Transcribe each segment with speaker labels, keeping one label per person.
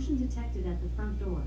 Speaker 1: Motion detected at the front door.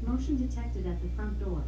Speaker 1: Motion detected at the front door.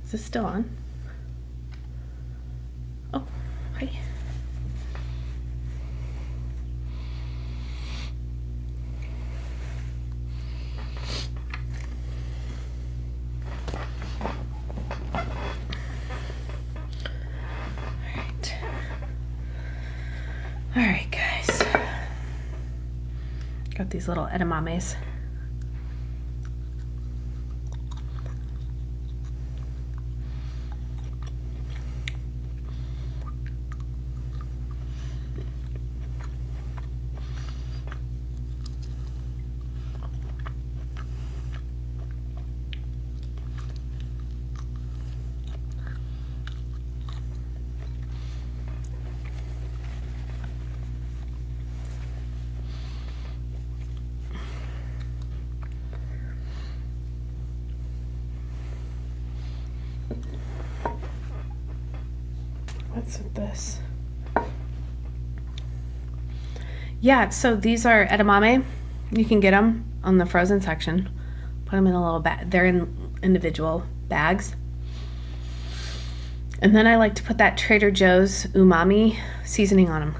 Speaker 1: Is this still on? Oh, hi. All right, guys. Got these little edamames. What's with this? Yeah, so these are edamame. You can get them on the frozen section. Put them in a little bag. They're in individual bags. And then I like to put that Trader Joe's umami seasoning on them.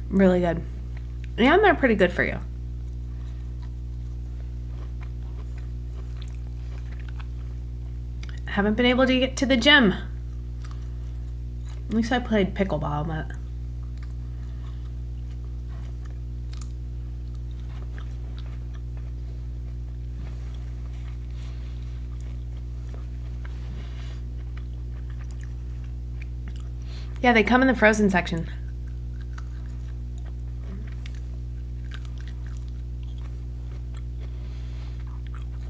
Speaker 1: Really good. And they're pretty good for you. Haven't been able to get to the gym. At least I played pickleball, but yeah, they come in the frozen section.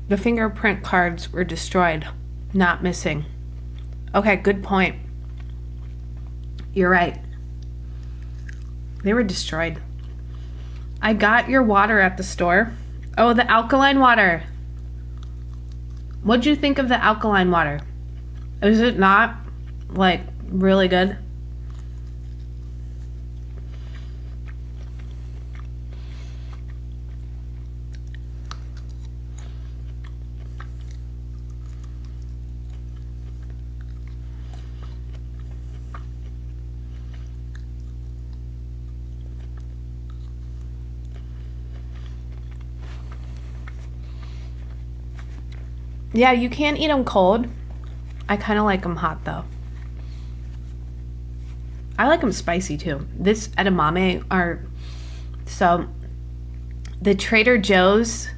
Speaker 1: The fingerprint cards were destroyed, not missing. Okay, good point. You're right. They were destroyed. I got your water at the store. Oh, the alkaline water. What'd you think of the alkaline water? Is it not, like, really good? Yeah, you can't eat them cold. I kind of like them hot though. I like them spicy too. This edamame so the Trader Joe's,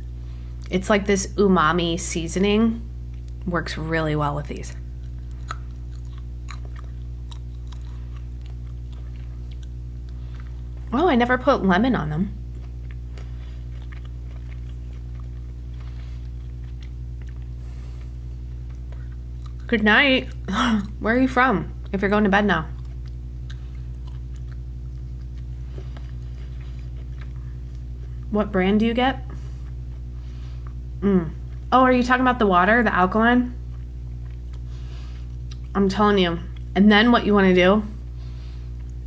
Speaker 1: it's like this umami seasoning, works really well with these. Oh, I never put lemon on them. Good night. Where are you from? If you're going to bed now. What brand do you get? Oh, are you talking about the water, the alkaline? I'm telling you. And then what you want to do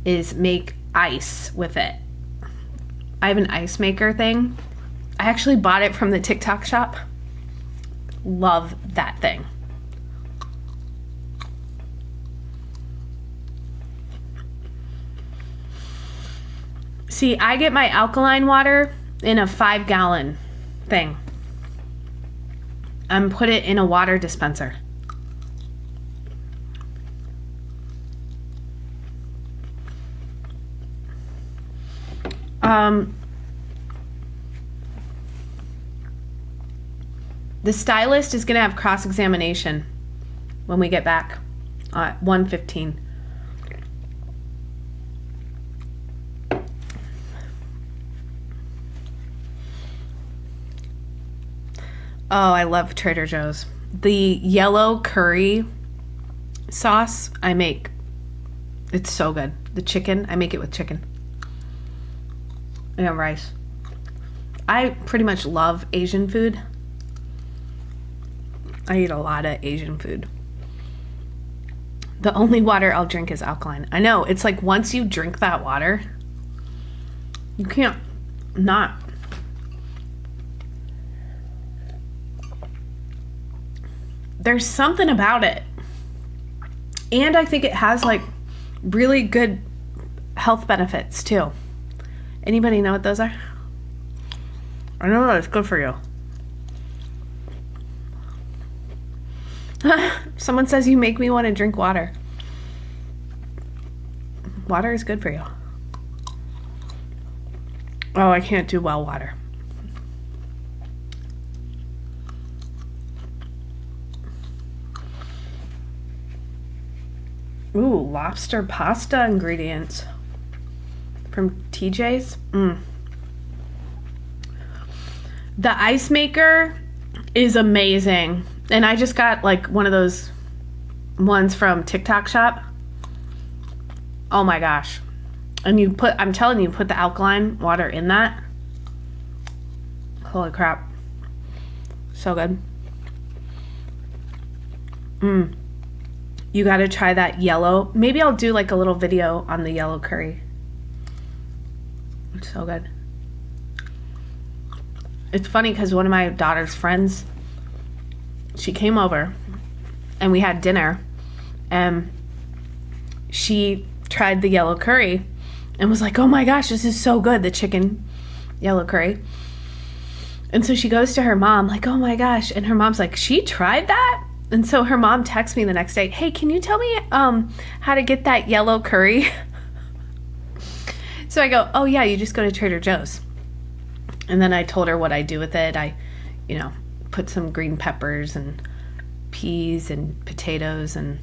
Speaker 1: is make ice with it. I have an ice maker thing. I actually bought it from the TikTok shop. Love that thing. See, I get my alkaline water in a 5-gallon thing. And put it in a water dispenser. The stylist is gonna have cross-examination when we get back at 1:15. Oh, I love Trader Joe's. The yellow curry sauce I make, it's so good. The chicken, I make it with chicken and rice. I pretty much love Asian food. I eat a lot of Asian food. The only water I'll drink is alkaline. I know, it's like once you drink that water, you can't not. There's something about it. And I think it has like really good health benefits too. Anybody know what those are? I know that it's good for you. Someone says you make me want to drink water. Water is good for you. Oh, I can't do well water. Ooh, lobster pasta ingredients from TJ's. The ice maker is amazing. And I just got like one of those ones from TikTok shop. Oh my gosh. And you put, I'm telling you, put the alkaline water in that. Holy crap. So good. You gotta try that yellow. Maybe I'll do like a little video on the yellow curry. It's so good. It's funny because one of my daughter's friends, she came over and we had dinner and she tried the yellow curry and was like, oh my gosh, this is so good, the chicken yellow curry. And so she goes to her mom like, oh my gosh, and her mom's like, she tried that? And so her mom texts me the next day, hey, can you tell me how to get that yellow curry? So I go, oh yeah, you just go to Trader Joe's. And then I told her what I do with it. I, put some green peppers and peas and potatoes and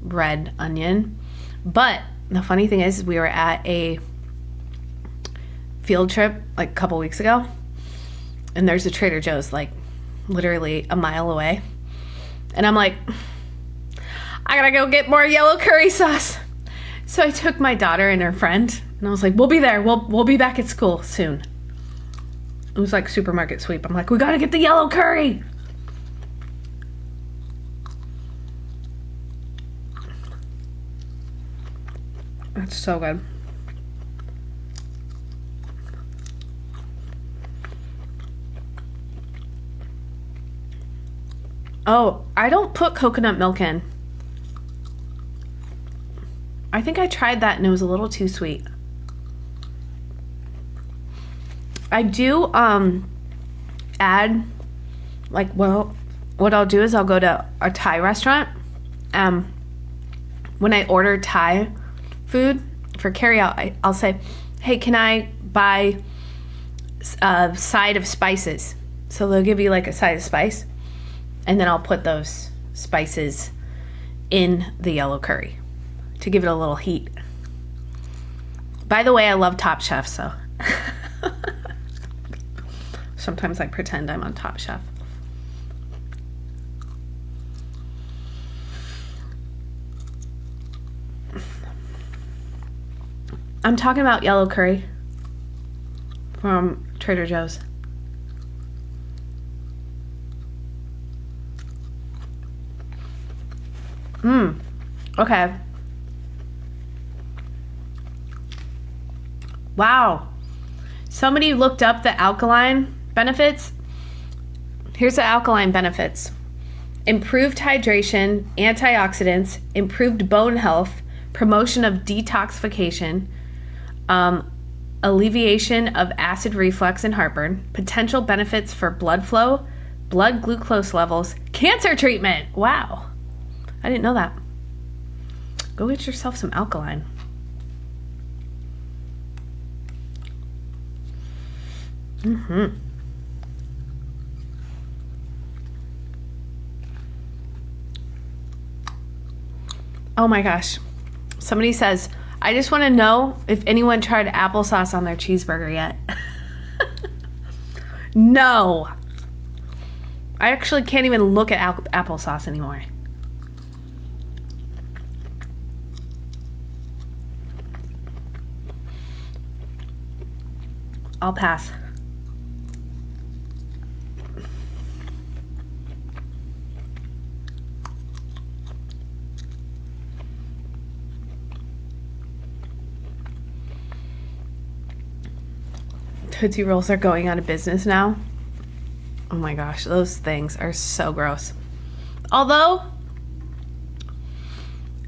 Speaker 1: red onion. But the funny thing is we were at a field trip like a couple weeks ago, and there's a Trader Joe's like literally a mile away. And I'm like, I gotta go get more yellow curry sauce. So I took my daughter and her friend, and I was like, we'll be there. We'll be back at school soon. It was like supermarket sweep. I'm like, we gotta get the yellow curry. That's so good. Oh, I don't put coconut milk in. I think I tried that and it was a little too sweet. I do add, like, well, what I'll do is I'll go to a Thai restaurant. When I order Thai food for carryout, I'll say, hey, can I buy a side of spices? So they'll give you like a side of spice, and then I'll put those spices in the yellow curry to give it a little heat. By the way, I love Top Chef, so sometimes I pretend I'm on Top Chef. I'm talking about yellow curry from Trader Joe's. Okay. Wow. Somebody looked up the alkaline benefits. Here's the alkaline benefits. Improved hydration, antioxidants, improved bone health, promotion of detoxification, alleviation of acid reflux and heartburn, potential benefits for blood flow, blood glucose levels, cancer treatment. Wow. I didn't know that. Go get yourself some alkaline. Oh my gosh. Somebody says, I just want to know if anyone tried applesauce on their cheeseburger yet. No. I actually can't even look at applesauce anymore. I'll pass. Tootsie Rolls are going out of business now. Oh my gosh, those things are so gross. Although,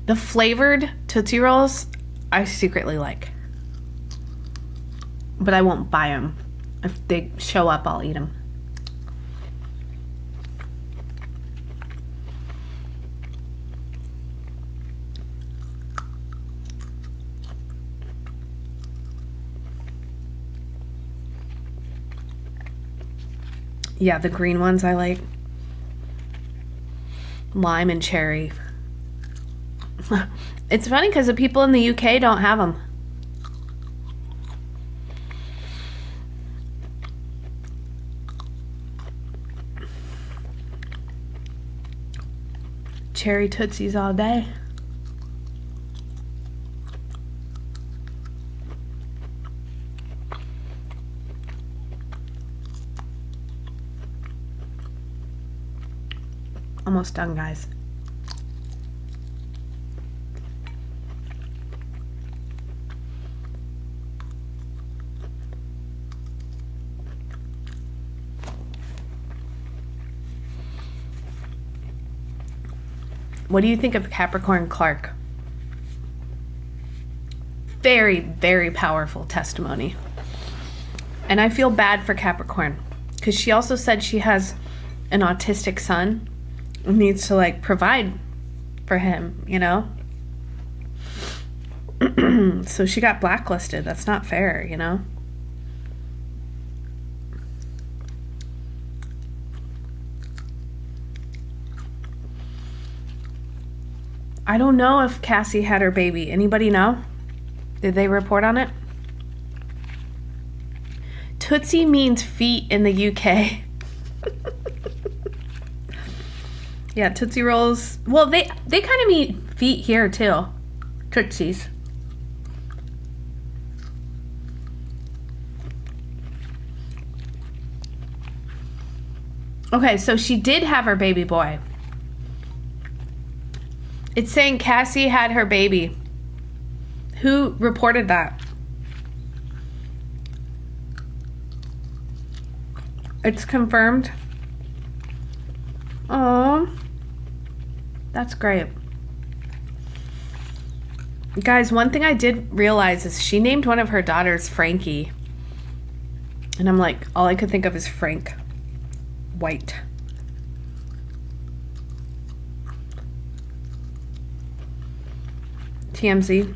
Speaker 1: the flavored Tootsie Rolls I secretly like. But I won't buy them. If they show up, I'll eat them. Yeah, the green ones I like. Lime and cherry. It's funny because the people in the UK don't have them. Cherry Tootsies all day. Almost done, guys. What do you think of Capricorn Clark? Very, very powerful testimony. And I feel bad for Capricorn because she also said she has an autistic son and needs to like provide for him, you know? So she got blacklisted. That's not fair, you know? I don't know if Cassie had her baby. Anybody know? Did they report on it? Tootsie means feet in the UK. Yeah, Tootsie Rolls. Well, they kind of mean feet here too. Tootsies. Okay, so she did have her baby boy. It's saying Cassie had her baby. Who reported that? It's confirmed. Oh, that's great. Guys, one thing I did realize is she named one of her daughters Frankie. And I'm like, all I could think of is Frank White. TMZ.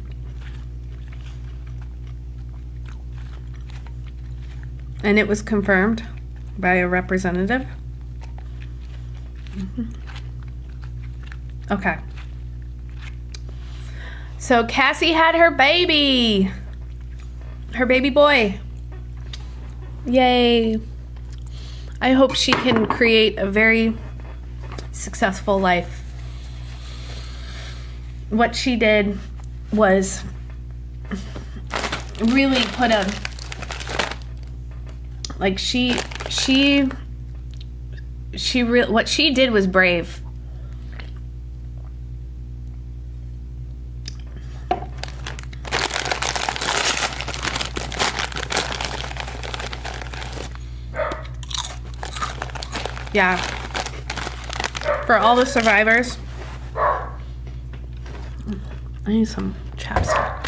Speaker 1: And it was confirmed by a representative. Okay. So Cassie had her baby. Her baby boy. Yay. I hope she can create a very successful life. What she did was really put a, like what she did was brave. Yeah. For all the survivors. I need some chapstick.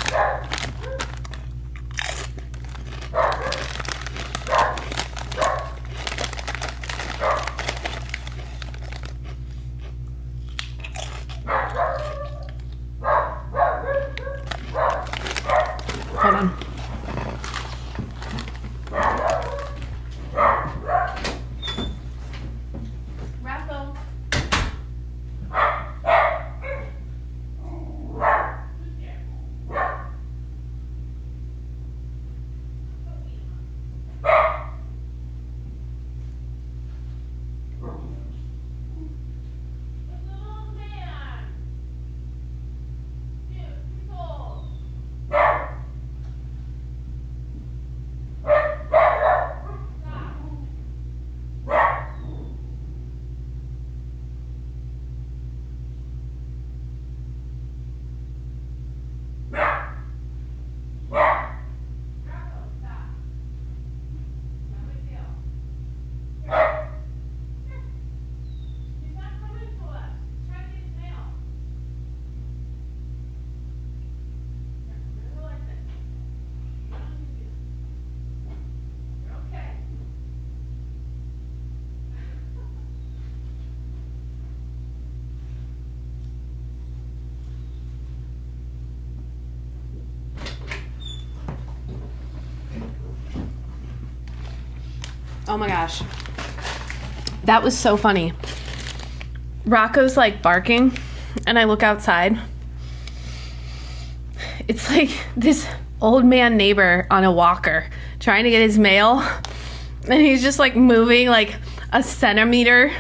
Speaker 1: Hold on. Oh my gosh. That was so funny. Rocco's like barking and I look outside. It's like this old man neighbor on a walker trying to get his mail. And he's just like moving like a centimeter.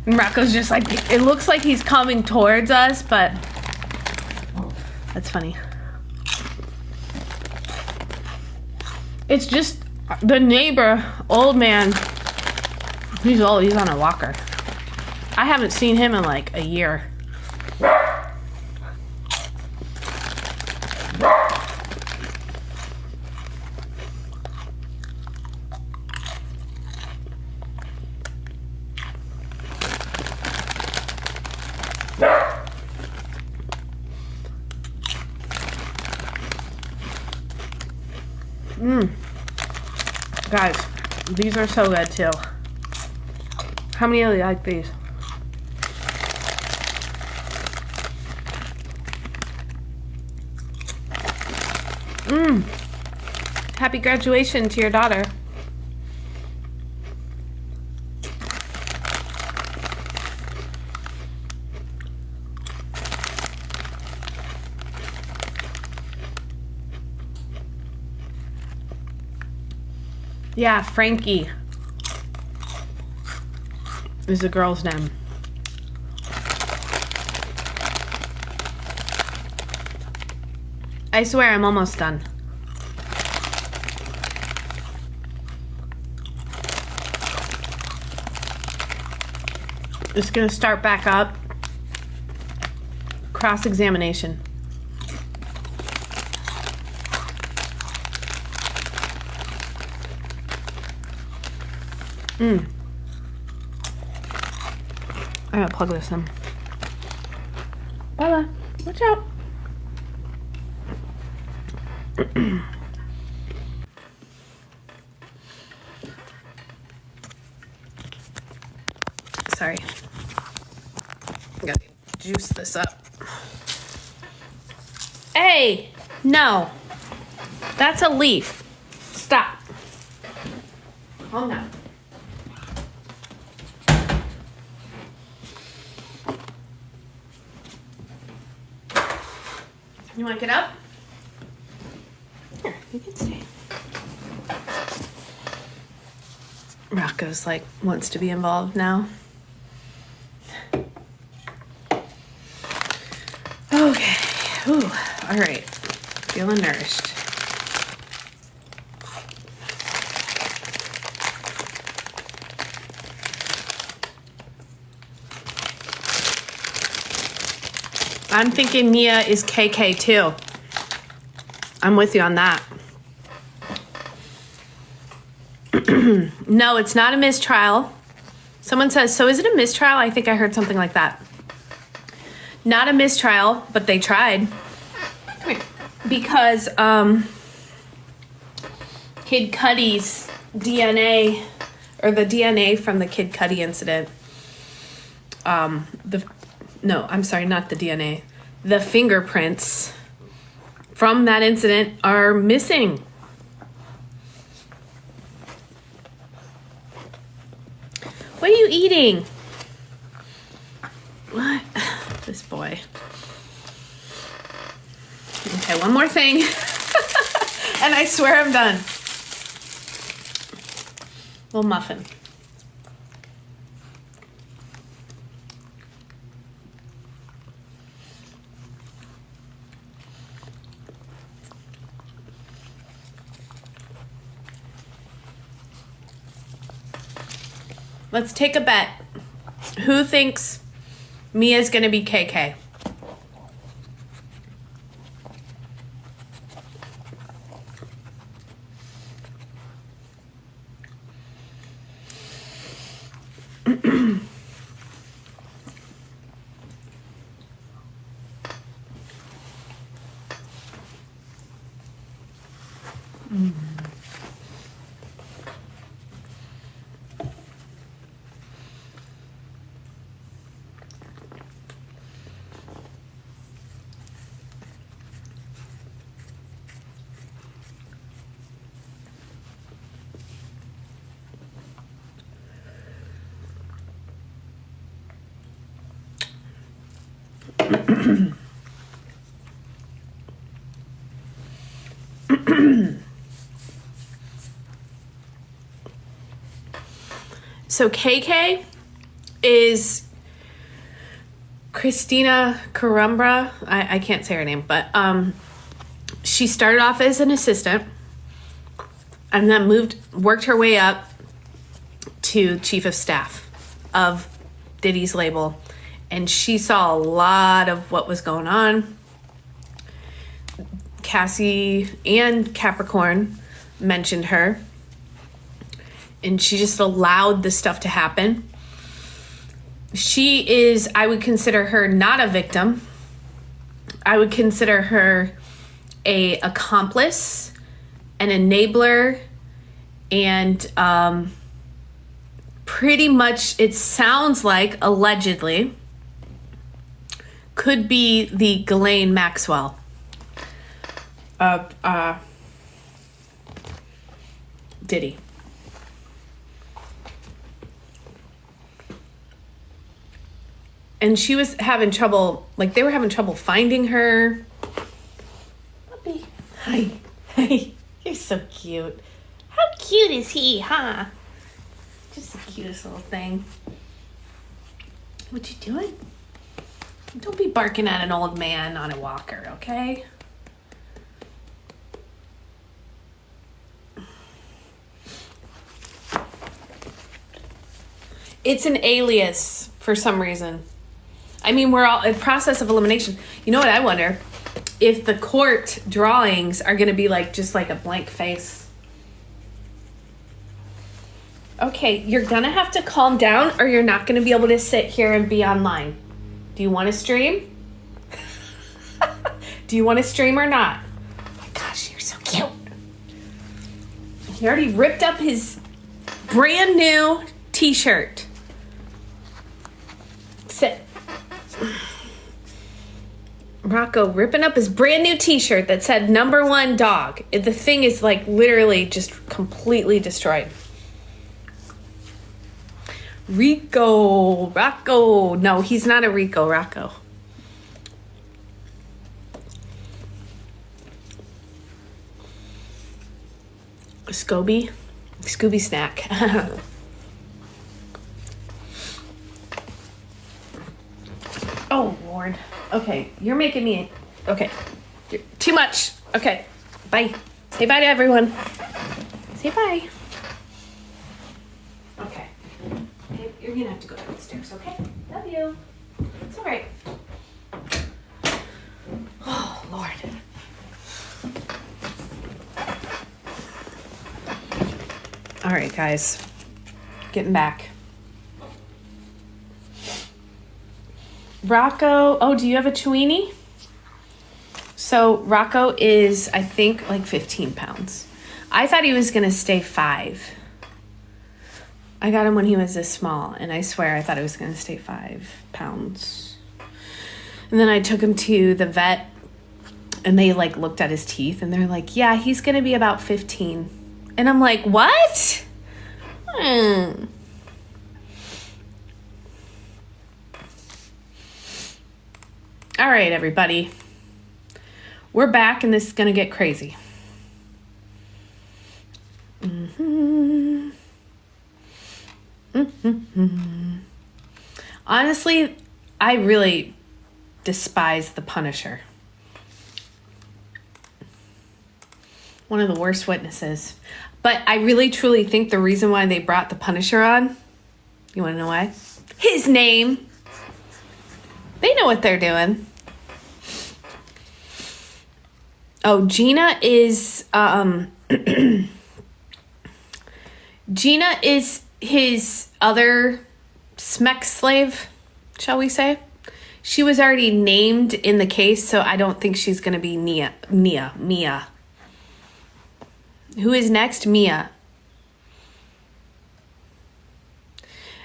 Speaker 1: And Rocco's just like, it looks like he's coming towards us, but that's funny. It's just the neighbor, old man. He's old, he's on a walker. I haven't seen him in like a year. Guys, these are so good too. How many of you like these? Happy graduation to your daughter. Yeah, Frankie is the girl's name. I swear I'm almost done. Just gonna start back up. Cross-examination. I gotta plug this in. Bella, watch out. Sorry. I gotta juice this up. Hey, no. That's a leaf. Stop. Calm down. You want to get up? Here, you can stay. Rocco's like wants to be involved now. Okay. Ooh. All right. Feeling nourished. I'm thinking Mia is KK too. I'm with you on that. No, it's not a mistrial. Someone says, so is it a mistrial? I think I heard something like that. Not a mistrial, but they tried. Come here. Because Kid Cudi's DNA, or the DNA from the Kid Cudi incident, no, I'm sorry, not the DNA. The fingerprints from that incident are missing. What are you eating? What? This boy. Okay, one more thing. And I swear I'm done. Little muffin. Let's take a bet. Who thinks Mia's gonna be KK? So KK is Christina Carumbra. I can't say her name, but she started off as an assistant and then worked her way up to chief of staff of Diddy's label. And she saw a lot of what was going on. Cassie and Capricorn mentioned her. And she just allowed this stuff to happen. She is, I would consider her not a victim. I would consider her a accomplice, an enabler, and pretty much it sounds like, allegedly, could be the Ghislaine Maxwell. Diddy. And she was having trouble, like they were having trouble finding her. Puppy. Hi. Hey, you're so cute. How cute is he, huh? Just the cutest little thing. What you doing? Don't be barking at an old man on a walker, okay? It's an alias for some reason. I mean, we're all in process of elimination. You know what I wonder? If the court drawings are going to be like just like a blank face. Okay, you're going to have to calm down or you're not going to be able to sit here and be online. Do you want to stream? Do you want to stream or not? Oh my gosh, you're so cute. He already ripped up his brand new t-shirt. Sit. Rocco ripping up his brand new t-shirt that said #1 dog. The thing is like literally just completely destroyed. Rocco. No, he's not a Rocco. Scooby snack. Oh, Lord. Okay, you're making me... Okay, too much. Okay, bye. Say bye to everyone. Say bye. Okay. You're gonna have to go downstairs, okay? Love you. It's all right. Oh, Lord. All right, guys. Getting back. Rocco, oh, do you have a Chewini? So Rocco is, I think, like 15 pounds. I thought he was going to stay 5. I got him when he was this small, and I swear I thought he was going to stay 5 pounds. And then I took him to the vet, and they, like, looked at his teeth, and they're like, yeah, he's going to be about 15. And I'm like, what? All right, everybody. We're back, and this is going to get crazy. Honestly, I really despise the Punisher. One of the worst witnesses. But I really, truly think the reason why they brought the Punisher on, you want to know why? His name. They know what they're doing. Oh, Gina is Gina is his other SMEC slave, shall we say? She was already named in the case, so I don't think she's going to be Mia. Who is next? Mia.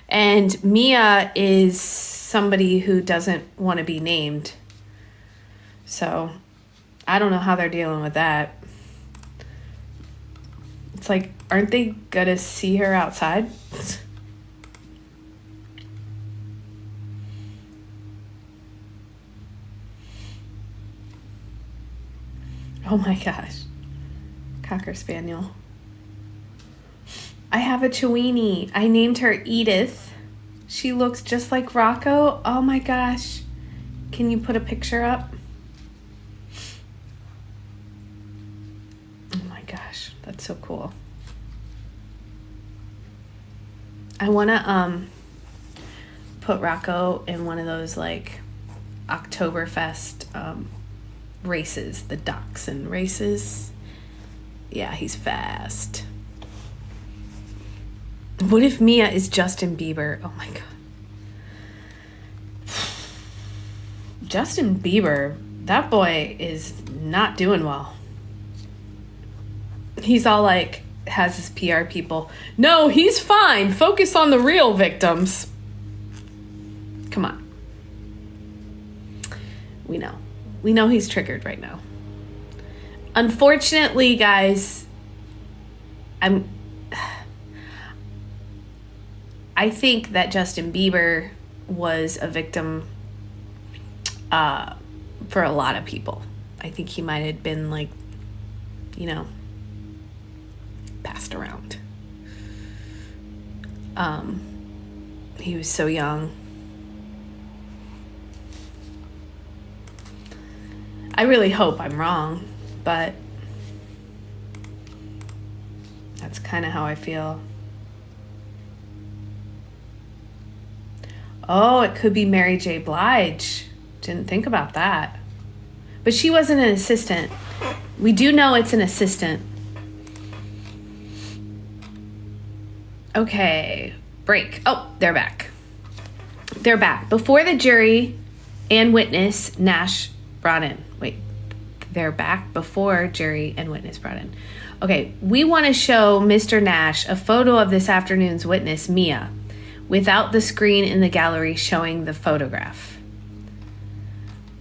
Speaker 1: And Mia is somebody who doesn't want to be named. So I don't know how they're dealing with that. It's like, aren't they gonna see her outside? Oh my gosh. Cocker Spaniel. I have a Chewini. I named her Edith. She looks just like Rocco. Oh my gosh. Can you put a picture up? Oh my gosh. That's so cool. I want to put Rocco in one of those like Oktoberfest races, the dachshund races. Yeah, he's fast. What if Mia is Justin Bieber? Oh my God. Justin Bieber, that boy is not doing well. He's all like, has his PR people. No, he's fine. Focus on the real victims. Come on. We know. We know he's triggered right now. Unfortunately, guys, I think that Justin Bieber was a victim for a lot of people. I think he might have been like, you know, passed around. He was so young. I really hope I'm wrong, but that's kind of how I feel. Oh, it could be Mary J. Blige. Didn't think about that. But she wasn't an assistant. We do know it's an assistant. Okay, break. Oh, they're back. They're back. Before the jury and witness, Nash brought in. Wait, they're back before jury and witness brought in. Okay, we want to show Mr. Nash a photo of this afternoon's witness, Mia, without the screen in the gallery showing the photograph.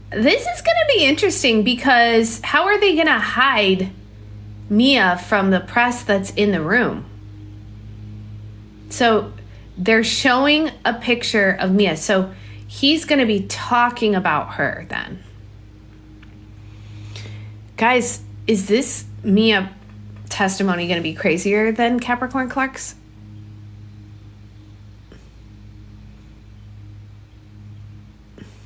Speaker 1: This is going to be interesting because how are they going to hide Mia from the press that's in the room? So they're showing a picture of Mia. So he's going to be talking about her then. Guys, is this Mia testimony going to be crazier than Capricorn Clark's?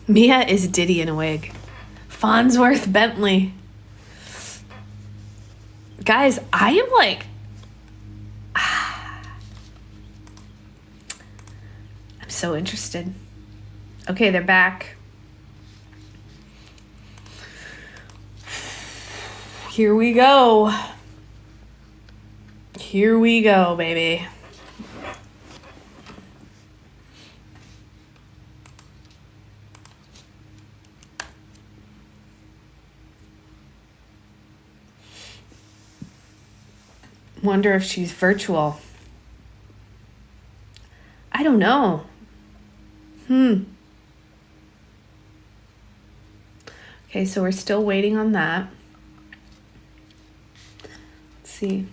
Speaker 1: Mia is Diddy in a wig. Farnsworth Bentley. Guys, I am like... I'm so interested. Okay, they're back. Here we go. Here we go, baby. Wonder if she's virtual. I don't know. Okay, so we're still waiting on that. Let's see.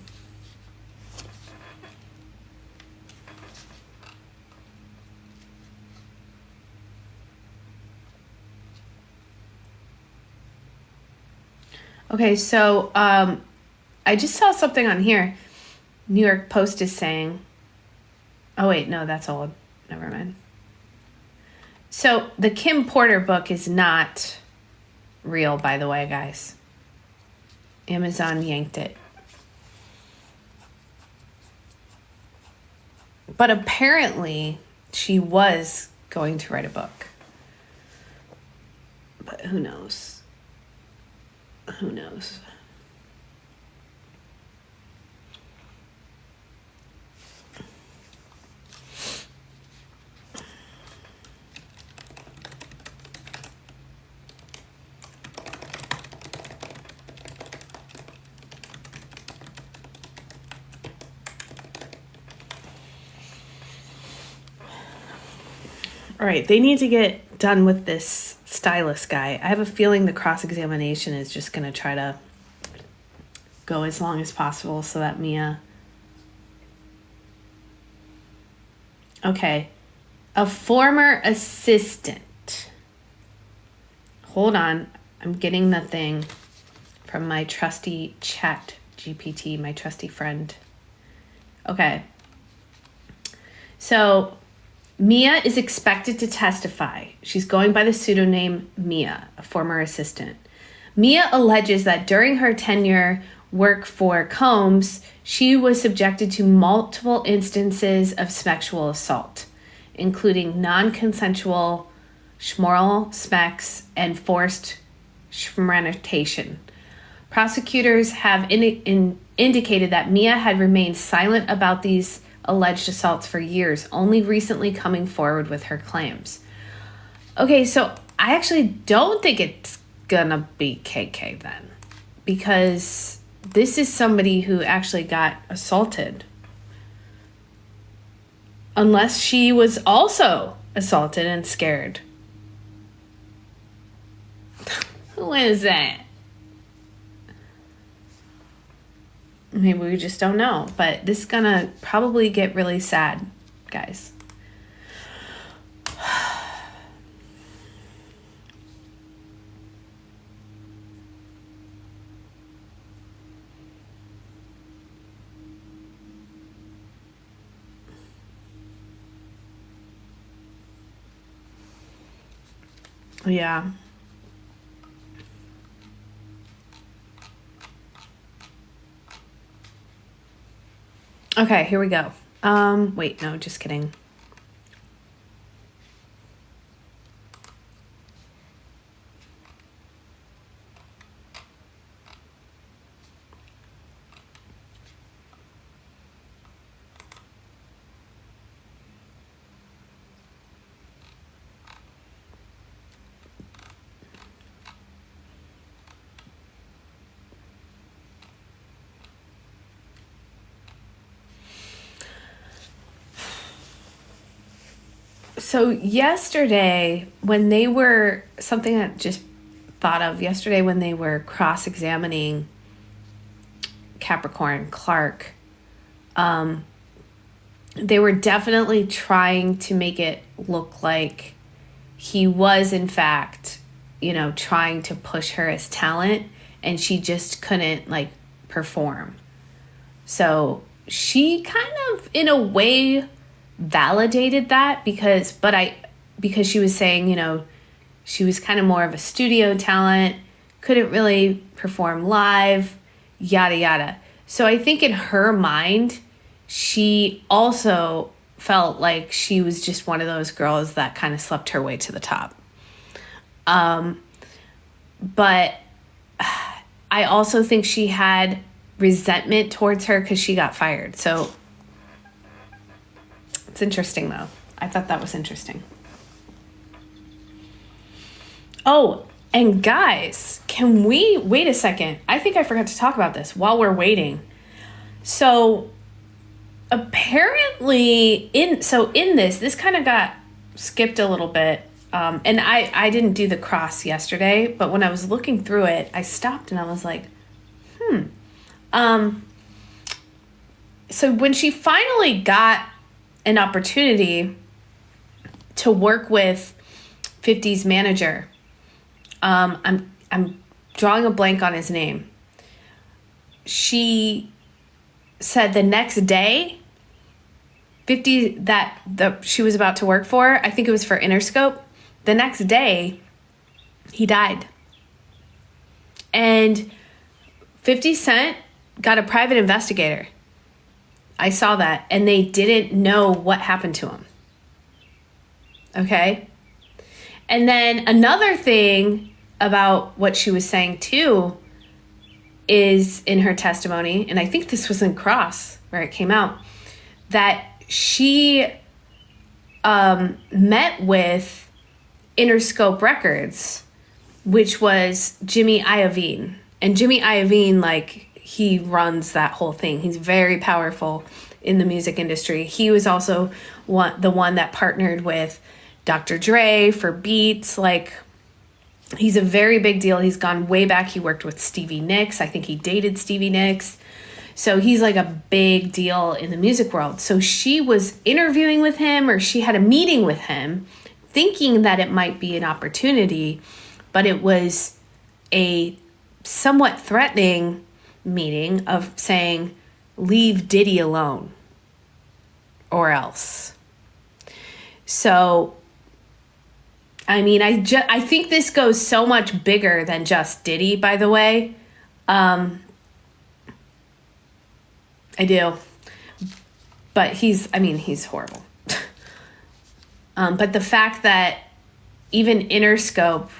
Speaker 1: Okay, so I just saw something on here. New York Post is saying, oh wait, no, that's old. Never mind. So the Kim Porter book is not real, by the way, guys. Amazon yanked it. But apparently she was going to write a book. But who knows? Who knows? All right, they need to get done with this stylist guy. I have a feeling the cross-examination is just going to try to go as long as possible so that Mia... Okay. A former assistant. Hold on. I'm getting the thing from my trusty chat GPT, my trusty friend. Okay. So... Mia is expected to testify. She's going by the pseudonym Mia, a former assistant. Mia alleges that during her tenure work for Combs, she was subjected to multiple instances of sexual assault, including non-consensual schmoral smecks and forced schmanitation. Prosecutors have indicated that Mia had remained silent about these alleged assaults for years, only recently coming forward with her claims. Okay, so I actually don't think it's gonna be KK then, because this is somebody who actually got assaulted. Unless she was also assaulted and scared. Who is that? Maybe we just don't know. But this is gonna probably get really sad, guys. Yeah. Okay, here we go. Wait, no, just kidding. So yesterday, when they were, something that just thought of yesterday when they were cross-examining Capricorn Clark. They were definitely trying to make it look like he was, in fact, trying to push her as talent, and she just couldn't, like, perform. So she kind of, in a way, validated that because she was saying, she was kind of more of a studio talent, couldn't really perform live, yada, yada. So I think in her mind, she also felt like she was just one of those girls that kind of slept her way to the top. But I also think she had resentment towards her because she got fired. So it's interesting, though. I thought that was interesting. Oh, and guys, can we wait a second? I think I forgot to talk about this while we're waiting. So apparently in this kind of got skipped a little bit. And I didn't do the cross yesterday, but when I was looking through it, I stopped and I was like, so when she finally got an opportunity to work with 50's manager, I'm drawing a blank on his name. She said the next day, 50 she was about to work for, I think it was for Interscope, the next day, he died. And 50 Cent got a private investigator. I saw that, and they didn't know what happened to him. Okay? And then another thing about what she was saying too is in her testimony, and I think this was in Cross where it came out, that she met with Interscope Records, which was Jimmy Iovine. And Jimmy Iovine, like, he runs that whole thing. He's very powerful in the music industry. He was also the one that partnered with Dr. Dre for beats. Like, he's a very big deal. He's gone way back. He worked with Stevie Nicks. I think he dated Stevie Nicks. So he's like a big deal in the music world. So she was interviewing with him, or she had a meeting with him, thinking that it might be an opportunity, but it was a somewhat threatening meeting of saying, leave Diddy alone or else. So, I mean, I think this goes so much bigger than just Diddy, by the way. I do. But he's horrible. But the fact that even Interscope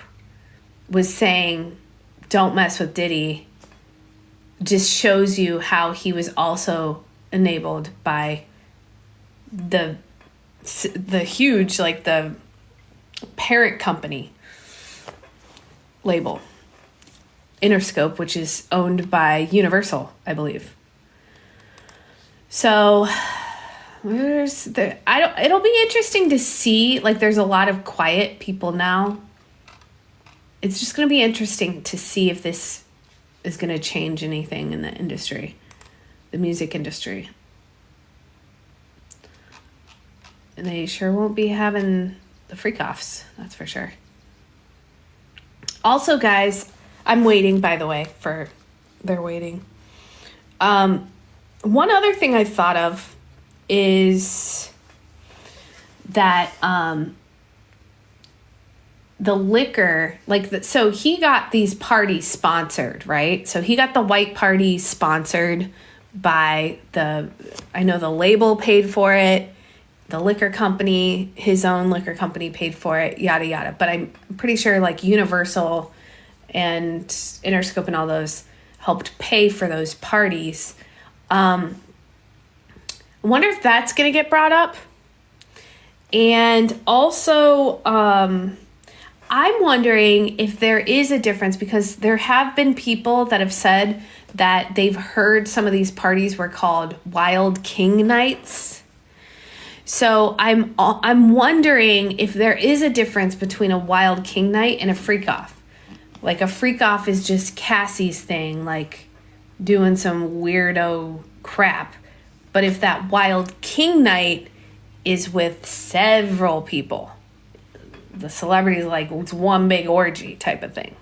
Speaker 1: was saying, don't mess with Diddy, just shows you how he was also enabled by the huge, like, the parent company label, Interscope, which is owned by Universal, I believe. So it'll be interesting to see. Like, there's a lot of quiet people now. It's just going to be interesting to see if this is going to change anything in the industry, the music industry. And they sure won't be having the freak-offs, that's for sure. Also, guys, I'm waiting, by the way, they're waiting. One other thing I thought of is that the liquor, so he got these parties sponsored, right? So he got the white party sponsored by I know the label paid for it, the liquor company, his own liquor company paid for it, yada, yada. But I'm pretty sure, like, Universal and Interscope and all those helped pay for those parties. I wonder if that's going to get brought up. And also, I'm wondering if there is a difference, because there have been people that have said that they've heard some of these parties were called Wild King Nights. So I'm wondering if there is a difference between a Wild King Night and a freak off, Like a freak off is just Cassie's thing, like doing some weirdo crap. But if that wild king night is with several people, the celebrity's like, it's one big orgy type of thing.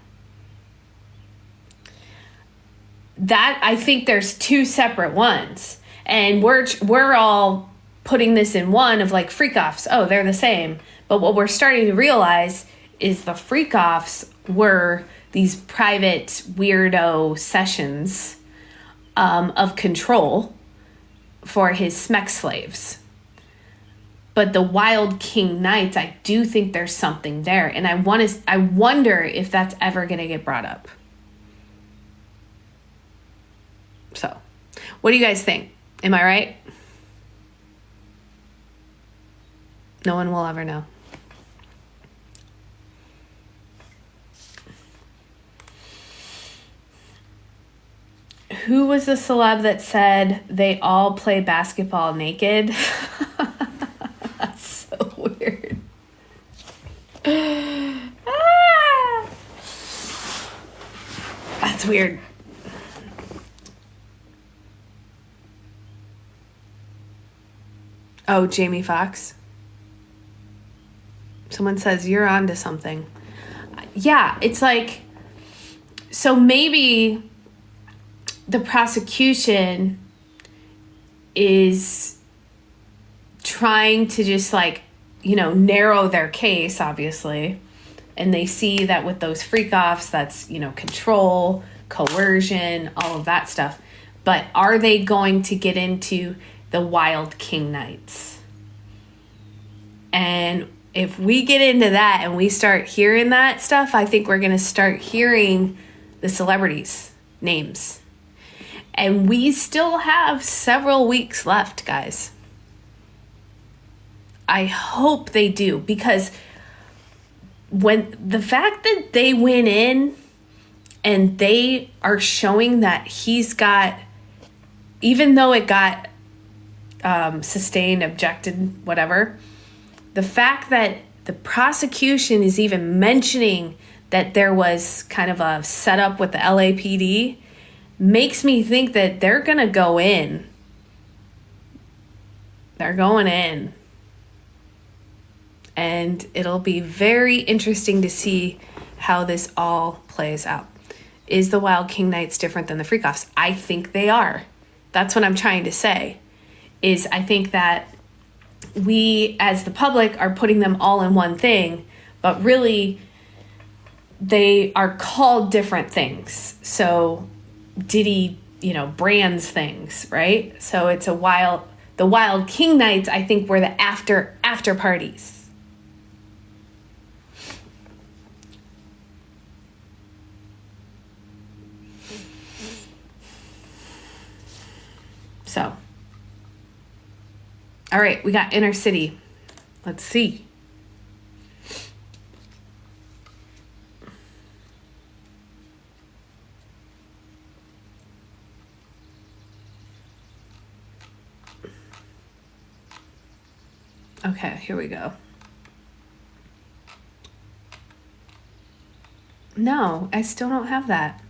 Speaker 1: That, I think there's two separate ones. And we're all putting this in one of like freak offs. Oh, they're the same. But what we're starting to realize is the freak offs were these private weirdo sessions of control for his smeck slaves. But the Wild King Nights, I do think there's something there. And I wonder if that's ever going to get brought up. So, what do you guys think? Am I right? No one will ever know. Who was the celeb that said they all play basketball naked? That's so weird. That's weird. Oh, Jamie Foxx. Someone says you're onto something. Yeah, it's like, so maybe the prosecution is trying to just like, narrow their case, obviously. And they see that with those freak offs, that's, control, coercion, all of that stuff. But are they going to get into the Wild King Nights? And if we get into that and we start hearing that stuff, I think we're going to start hearing the celebrities' names. And we still have several weeks left, guys. I hope they do, because when the fact that they went in and they are showing that he's got, even though it got sustained, objected, whatever, the fact that the prosecution is even mentioning that there was kind of a setup with the LAPD makes me think that they're going to go in. They're going in. And it'll be very interesting to see how this all plays out. Is the Wild King Nights different than the freak offs? I think they are. That's what I'm trying to say. Is I think that we, as the public, are putting them all in one thing, but really they are called different things. So Diddy, brands things, right? So it's the Wild King Nights, I think, were the after parties. So, all right, we got Inner City. Let's see. Okay, here we go. No, I still don't have that.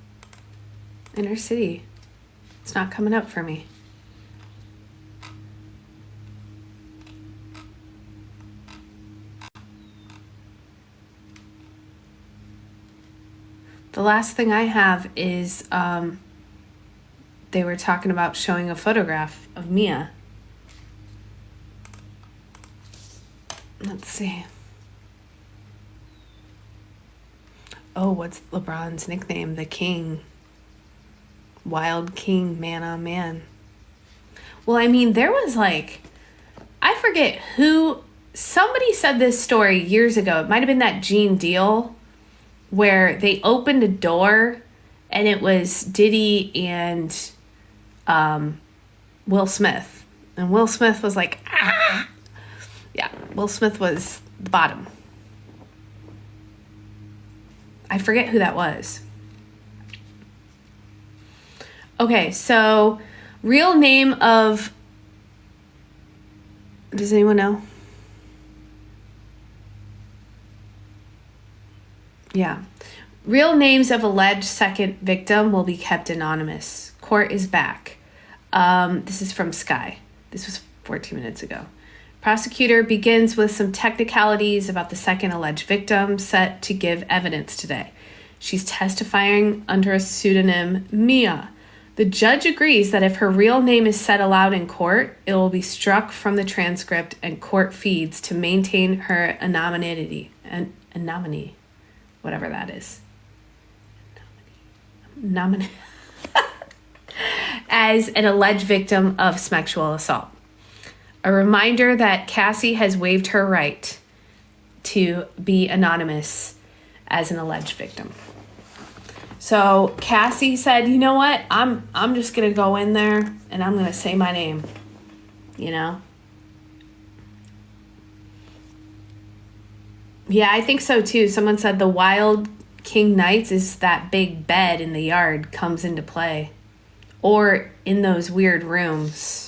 Speaker 1: Inner City. It's not coming up for me. The last thing I have is they were talking about showing a photograph of Mia. Let's see. Oh, what's LeBron's nickname? The King. Wild King, man on man. Well, I mean, there was like, I forget who, somebody said this story years ago. It might have been that Gene Deal, where they opened a door and it was Diddy and Will Smith. And Will Smith was like, ah! Yeah, Will Smith was the bottom. I forget who that was. Okay, so real name of, does anyone know? Yeah. Real names of alleged second victim will be kept anonymous. Court is back. This is from Sky. This was 14 minutes ago. Prosecutor begins with some technicalities about the second alleged victim set to give evidence today. She's testifying under a pseudonym, Mia. The judge agrees that if her real name is said aloud in court, it will be struck from the transcript and court feeds to maintain her anonymity. Anonymity, whatever that is. As an alleged victim of sexual assault. A reminder that Cassie has waived her right to be anonymous as an alleged victim. So Cassie said, you know what? I'm just going to go in there and I'm going to say my name, you know? Yeah, I think so too. Someone said the Wild King Nights is that big bed in the yard comes into play. Or in those weird rooms.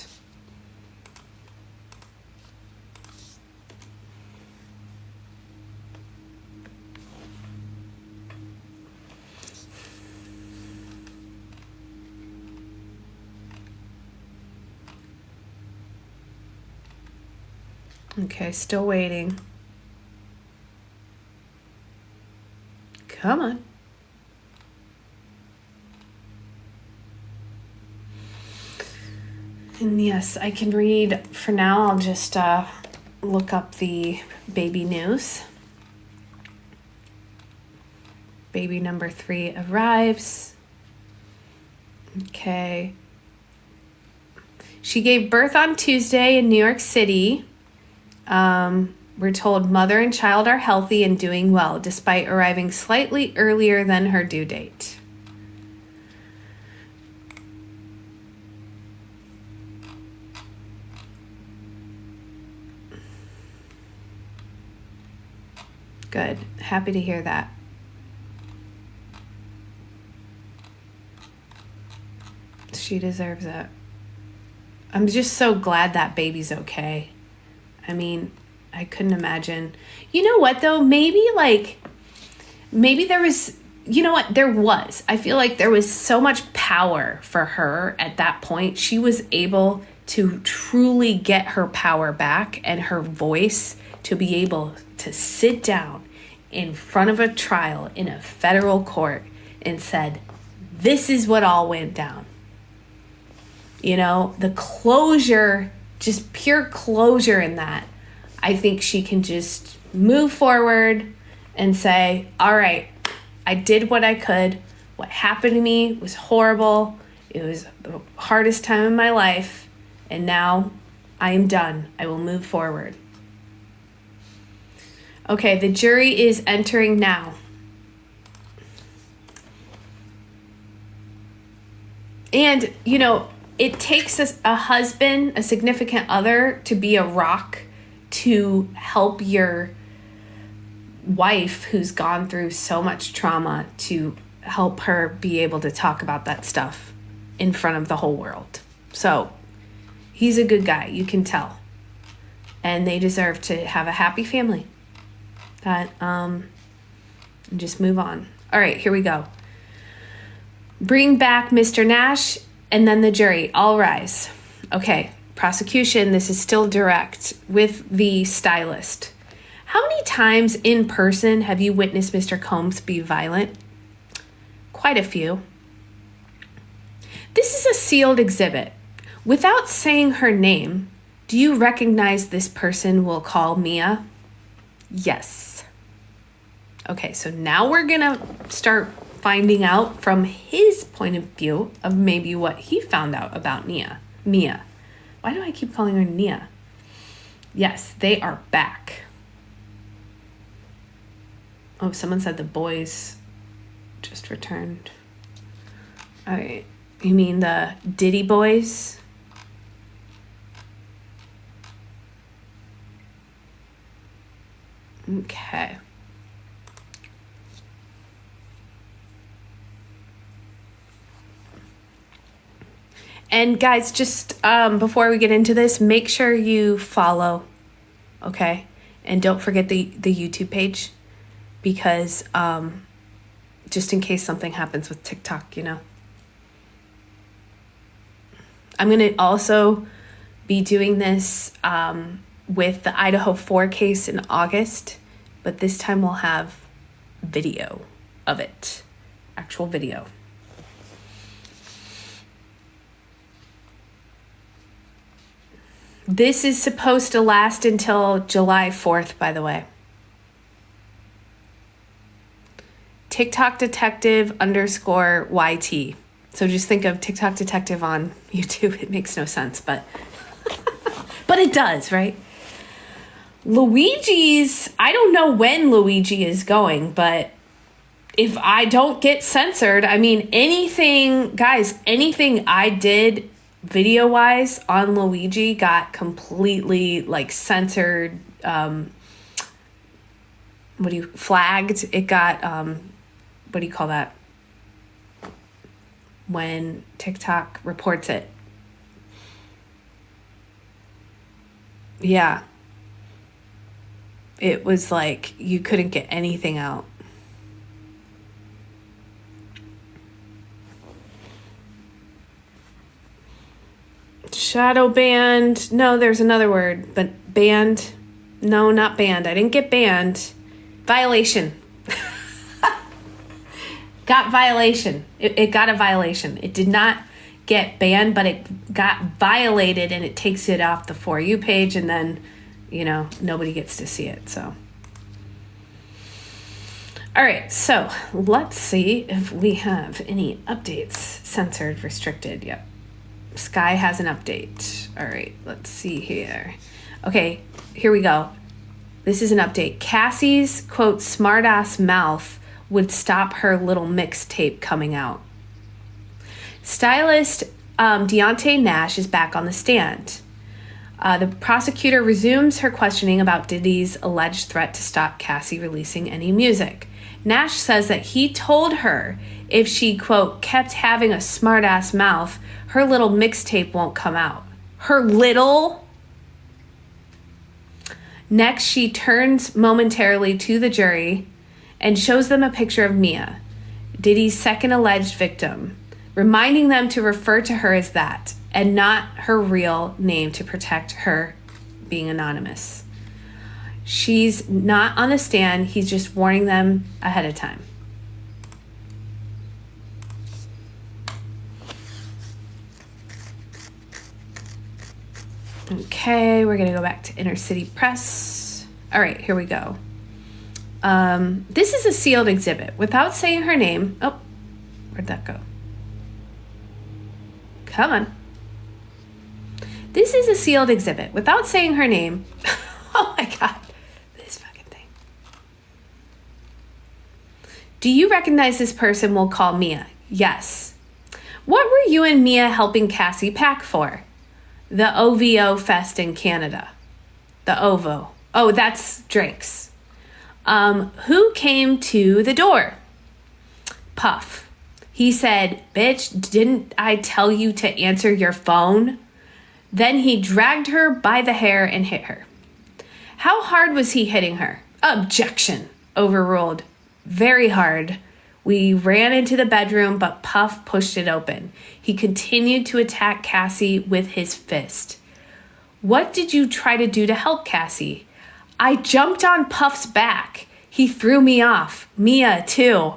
Speaker 1: Okay, still waiting. Come on. And yes, I can read. For now, I'll just look up the baby news. Baby number 3 arrives. Okay. She gave birth on Tuesday in New York City. We're told mother and child are healthy and doing well, despite arriving slightly earlier than her due date. Good. Happy to hear that. She deserves it. I'm just so glad that baby's okay. I mean, I couldn't imagine. You know what, though? Maybe there was, you know what? There was. I feel like there was so much power for her at that point. She was able to truly get her power back and her voice to be able to sit down in front of a trial in a federal court and said, this is what all went down. You know, the closure, just pure closure in that. I think she can just move forward and say, all right, I did what I could. What happened to me was horrible. It was the hardest time in my life. And now I am done. I will move forward. Okay, the jury is entering now. And, you know, it takes a husband, a significant other, to be a rock to help your wife who's gone through so much trauma, to help her be able to talk about that stuff in front of the whole world. So he's a good guy, you can tell. And they deserve to have a happy family. And just move on. All right, here we go. Bring back Mr. Nash and then the jury. All rise. Okay, prosecution, this is still direct with the stylist. How many times in person have you witnessed Mr. Combs be violent? Quite a few. This is a sealed exhibit. Without saying her name, do you recognize this person we'll call Mia? Yes. Okay, so now we're going to start finding out from his point of view of maybe what he found out about Mia. Why do I keep calling her Nia? Yes, they are back. Oh, someone said the boys just returned. All right. You mean the Diddy boys? Okay. And guys, just before we get into this, make sure you follow, okay? And don't forget the YouTube page, because just in case something happens with TikTok, you know. I'm going to also be doing this with the Idaho 4 case in August, but this time we'll have video of it, actual video. This is supposed to last until July 4th, by the way. TikTok detective _YT. So just think of TikTok detective on YouTube. It makes no sense, but but it does, right? Luigi's, I don't know when Luigi is going, but if I don't get censored, I mean, anything, guys, anything I did video-wise on Luigi got completely, like, censored, flagged. It got, what do you call that? When TikTok reports it. Yeah. It was like you couldn't get anything out. Shadow banned. No, there's another word, but banned. No, not banned. I didn't get banned. Violation. Got violation. It got a violation. It did not get banned, but it got violated, and it takes it off the For You page, and then, you know, nobody gets to see it. So, all right. So let's see if we have any updates. Censored, restricted. Yep. Sky has an update. All right. Let's see here. Okay. Here we go. This is an update. Cassie's, quote, smartass mouth would stop her little mixtape coming out. Stylist Deontay Nash is back on the stand. The prosecutor resumes her questioning about Diddy's alleged threat to stop Cassie releasing any music. Nash says that he told her if she, quote, kept having a smartass mouth, her little mixtape won't come out. Her little... Next, she turns momentarily to the jury and shows them a picture of Mia, Diddy's second alleged victim, reminding them to refer to her as that and not her real name to protect her being anonymous. She's not on the stand. He's just warning them ahead of time. Okay, we're going to go back to Inner City Press. All right, here we go. This is a sealed exhibit. Without saying her name... Oh, where'd that go? Come on. This is a sealed exhibit. Without saying her name... Oh my God. This fucking thing. Do you recognize this person we'll call Mia? Yes. What were you and Mia helping Cassie pack for? The OVO Fest in Canada. The OVO. Oh, that's Drake's. Who came to the door? Puff. He said, bitch, didn't I tell you to answer your phone? Then he dragged her by the hair and hit her. How hard was he hitting her? Objection. Overruled. Very hard. We ran into the bedroom, but Puff pushed it open. He continued to attack Cassie with his fist. What did you try to do to help Cassie? I jumped on Puff's back. He threw me off. Mia, too.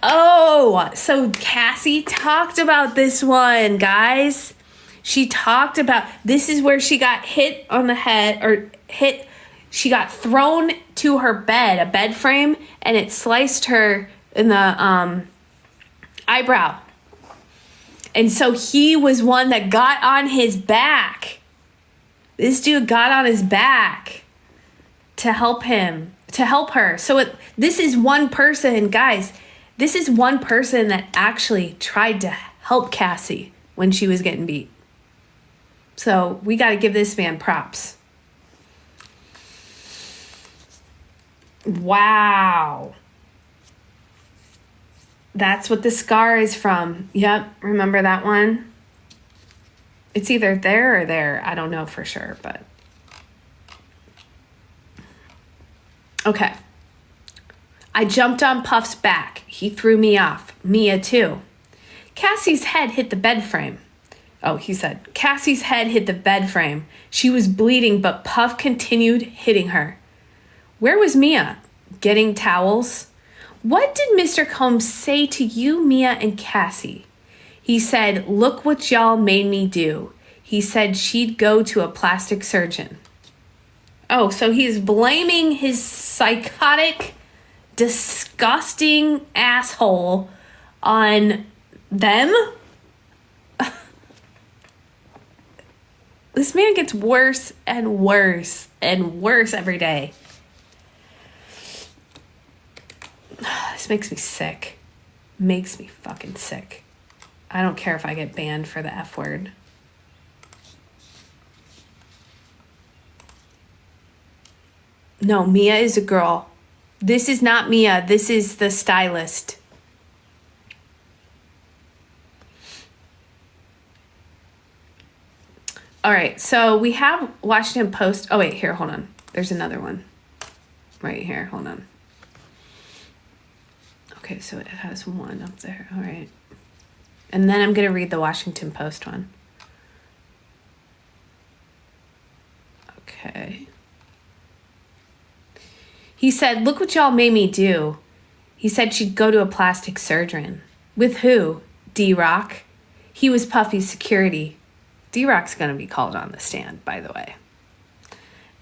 Speaker 1: Oh, so Cassie talked about this one, guys. She talked about, this is where she got hit on the head, or hit, she got thrown to her bed, a bed frame, and it sliced her in the eyebrow. And so he was one that got on his back. This dude got on his back to help him, to help her. So this is one person, guys, this is one person that actually tried to help Cassie when she was getting beat. So we got to give this man props. Wow. That's what the scar is from. Yep, remember that one? It's either there or there. I don't know for sure, but... Okay. I jumped on Puff's back. He threw me off. Mia, too. Cassie's head hit the bed frame. Oh, he said, Cassie's head hit the bed frame. She was bleeding, but Puff continued hitting her. Where was Mia? Getting towels? What did Mr. Combs say to you, Mia, and Cassie? He said, look what y'all made me do. He said she'd go to a plastic surgeon. Oh, so he's blaming his psychotic, disgusting asshole on them? This man gets worse and worse and worse every day. This makes me sick. Makes me fucking sick. I don't care if I get banned for the F word. No, Mia is a girl. This is not Mia. This is the stylist. All right, so we have Washington Post. Oh, wait, here, hold on. There's another one right here. Hold on. Okay, so it has one up there. All right. And then I'm going to read the Washington Post one. Okay. He said, look what y'all made me do. He said she'd go to a plastic surgeon. With who? D-Rock. He was Puffy's security. D-Rock's going to be called on the stand, by the way.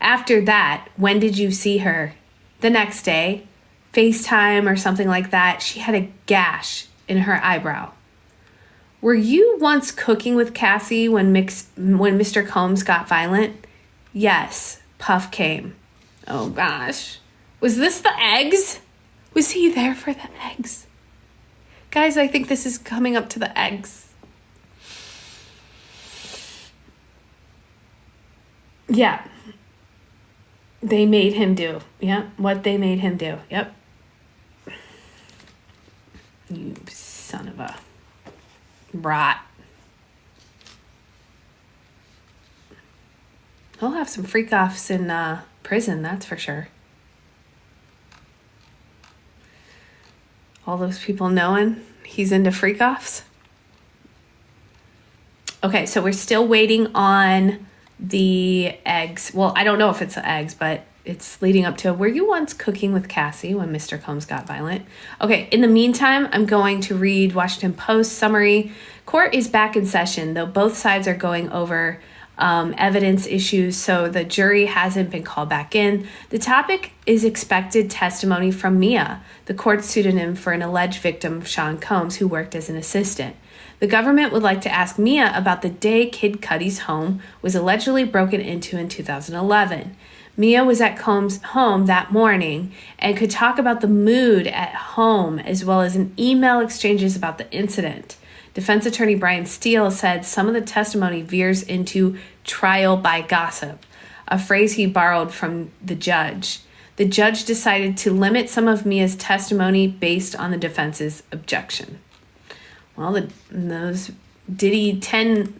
Speaker 1: After that, when did you see her? The next day. FaceTime or something like that. She had a gash in her eyebrow. Were you once cooking with Cassie when Mr. Combs got violent? Yes. Puff came. Oh, gosh. Was this the eggs? Was he there for the eggs? Guys, I think this is coming up to the eggs. Yeah. They made him do. Yeah, what they made him do. Yep. You son of a brat. He'll have some freak-offs in prison, that's for sure. All those people knowing he's into freak-offs. Okay, so we're still waiting on the eggs. Well, I don't know if it's the eggs, but it's leading up to, were you once cooking with Cassie when Mr. Combs got violent? Okay, in the meantime, I'm going to read Washington Post summary. Court is back in session, though both sides are going over evidence issues, so the jury hasn't been called back in. The topic is expected testimony from Mia, the court pseudonym for an alleged victim, Sean Combs, who worked as an assistant. The government would like to ask Mia about the day Kid Cudi's home was allegedly broken into in 2011. Mia was at Combs' home that morning and could talk about the mood at home as well as in email exchanges about the incident. Defense attorney Brian Steele said some of the testimony veers into trial by gossip, a phrase he borrowed from the judge. The judge decided to limit some of Mia's testimony based on the defense's objection. Well, those 10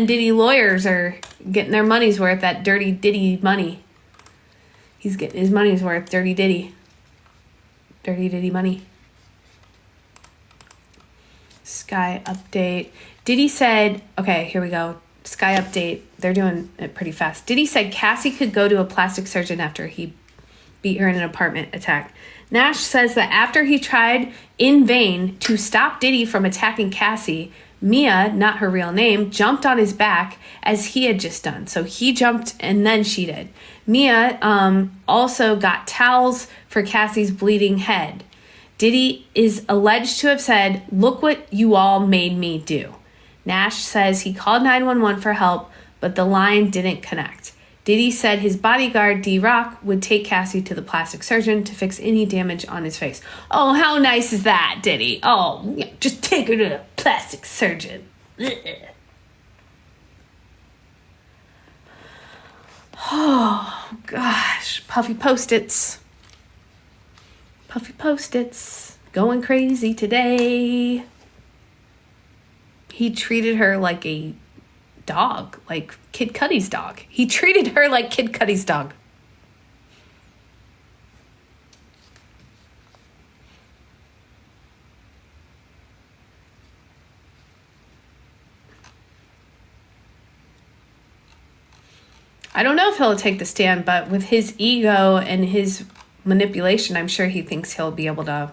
Speaker 1: Diddy lawyers are getting their money's worth, that dirty Diddy money. He's getting his money's worth, dirty Diddy. Dirty Diddy money. Sky update. Diddy said, okay, here we go. Sky update. They're doing it pretty fast. Diddy said Cassie could go to a plastic surgeon after he beat her in an apartment attack. Nash says that after he tried in vain to stop Diddy from attacking Cassie, Mia, not her real name, jumped on his back as he had just done. So he jumped and then she did. Mia also got towels for Cassie's bleeding head. Diddy is alleged to have said, look what you all made me do. Nash says he called 911 for help, but the line didn't connect. Diddy said his bodyguard, D-Rock, would take Cassie to the plastic surgeon to fix any damage on his face. Oh, how nice is that, Diddy? Oh, yeah, just take her to the plastic surgeon. Ugh. Oh, gosh. Puffy Post-its. Puffy Post-its. Going crazy today. He treated her like a dog, like Kid Cudi's dog. He treated her like Kid Cudi's dog. I don't know if he'll take the stand, but with his ego and his manipulation, I'm sure he thinks he'll be able to,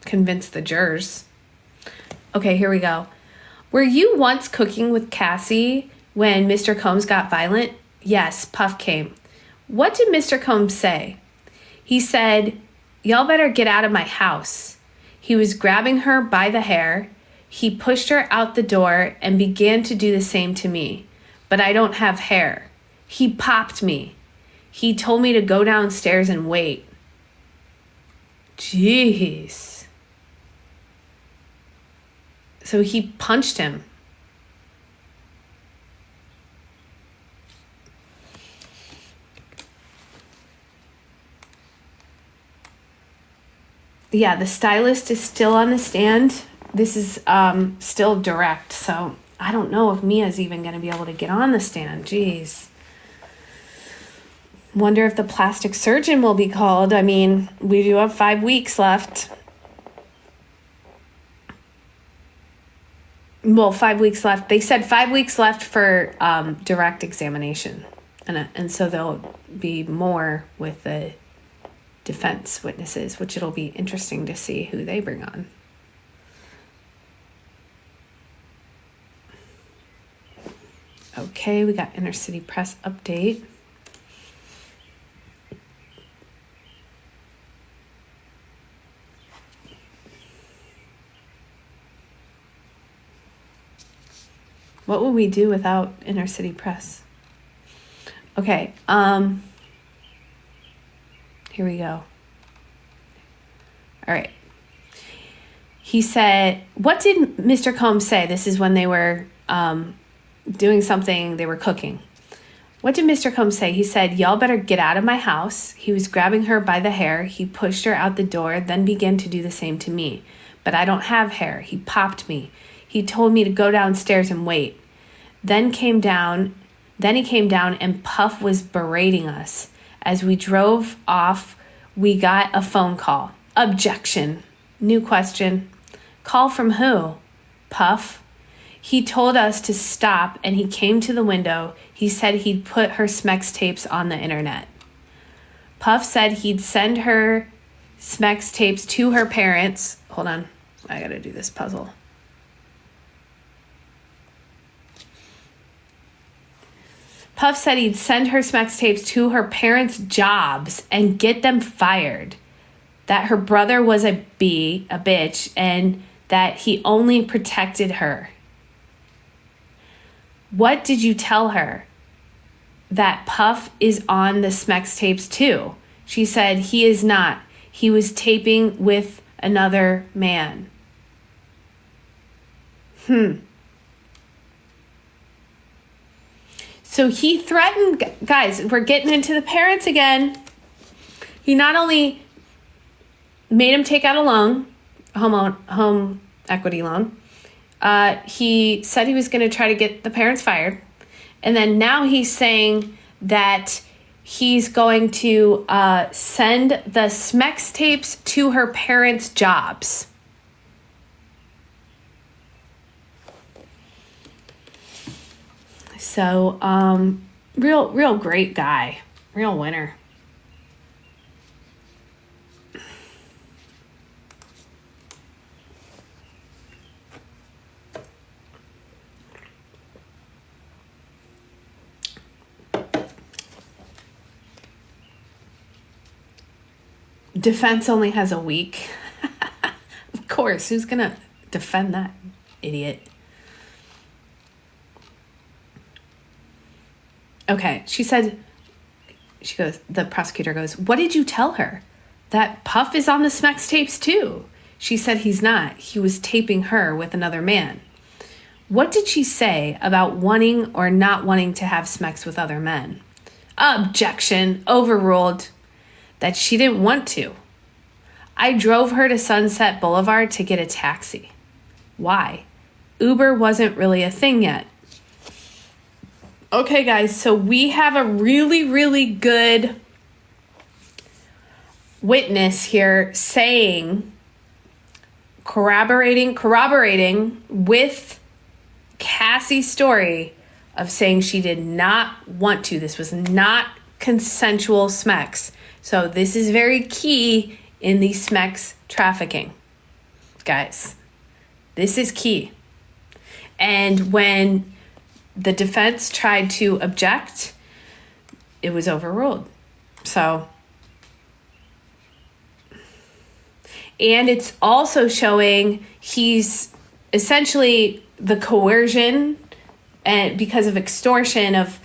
Speaker 1: convince the jurors. Okay, here we go. Were you once cooking with Cassie when Mr. Combs got violent? Yes, Puff came. What did Mr. Combs say? He said, "Y'all better get out of my house." He was grabbing her by the hair. He pushed her out the door and began to do the same to me. But I don't have hair. He popped me. He told me to go downstairs and wait. Jeez. So he punched him. Yeah, the stylist is still on the stand. This is still direct, so I don't know if Mia's even going to be able to get on the stand. Jeez. Wonder if the plastic surgeon will be called. I mean, we do have 5 weeks left. Well, 5 weeks left. They said 5 weeks left for direct examination. And so there'll be more with the defense witnesses, which it'll be interesting to see who they bring on. Okay, we got Inner City Press update. What would we do without Inner City Press? Okay, here we go. All right. He said, what did Mr. Combs say? This is when they were doing something, they were cooking. What did Mr. Combs say? He said, "Y'all better get out of my house." He was grabbing her by the hair. He pushed her out the door, then began to do the same to me. But I don't have hair. He popped me. He told me to go downstairs and wait. Then he came down and Puff was berating us. As we drove off, we got a phone call. Objection. New question. Call from who? Puff. He told us to stop and he came to the window. He said he'd put her Smex tapes on the internet. Puff said he'd send her Smex tapes to her parents. Hold on. I gotta do this puzzle. Puff said he'd send her Smex tapes to her parents' jobs and get them fired. That her brother was a bitch, and that he only protected her. What did you tell her? That Puff is on the Smex tapes too. She said he is not. He was taping with another man. So he threatened, guys, we're getting into the parents again. He not only made him take out a loan, home equity loan, he said he was going to try to get the parents fired. And then now he's saying that he's going to send the Smex tapes to her parents' jobs. So, real great guy. Real winner. Defense only has a week. Of course, who's gonna defend that idiot? Okay, the prosecutor goes, what did you tell her? That Puff is on the Smex tapes too. She said he's not. He was taping her with another man. What did she say about wanting or not wanting to have Smex with other men? Objection. Overruled. That she didn't want to. I drove her to Sunset Boulevard to get a taxi. Why? Uber wasn't really a thing yet. Okay, guys, so we have a really, really good witness here saying, corroborating with Cassie's story of saying she did not want to. This was not consensual SMEX. So this is very key in the SMEX trafficking. Guys, this is key. And when the defense tried to object, it was overruled. So, and it's also showing he's essentially the coercion and because of extortion of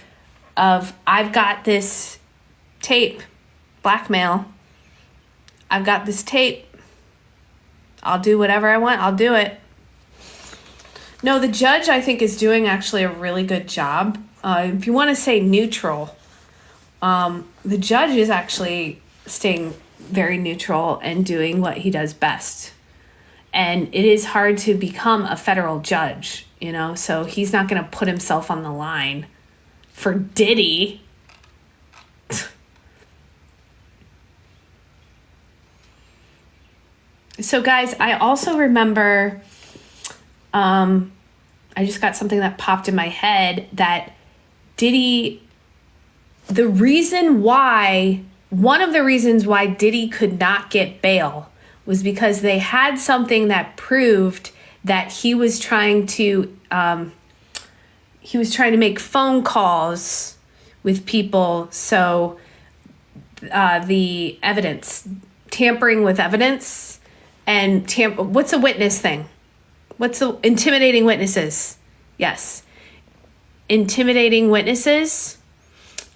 Speaker 1: I've got this tape, blackmail. I've got this tape. I'll do whatever I want. I'll do it. No, the judge, I think, is doing actually a really good job. If you want to say neutral, the judge is actually staying very neutral and doing what he does best. And it is hard to become a federal judge, you know, so he's not going to put himself on the line for Diddy. So, guys, I also remember, I just got something that popped in my head that Diddy, one of the reasons why Diddy could not get bail was because they had something that proved that he was trying to make phone calls with people. So the evidence, tampering with evidence, and what's a witness thing? What's the intimidating witnesses? Yes, intimidating witnesses.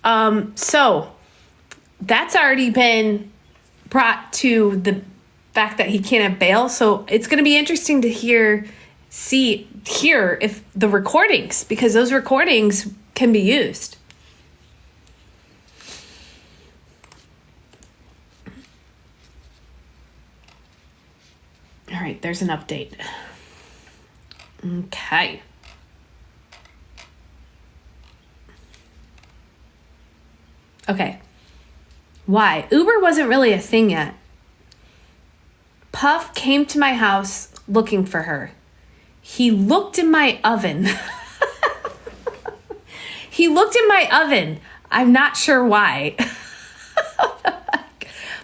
Speaker 1: So that's already been brought to the fact that he can't have bail. So it's going to be interesting to hear if the recordings, because those recordings can be used. All right, there's an update. Okay. Okay. Why? Uber wasn't really a thing yet. Puff came to my house looking for her. He looked in my oven. He looked in my oven. I'm not sure why.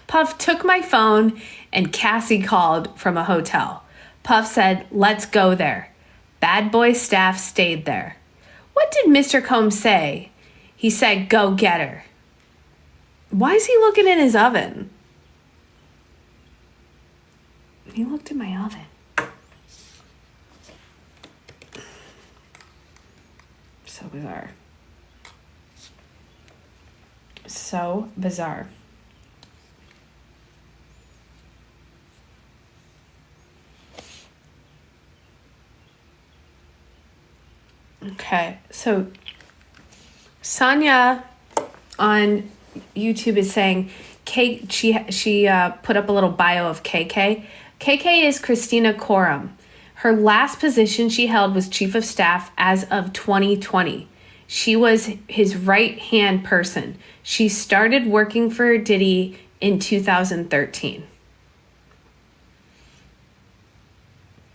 Speaker 1: Puff took my phone and Cassie called from a hotel. Puff said, "Let's go there." Bad boy staff stayed there. What did Mr. Combs say? He said, "Go get her." Why is he looking in his oven? He looked in my oven. So bizarre. So bizarre. Okay, so Sonia on YouTube is saying she put up a little bio of KK. KK is Christina Coram. Her last position she held was chief of staff as of 2020. She was his right-hand person. She started working for Diddy in 2013.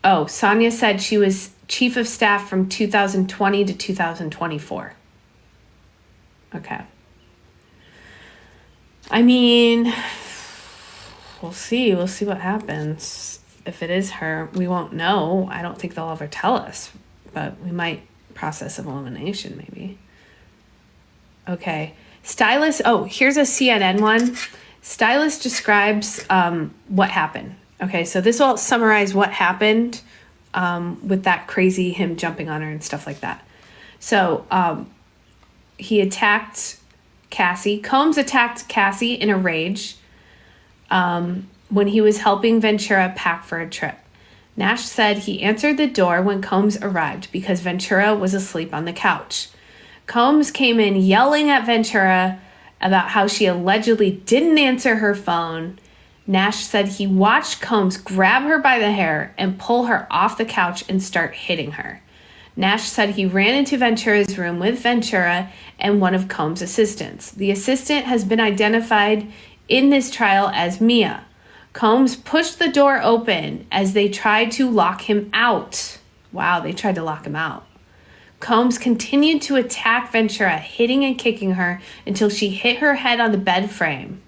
Speaker 1: Oh, Sonia said she was chief of staff from 2020 to 2024. Okay. I mean, we'll see. We'll see what happens. If it is her, we won't know. I don't think they'll ever tell us, but we might process of elimination maybe. Okay. Stylist. Oh, here's a CNN one. Stylist describes what happened. Okay, so this will summarize what happened with that crazy him jumping on her and stuff like that. So he attacked Cassie. Combs attacked Cassie in a rage when he was helping Ventura pack for a trip. Nash said he answered the door when Combs arrived because Ventura was asleep on the couch. Combs came in yelling at Ventura about how she allegedly didn't answer her phone. Nash said he watched Combs grab her by the hair and pull her off the couch and start hitting her. Nash said he ran into Ventura's room with Ventura and one of Combs' assistants. The assistant has been identified in this trial as Mia. Combs pushed the door open as they tried to lock him out. Wow, they tried to lock him out. Combs continued to attack Ventura, hitting and kicking her until she hit her head on the bed frame.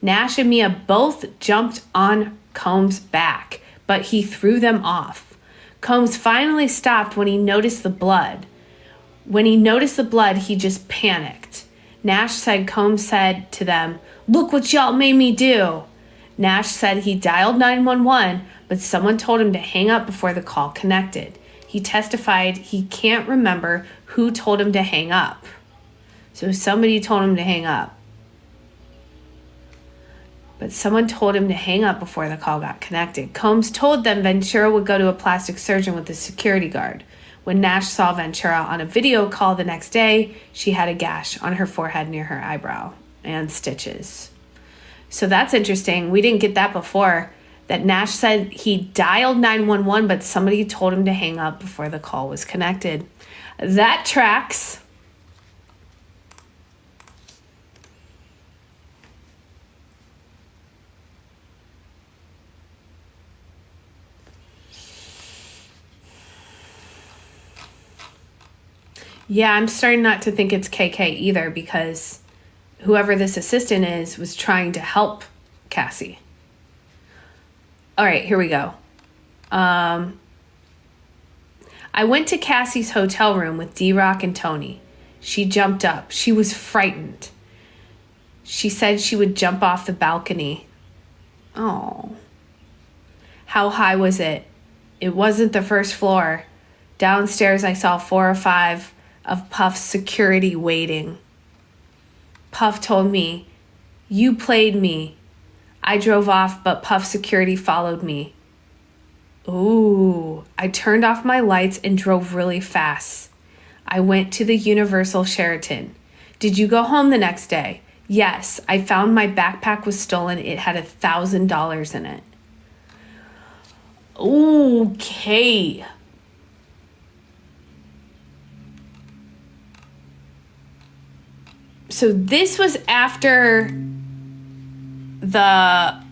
Speaker 1: Nash and Mia both jumped on Combs' back, but he threw them off. Combs finally stopped when he noticed the blood. When he noticed the blood, he just panicked. Nash said Combs said to them, "Look what y'all made me do." Nash said he dialed 911, but someone told him to hang up before the call connected. He testified he can't remember who told him to hang up. So somebody told him to hang up. But someone told him to hang up before the call got connected. Combs told them Ventura would go to a plastic surgeon with the security guard. When Nash saw Ventura on a video call the next day, she had a gash on her forehead near her eyebrow and stitches. So that's interesting. We didn't get that before. That Nash said he dialed 911, but somebody told him to hang up before the call was connected. That tracks. Yeah, I'm starting not to think it's KK either, because whoever this assistant is was trying to help Cassie. All right, here we go. I went to Cassie's hotel room with D-Rock and Tony. She jumped up. She was frightened. She said she would jump off the balcony. Oh. How high was it? It wasn't the first floor. Downstairs, I saw 4 or 5 of Puff's security waiting. Puff told me, "You played me." I drove off, but Puff security followed me. Ooh, I turned off my lights and drove really fast. I went to the Universal Sheraton. Did you go home the next day? Yes, I found my backpack was stolen. It had $1,000 in it. Okay. So this was after the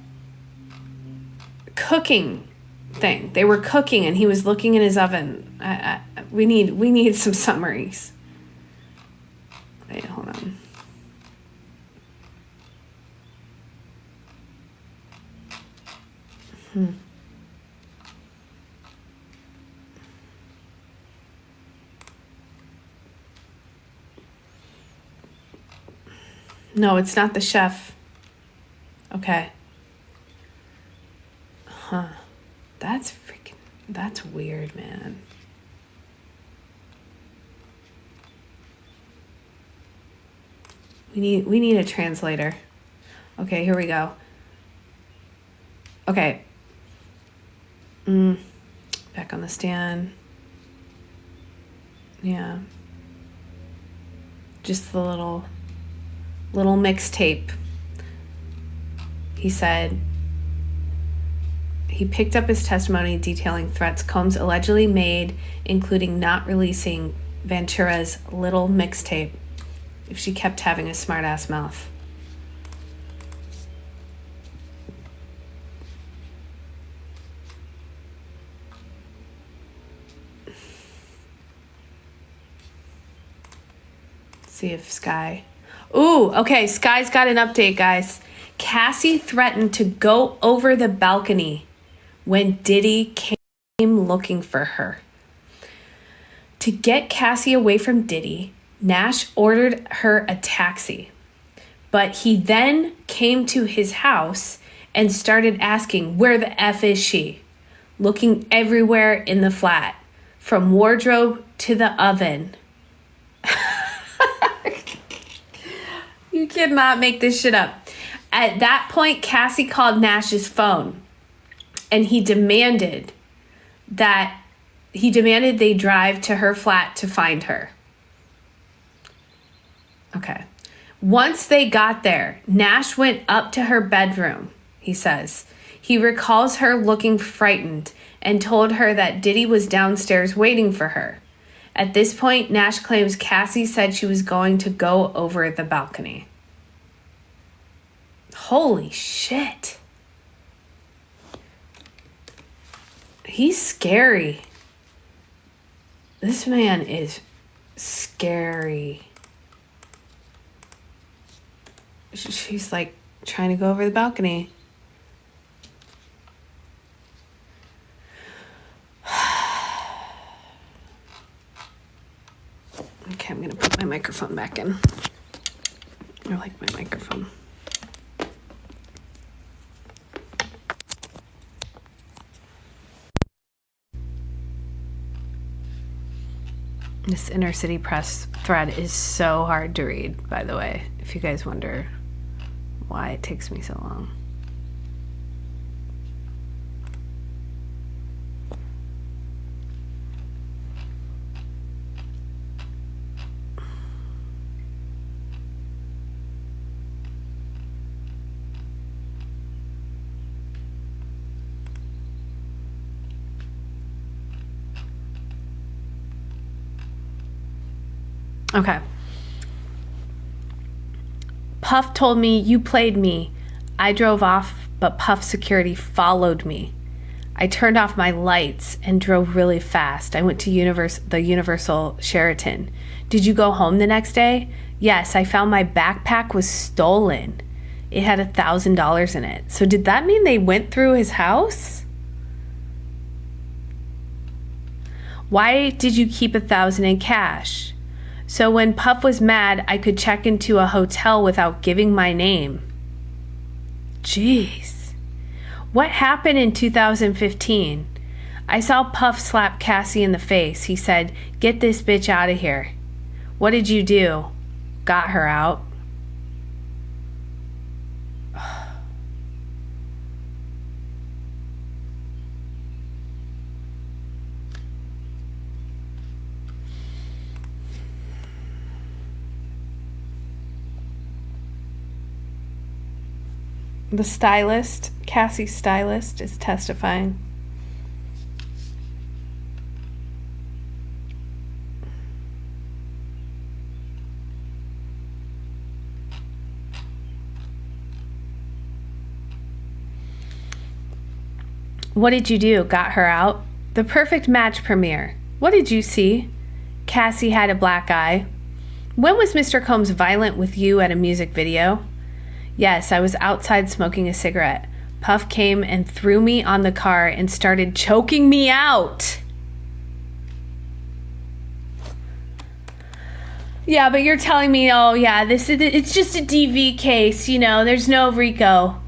Speaker 1: cooking thing. They were cooking and he was looking in his oven. We need some summaries. Wait, hold on. No, it's not the chef. Okay. Huh. That's weird, man. We need a translator. Okay, here we go. Okay. Back on the stand. Yeah. Just the little mixtape. He said he picked up his testimony detailing threats Combs allegedly made, including not releasing Ventura's little mixtape if she kept having a smart-ass mouth. Let's see if Sky... Ooh, okay, Sky's got an update, guys. Cassie threatened to go over the balcony when Diddy came looking for her. To get Cassie away from Diddy, Nash ordered her a taxi. But he then came to his house and started asking, "Where the F is she?" Looking everywhere in the flat, from wardrobe to the oven. You cannot make this shit up. At that point, Cassie called Nash's phone, and he demanded they drive to her flat to find her. Okay. Once they got there, Nash went up to her bedroom, he says. He recalls her looking frightened and told her that Diddy was downstairs waiting for her. At this point, Nash claims Cassie said she was going to go over the balcony. Holy shit. He's scary. This man is Scary. She's like trying to go over the balcony. Okay, I'm gonna put my microphone back in. I like my microphone. This inner city press thread is so hard to read, by the way, if you guys wonder why it takes me so long. Okay. Puff told me you played me. I drove off, but Puff security followed me. I turned off my lights and drove really fast. I went to the Universal Sheraton. Did you go home the next day? Yes, I found my backpack was stolen. It had $1,000 in it. So did that mean they went through his house? Why did you keep $1,000 in cash? So when Puff was mad, I could check into a hotel without giving my name. Jeez. What happened in 2015? I saw Puff slap Cassie in the face. He said, "Get this bitch out of here." What did you do? Got her out. The stylist, Cassie's stylist, is testifying. What did you do? Got her out? The perfect match premiere. What did you see? Cassie had a black eye. When was Mr. Combs violent with you at a music video? Yes, I was outside smoking a cigarette. Puff came and threw me on the car and started choking me out. Yeah, but you're telling me, oh yeah, it's just a DV case, you know, there's no RICO.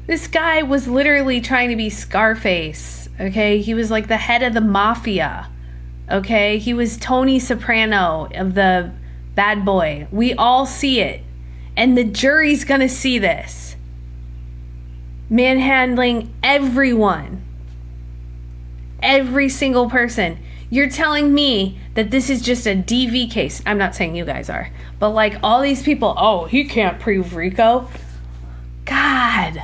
Speaker 1: This guy was literally trying to be Scarface, okay? He was like the head of the mafia, okay? He was Tony Soprano of the Bad Boy. We all see it. And the jury's gonna see this. Manhandling everyone. Every single person. You're telling me that this is just a DV case. I'm not saying you guys are. But like all these people, oh, he can't prove RICO. God.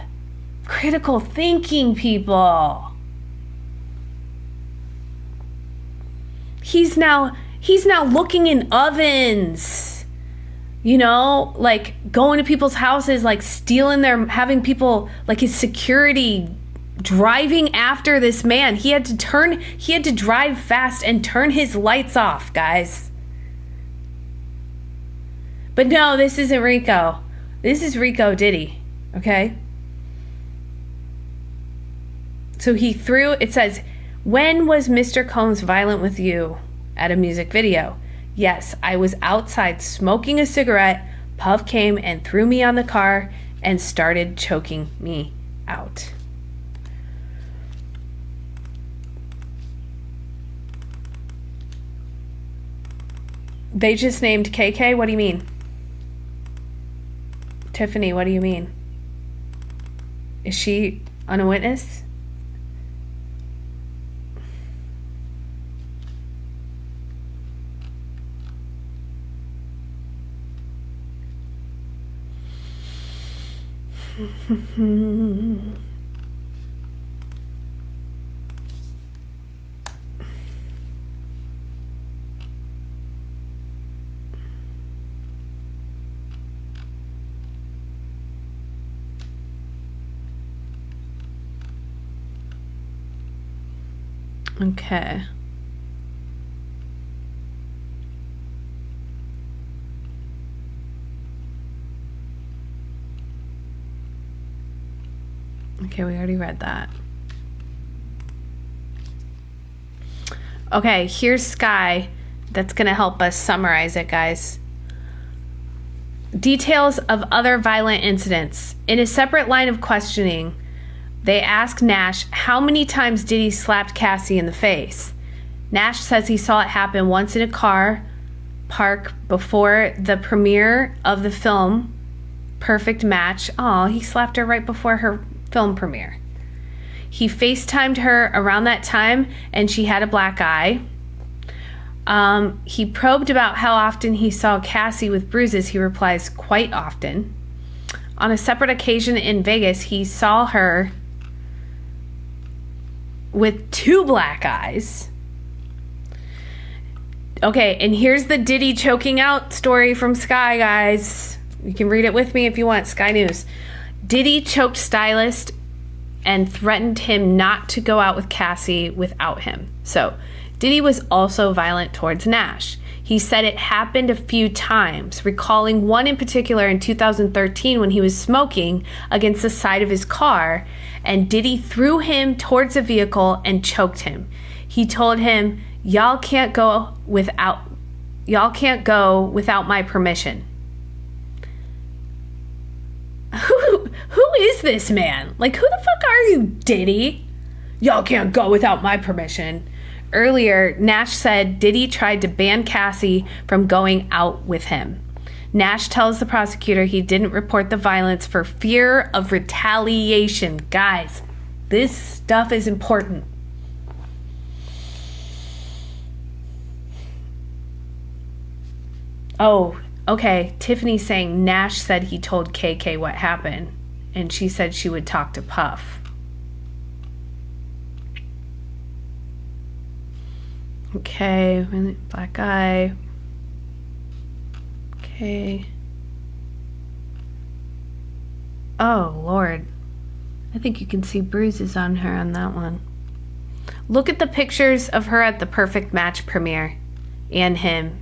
Speaker 1: Critical thinking, people. He's now looking in ovens. You know, like going to people's houses, like stealing having people, like his security driving after this man. He had to drive fast and turn his lights off, guys. But no, this isn't RICO. This is RICO Diddy, okay? So it says, when was Mr. Combs violent with you at a music video? Yes, I was outside smoking a cigarette. Puff came and threw me on the car and started choking me out. They just named KK? What do you mean? Tiffany, what do you mean? Is she on a witness? Okay. Okay, we already read that. Okay, here's Sky. That's going to help us summarize it, guys. Details of other violent incidents. In a separate line of questioning, they ask Nash how many times Diddy slapped Cassie in the face. Nash says he saw it happen once in a car park before the premiere of the film Perfect Match. Oh, he slapped her right before her film premiere. He FaceTimed her around that time and she had a black eye. He probed about how often he saw Cassie with bruises. He replies, quite often. On a separate occasion in Vegas, he saw her with 2 black eyes. Okay, and here's the Diddy choking out story from Sky, guys. You can read it with me if you want. Sky News. Diddy choked stylist and threatened him not to go out with Cassie without him. So, Diddy was also violent towards Nash. He said it happened a few times, recalling one in particular in 2013 when he was smoking against the side of his car, and Diddy threw him towards a vehicle and choked him. He told him, y'all can't go without my permission. Who is this man? Like, who the fuck are you, Diddy? Y'all can't go without my permission. Earlier, Nash said Diddy tried to ban Cassie from going out with him. Nash tells the prosecutor he didn't report the violence for fear of retaliation. Guys, this stuff is important. Oh, okay. Tiffany's saying Nash said he told KK what happened, and she said she would talk to Puff. Okay, black eye. Okay. Oh, Lord. I think you can see bruises on her on that one. Look at the pictures of her at the Perfect Match premiere and him.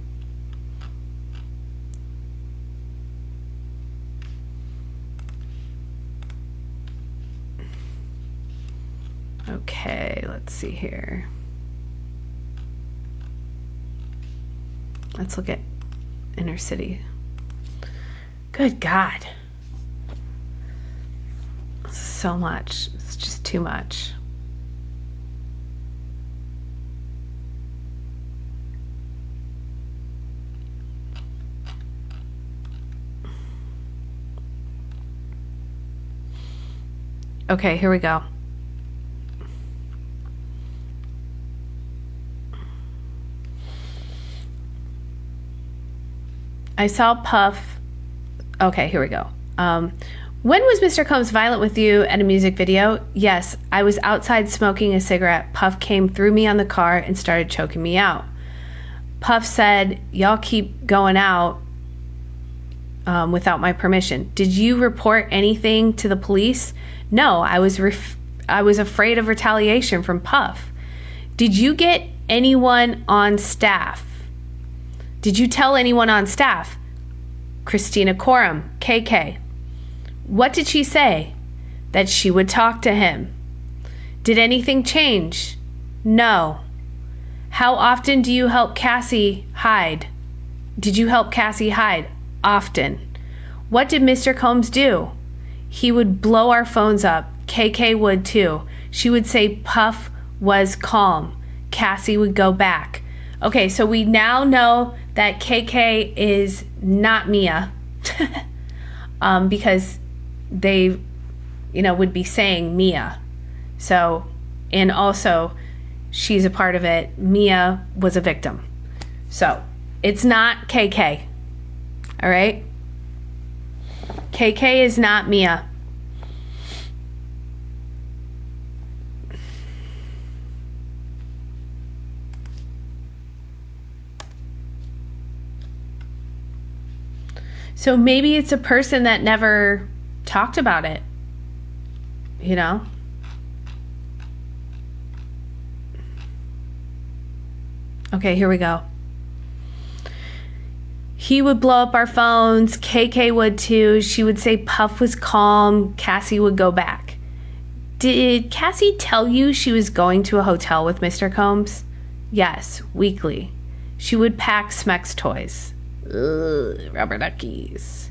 Speaker 1: Okay, let's see here. Let's look at Inner City. Good God. So much. It's just too much. Okay, here we go. I saw Puff. Okay, here we go. When was Mr. Combs violent with you at a music video? Yes, I was outside smoking a cigarette. Puff came through me on the car and started choking me out. Puff said, y'all keep going out without my permission. Did you report anything to the police? No, I was afraid of retaliation from Puff. Did you get anyone on staff? Did you tell anyone on staff? Christina Coram, KK. What did she say? That she would talk to him. Did anything change? No. How often do you help Cassie hide? Did you help Cassie hide? Often. What did Mr. Combs do? He would blow our phones up. KK would too. She would say Puff was calm. Cassie would go back. Okay, so we now know that KK is not Mia because they, would be saying Mia. So, and also she's a part of it. Mia was a victim. So it's not KK. All right? KK is not Mia. So maybe it's a person that never talked about it, Okay, here we go. He would blow up our phones. KK would too. She would say Puff was calm. Cassie would go back. Did Cassie tell you she was going to a hotel with Mr. Combs? Yes, weekly. She would pack Smex toys. Ugh, rubber duckies.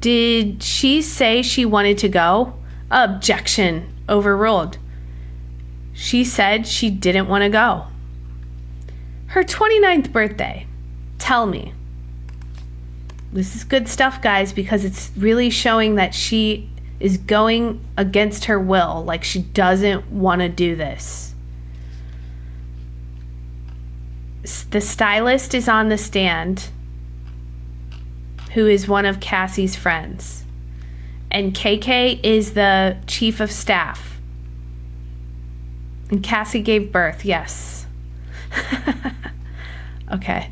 Speaker 1: Did she say she wanted to go? Objection. Overruled. She said she didn't want to go. Her 29th birthday. Tell me. This is good stuff, guys, because it's really showing that she is going against her will. Like, she doesn't want to do this. The stylist is on the stand, who is one of Cassie's friends. And KK is the chief of staff. And Cassie gave birth, yes. Okay.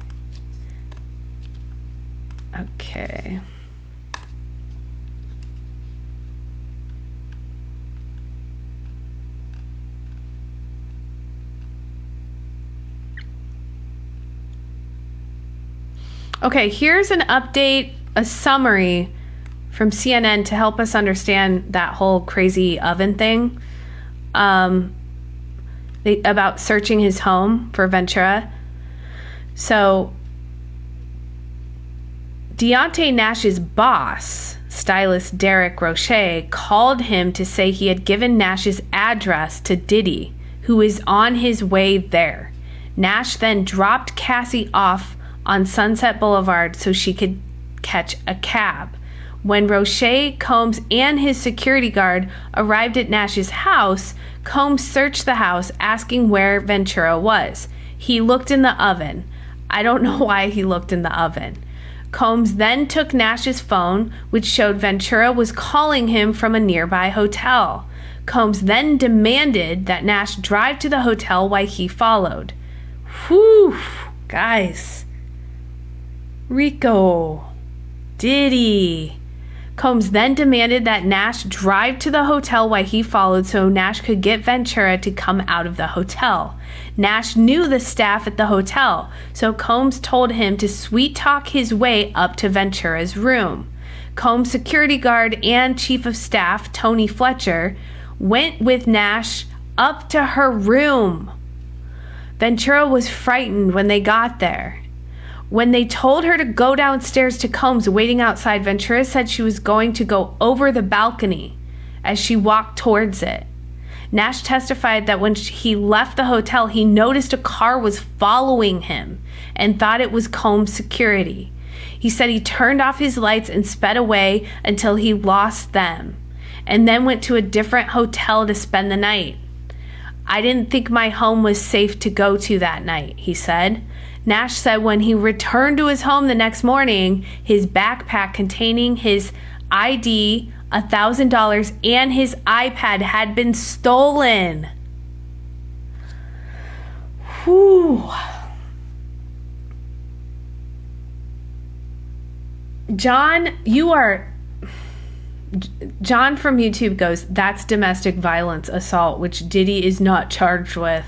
Speaker 1: Okay. Okay, here's an update, a summary from CNN to help us understand that whole crazy oven thing. About searching his home for Ventura. So, Deontay Nash's boss, stylist Derek Roche, called him to say he had given Nash's address to Diddy, who is on his way there. Nash then dropped Cassie off on Sunset Boulevard so she could catch a cab. When Roche, Combs, and his security guard arrived at Nash's house, Combs searched the house, asking where Ventura was. He looked in the oven. I don't know why he looked in the oven. Combs then took Nash's phone, which showed Ventura was calling him from a nearby hotel. Combs then demanded that Nash drive to the hotel while he followed. Whew, guys. Rico. Diddy. Combs then demanded that Nash drive to the hotel while he followed so Nash could get Ventura to come out of the hotel. Nash knew the staff at the hotel, so Combs told him to sweet-talk his way up to Ventura's room. Combs' security guard and chief of staff, Tony Fletcher, went with Nash up to her room. Ventura was frightened when they got there. When they told her to go downstairs to Combs waiting outside, Ventura said she was going to go over the balcony as she walked towards it. Nash testified that when he left the hotel, he noticed a car was following him and thought it was Combs' security. He said he turned off his lights and sped away until he lost them, and then went to a different hotel to spend the night. I didn't think my home was safe to go to that night, he said. Nash said when he returned to his home the next morning, his backpack containing his ID, $1,000, and his iPad had been stolen. Whew. John from YouTube goes, that's domestic violence assault, which Diddy is not charged with.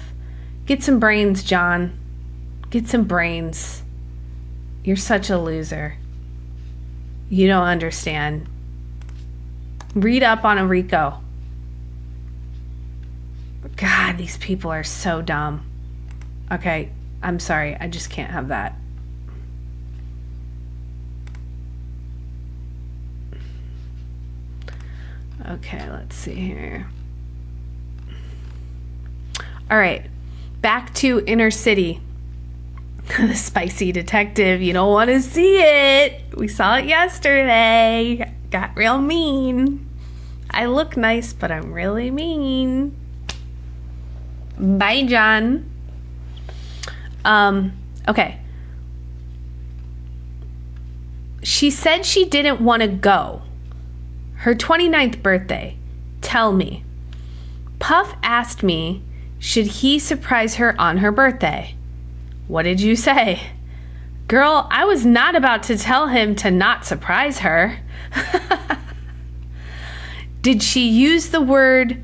Speaker 1: Get some brains, John. Get some brains. You're such a loser. You don't understand. Read up on Enrico. God, these people are so dumb. Okay, I'm sorry. I just can't have that. Okay, let's see here. All right, back to Inner City. The spicy detective, you don't want to see it. We saw it yesterday. Got real mean. I look nice, but I'm really mean. Bye, John. Okay. She said she didn't want to go. Her 29th birthday. Tell me. Puff asked me, should he surprise her on her birthday? What did you say? Girl, I was not about to tell him to not surprise her. Did she use the word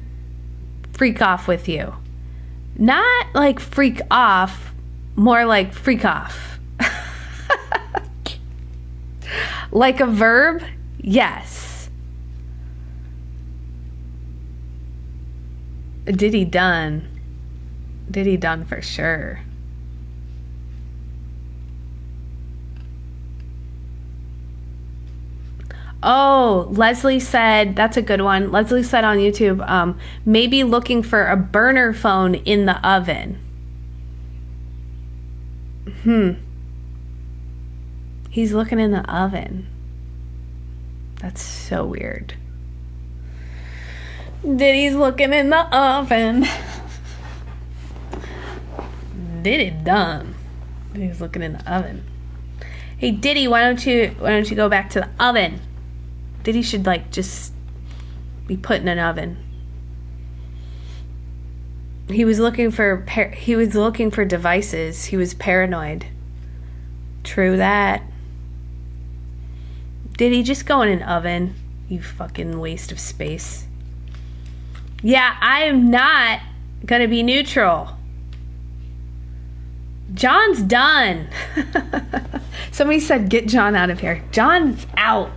Speaker 1: freak off with you? Not like freak off, more like freak off. Like a verb? Yes. Diddy done. Diddy done for sure. Oh, Leslie said, that's a good one. Leslie said on YouTube, maybe looking for a burner phone in the oven. He's looking in the oven. That's so weird. Diddy's looking in the oven. Diddy done. Diddy's looking in the oven. Hey Diddy, why don't you go back to the oven? Diddy should like just be put in an oven. He was looking for devices. He was paranoid. True that. Diddy, just go in an oven. You fucking waste of space. Yeah, I am not gonna be neutral. John's done. Somebody said get John out of here. John's out.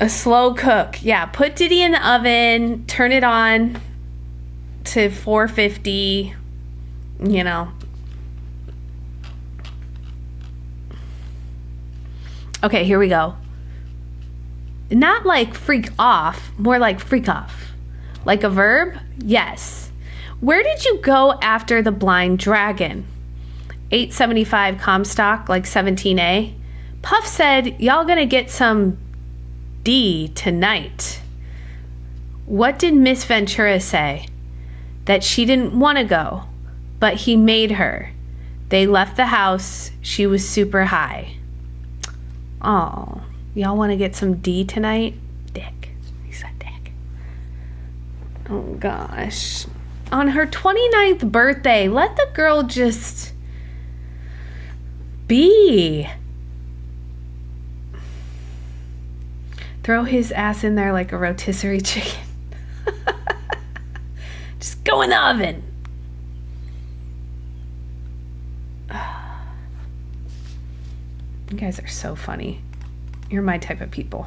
Speaker 1: A slow cook. Yeah, put Diddy in the oven, turn it on to 450, you know. Okay, here we go. Not like freak off, more like freak off. Like a verb? Yes. Where did you go after the blind dragon? 875 Comstock, like 17A. Puff said, y'all gonna get some D tonight. What did Miss Ventura say? That she didn't want to go, but he made her. They left the house. She was super high. Oh, y'all want to get some D tonight? Dick. He said dick. Oh gosh. On her 29th birthday, let the girl just be. Throw his ass in there like a rotisserie chicken. Just go in the oven. You guys are so funny. You're my type of people.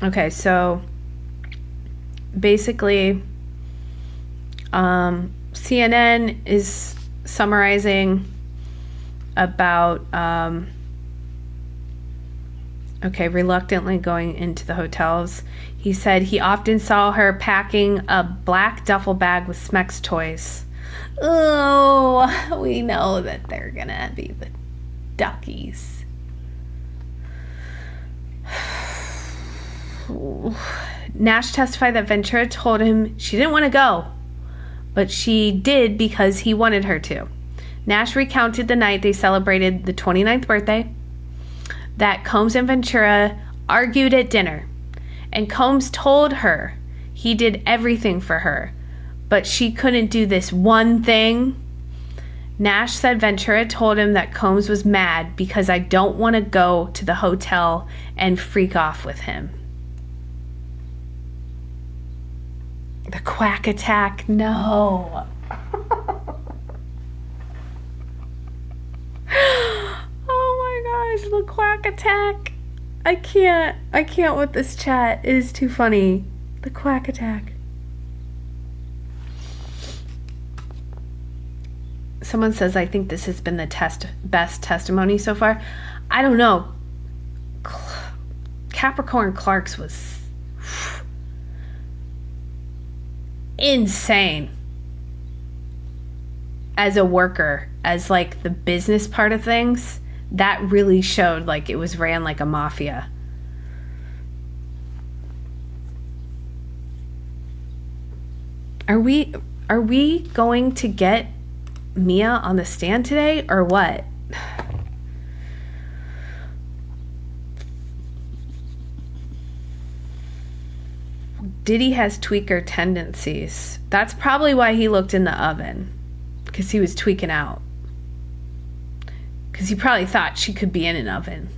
Speaker 1: Okay, so basically, CNN is summarizing about, reluctantly going into the hotels. He said he often saw her packing a black duffel bag with Smex toys. Oh, we know that they're gonna be the duckies. Nash testified that Ventura told him she didn't want to go, but she did because he wanted her to. Nash recounted the night they celebrated the 29th birthday, that Combs and Ventura argued at dinner, and Combs told her he did everything for her, but she couldn't do this one thing. Nash said Ventura told him that Combs was mad because I don't want to go to the hotel and freak off with him. The quack attack, no. Oh my gosh, the quack attack. I can't with this chat. It is too funny. The quack attack. Someone says, I think this has been the best testimony so far. I don't know. Capricorn Clark's was insane. As a worker, as like the business part of things, that really showed like it was ran like a mafia. Are we going to get Mia on the stand today or what? Diddy has tweaker tendencies. That's probably why he looked in the oven. Because he was tweaking out. Because he probably thought she could be in an oven.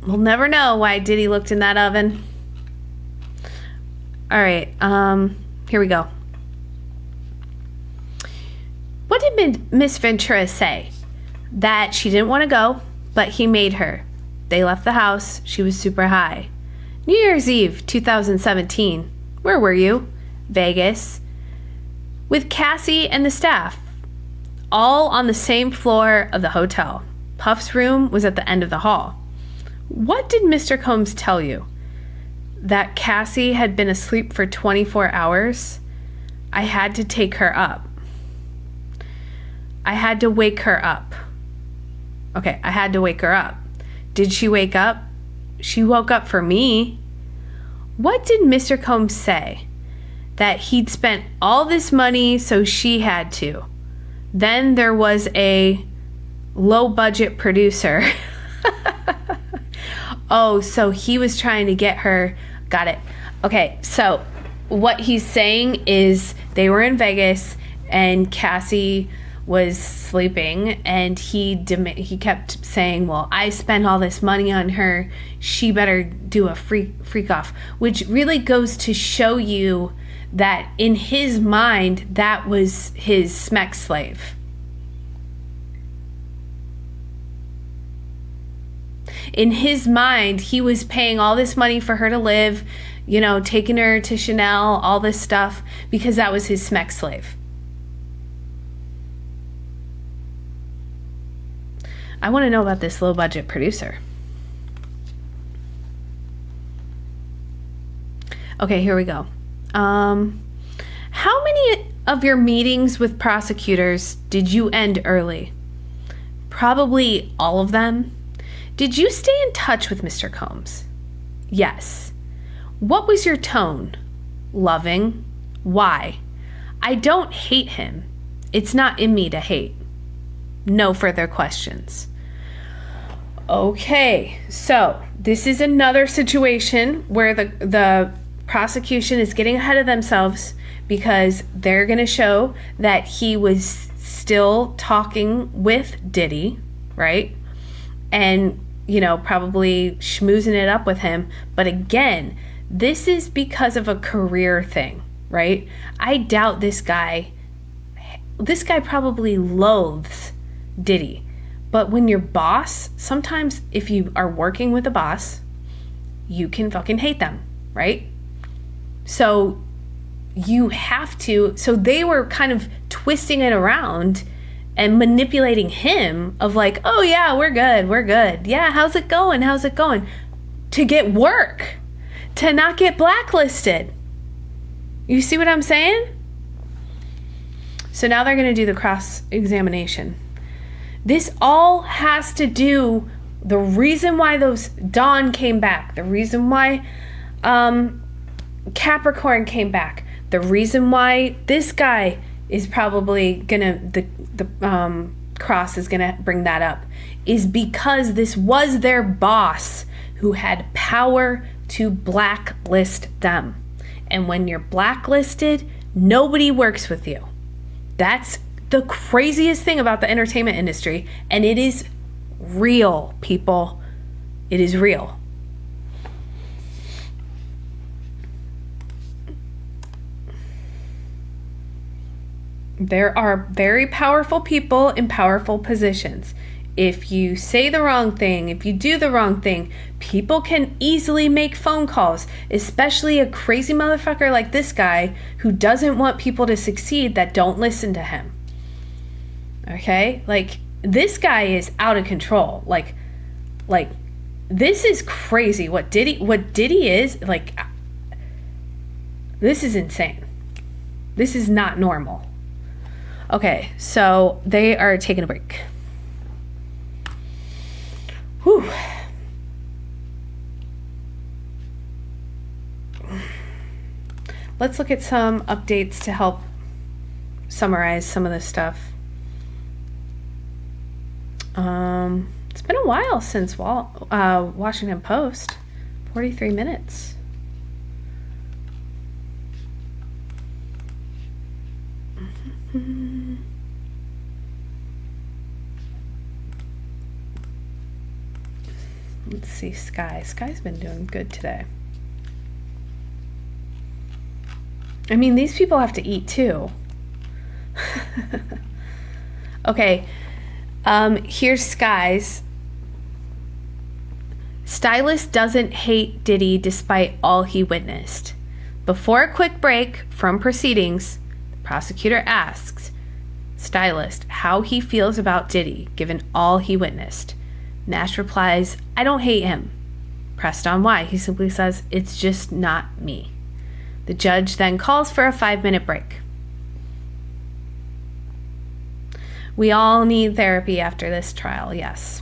Speaker 1: We'll never know why Diddy looked in that oven. All right, here we go. What did Miss Ventura say? That she didn't want to go, but he made her. They left the house. She was super high. New Year's Eve, 2017. Where were you? Vegas. With Cassie and the staff. All on the same floor of the hotel. Puff's room was at the end of the hall. What did Mr. Combs tell you? That Cassie had been asleep for 24 hours? I had to take her up. I had to wake her up. Okay, I had to wake her up. Did she wake up? She woke up for me. What did Mr. Combs say? That he'd spent all this money, so she had to. Then there was a low-budget producer. Oh, so he was trying to get her. Got it. Okay, so what he's saying is they were in Vegas and Cassie was sleeping, and he kept saying, well, I spent all this money on her. She better do a freak off, which really goes to show you that in his mind, that was his smeck slave. In his mind, he was paying all this money for her to live, you know, taking her to Chanel, all this stuff, because that was his smeck slave. I want to know about this low-budget producer. Okay, here we go. How many of your meetings with prosecutors did you end early? Probably all of them. Did you stay in touch with Mr. Combs? Yes. What was your tone? Loving. Why? I don't hate him. It's not in me to hate. No further questions. Okay, so this is another situation where the prosecution is getting ahead of themselves because they're going to show that he was still talking with Diddy, right? And, you know, probably schmoozing it up with him. But again, this is because of a career thing, right? I doubt this guy probably loathes Diddy. But when your boss, sometimes if you are working with a boss, you can fucking hate them, right? So you have to, so they were kind of twisting it around and manipulating him of like, oh yeah, we're good. Yeah, how's it going? To get work, to not get blacklisted. You see what I'm saying? So now they're going to do the cross-examination. This all has to do, the reason why those Dawn came back, the reason why Capricorn came back, the reason why this guy is probably gonna, the cross is gonna bring that up, is because this was their boss who had power to blacklist them. And when you're blacklisted, nobody works with you. That's the craziest thing about the entertainment industry, and it is real, people. It is real. There are very powerful people in powerful positions. If you say the wrong thing, if you do the wrong thing, people can easily make phone calls, especially a crazy motherfucker like this guy who doesn't want people to succeed that don't listen to him. Okay? Like, this guy is out of control. Like this is crazy. What Diddy is, like, this is insane. This is not normal. Okay, so they are taking a break. Whew. Let's look at some updates to help summarize some of this stuff. It's been a while since Washington Post. 43 minutes. Let's see, Sky. Sky's been doing good today. I mean, these people have to eat too. Okay, here's Sky's. Stylist doesn't hate Diddy despite all he witnessed. Before a quick break from proceedings, the prosecutor asks Stylist how he feels about Diddy given all he witnessed. Nash replies, I don't hate him. Pressed on why, he simply says, it's just not me. The judge then calls for a 5-minute break. We all need therapy after this trial, yes.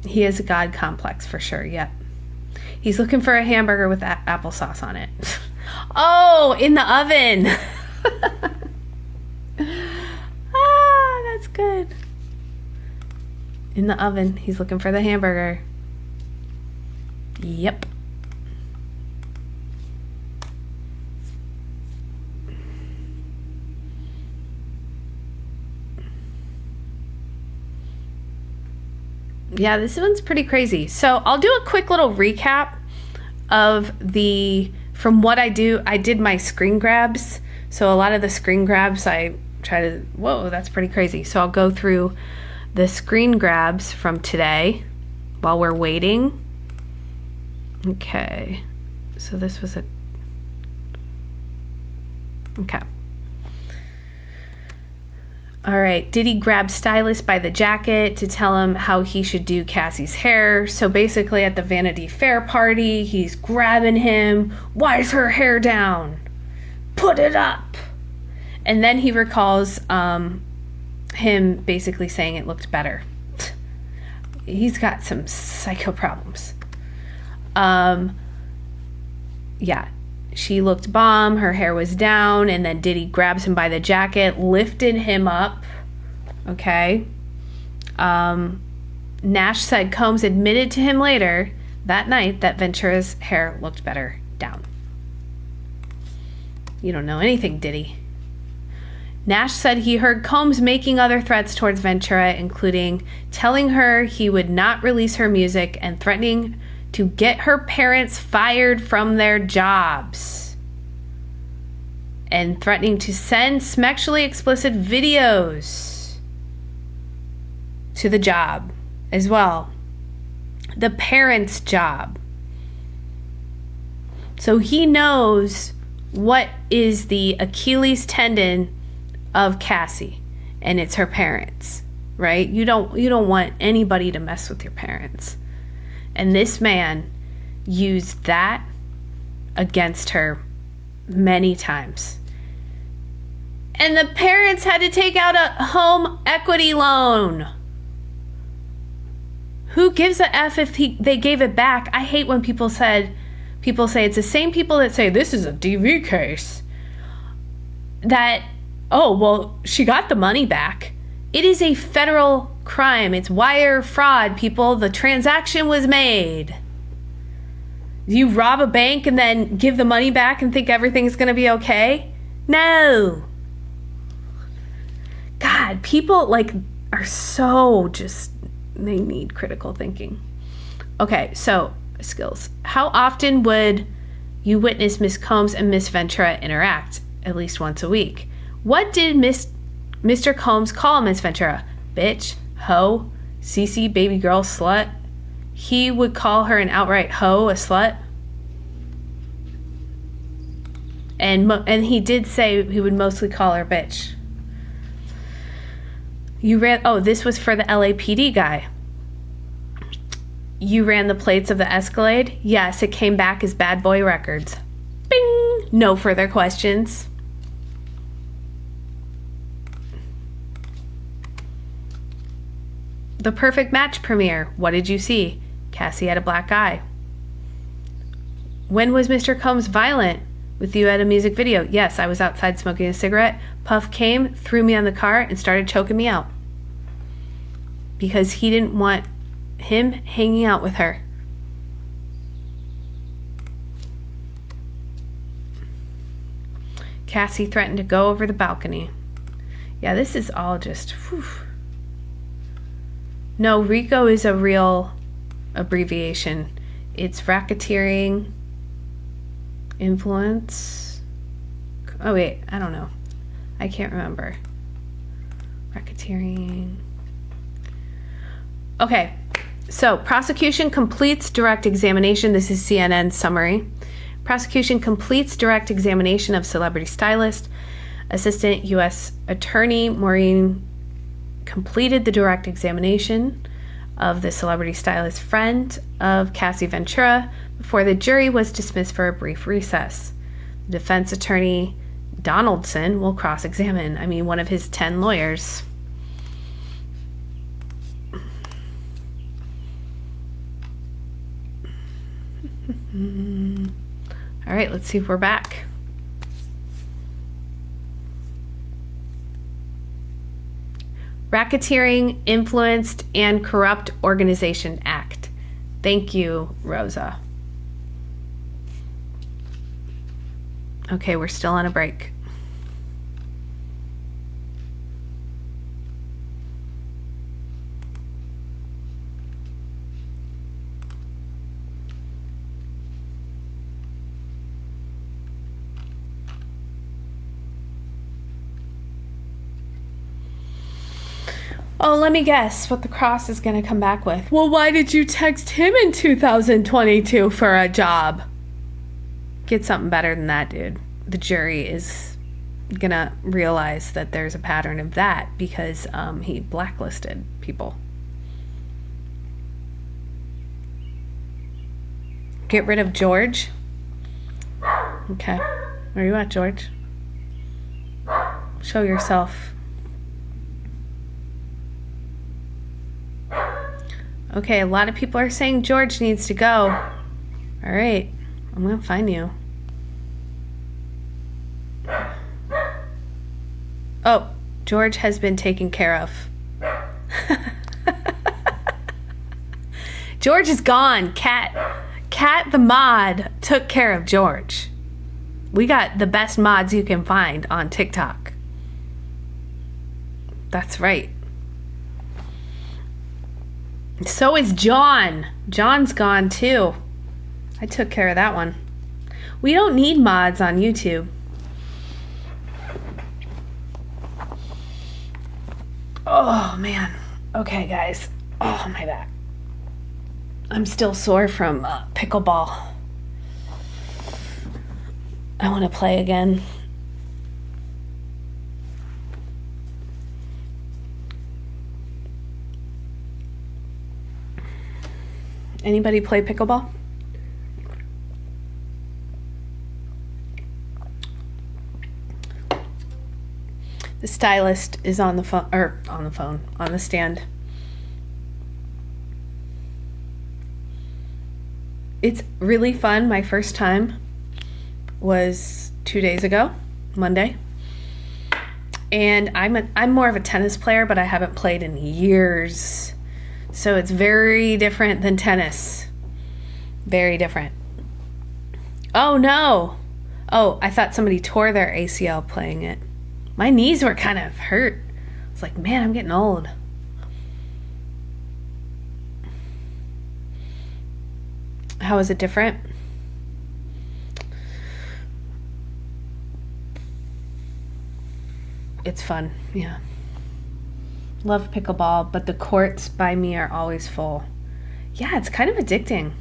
Speaker 1: He has a God complex for sure, yep. He's looking for a hamburger with applesauce on it. Oh, in the oven. That's good. In the oven, he's looking for the hamburger. Yep. Yeah, this one's pretty crazy. So I'll do a quick little recap of from what I do. I did my screen grabs. So a lot of the screen grabs, I try to, whoa, that's pretty crazy. So I'll go through the screen grabs from today while we're waiting. Okay. So this was okay. All right, Diddy grabbed Stylist by the jacket to tell him how he should do Cassie's hair. So basically at the Vanity Fair party, he's grabbing him. Why is her hair down? Put it up. And then he recalls him basically saying it looked better. He's got some psycho problems. Yeah. She looked bomb, her hair was down, and then Diddy grabs him by the jacket, lifted him up. Okay. Nash said Combs admitted to him later that night that Ventura's hair looked better down. You don't know anything, Diddy. Nash said he heard Combs making other threats towards Ventura, including telling her he would not release her music and threatening to get her parents fired from their jobs, and threatening to send sexually explicit videos to the job as well. The parents' job. So he knows what is the Achilles tendon of Cassie, and it's her parents, right? You don't want anybody to mess with your parents. And this man used that against her many times. And the parents had to take out a home equity loan. Who gives a F if they gave it back? I hate when people say it's the same people that say this is a DV case. That, oh, well, she got the money back. It is a federal crime. It's wire fraud, people. The transaction was made. You rob a bank and then give the money back and think everything's going to be okay? No. God, people are so they need critical thinking. Okay, so skills. How often would you witness Miss Combs and Miss Ventura interact? At least once a week. What did Mr. Combs call Miss Ventura? Bitch, hoe, CC, baby girl, slut. He would call her an outright hoe, a slut. And he did say he would mostly call her bitch. This was for the LAPD guy. You ran the plates of the Escalade? Yes, it came back as bad boy records. Bing! No further questions. The Perfect Match premiere. What did you see? Cassie had a black eye. When was Mr. Combs violent with you at a music video? Yes, I was outside smoking a cigarette. Puff came, threw me on the car, and started choking me out. Because he didn't want him hanging out with her. Cassie threatened to go over the balcony. Yeah, this is all just... whew. No, RICO is a real abbreviation. It's racketeering, influence. Oh wait, I don't know. I can't remember. Racketeering. Okay, so prosecution completes direct examination. This is CNN's summary. Prosecution completes direct examination of celebrity stylist. Assistant U.S. Attorney Maureen completed the direct examination of the celebrity stylist friend of Cassie Ventura before the jury was dismissed for a brief recess. The defense attorney Donaldson will cross-examine. I mean, one of his 10 lawyers. All right, let's see if we're back. Racketeering, Influenced, and Corrupt Organization Act. Thank you, Rosa. Okay, we're still on a break. Oh, let me guess what the cross is going to come back with. Well, why did you text him in 2022 for a job? Get something better than that, dude. The jury is going to realize that there's a pattern of that because he blacklisted people. Get rid of George. Okay. Where are you at, George? Show yourself. Okay, a lot of people are saying George needs to go. All right, I'm gonna find you. Oh, George has been taken care of. George is gone. Cat the mod took care of George. We got the best mods you can find on TikTok. That's right. So is John. John's gone too. I took care of that one. We don't need mods on YouTube. Oh man. Okay guys. Oh, my back. I'm still sore from pickleball. I want to play again. Anybody play pickleball? The stylist is on the phone, on the stand. It's really fun. My first time was 2 days ago, Monday. And I'm more of a tennis player, but I haven't played in years. So it's very different than tennis. Very different. Oh no. Oh, I thought somebody tore their ACL playing it. My knees were kind of hurt. It's like, man, I'm getting old. How is it different? It's fun, yeah. Love pickleball, but the courts by me are always full. Yeah, it's kind of addicting.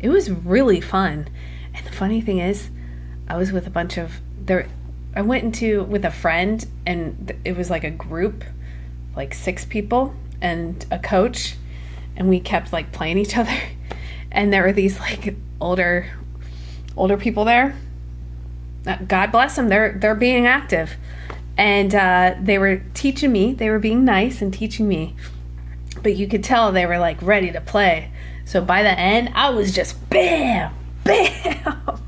Speaker 1: It was really fun. And the funny thing is, I was with a bunch of I went with a friend, and it was like a group, like 6 people and a coach, and we kept like playing each other. And there were these like older people there. God bless them. They're being active. And they were teaching me. They were being nice and teaching me. But you could tell they were like ready to play. So by the end, I was just bam, bam,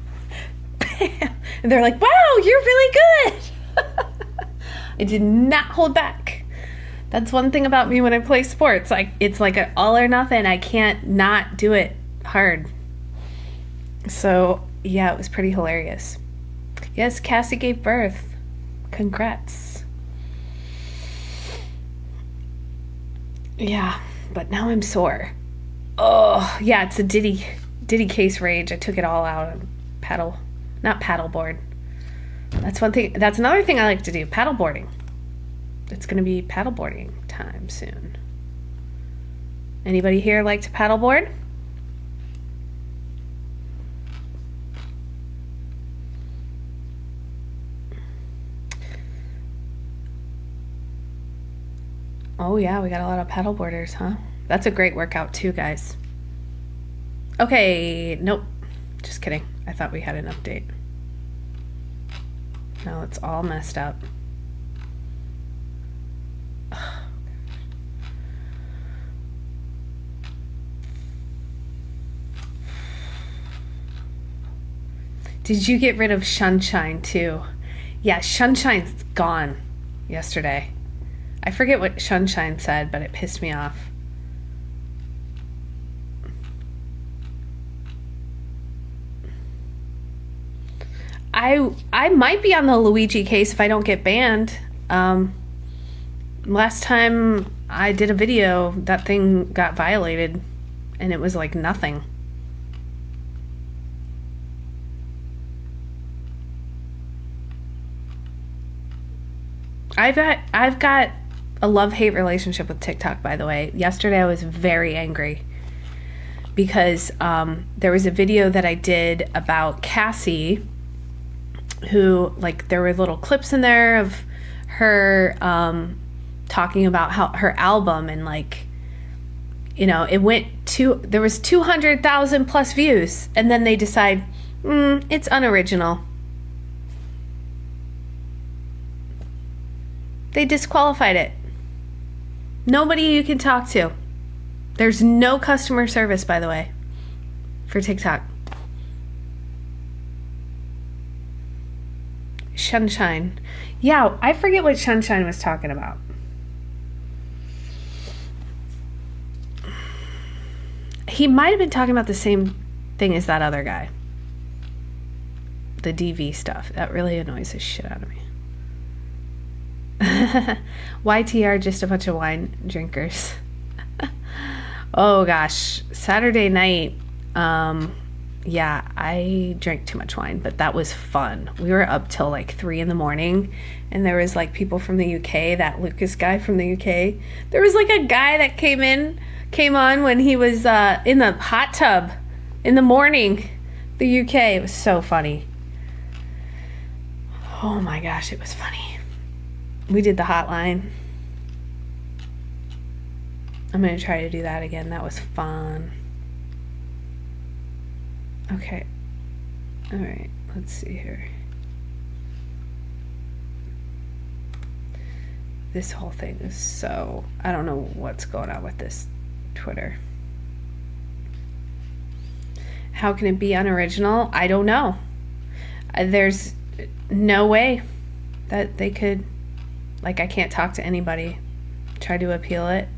Speaker 1: bam. And they're like, wow, you're really good. I did not hold back. That's one thing about me when I play sports. It's like an all or nothing. I can't not do it hard. So yeah, it was pretty hilarious. Yes, Cassie gave birth. Congrats. Yeah, but now I'm sore. Oh, yeah, it's a diddy case rage. I took it all out on paddleboard. That's one thing. That's another thing I like to do, paddleboarding. it's going to be paddleboarding time soon. Anybody here like to paddleboard? Oh yeah, we got a lot of paddleboarders, huh? That's a great workout too, guys. Okay, nope. Just kidding. I thought we had an update. No, it's all messed up. Did you get rid of Sunshine too? Yeah, Sunshine's gone yesterday. I forget what Sunshine said, but it pissed me off. I might be on the Luigi case if I don't get banned. Last time I did a video, that thing got violated, and it was like nothing. I've got a love-hate relationship with TikTok, by the way. Yesterday I was very angry because there was a video that I did about Cassie, who, like, there were little clips in there of her talking about how her album, and, like, you know, it went to, there was 200,000 plus views, and then they decide it's unoriginal. They disqualified it. Nobody you can talk to. There's no customer service, by the way, for TikTok. Sunshine. Yeah, I forget what Sunshine was talking about. He might have been talking about the same thing as that other guy. The DV stuff. That really annoys the shit out of me. YTR, just a bunch of wine drinkers. Oh gosh, Saturday night, yeah, I drank too much wine, but that was fun. We were up till like 3 a.m, and there was like people from the UK, that Lucas guy from the UK. There was like a guy that came on when he was in the hot tub in the morning. The UK, it was so funny. Oh my gosh, it was funny. We did the hotline. I'm going to try to do that again. That was fun. Okay. All right. Let's see here. This whole thing is so... I don't know what's going on with this Twitter. How can it be unoriginal? I don't know. There's no way that they could... Like, I can't talk to anybody. Try to appeal it.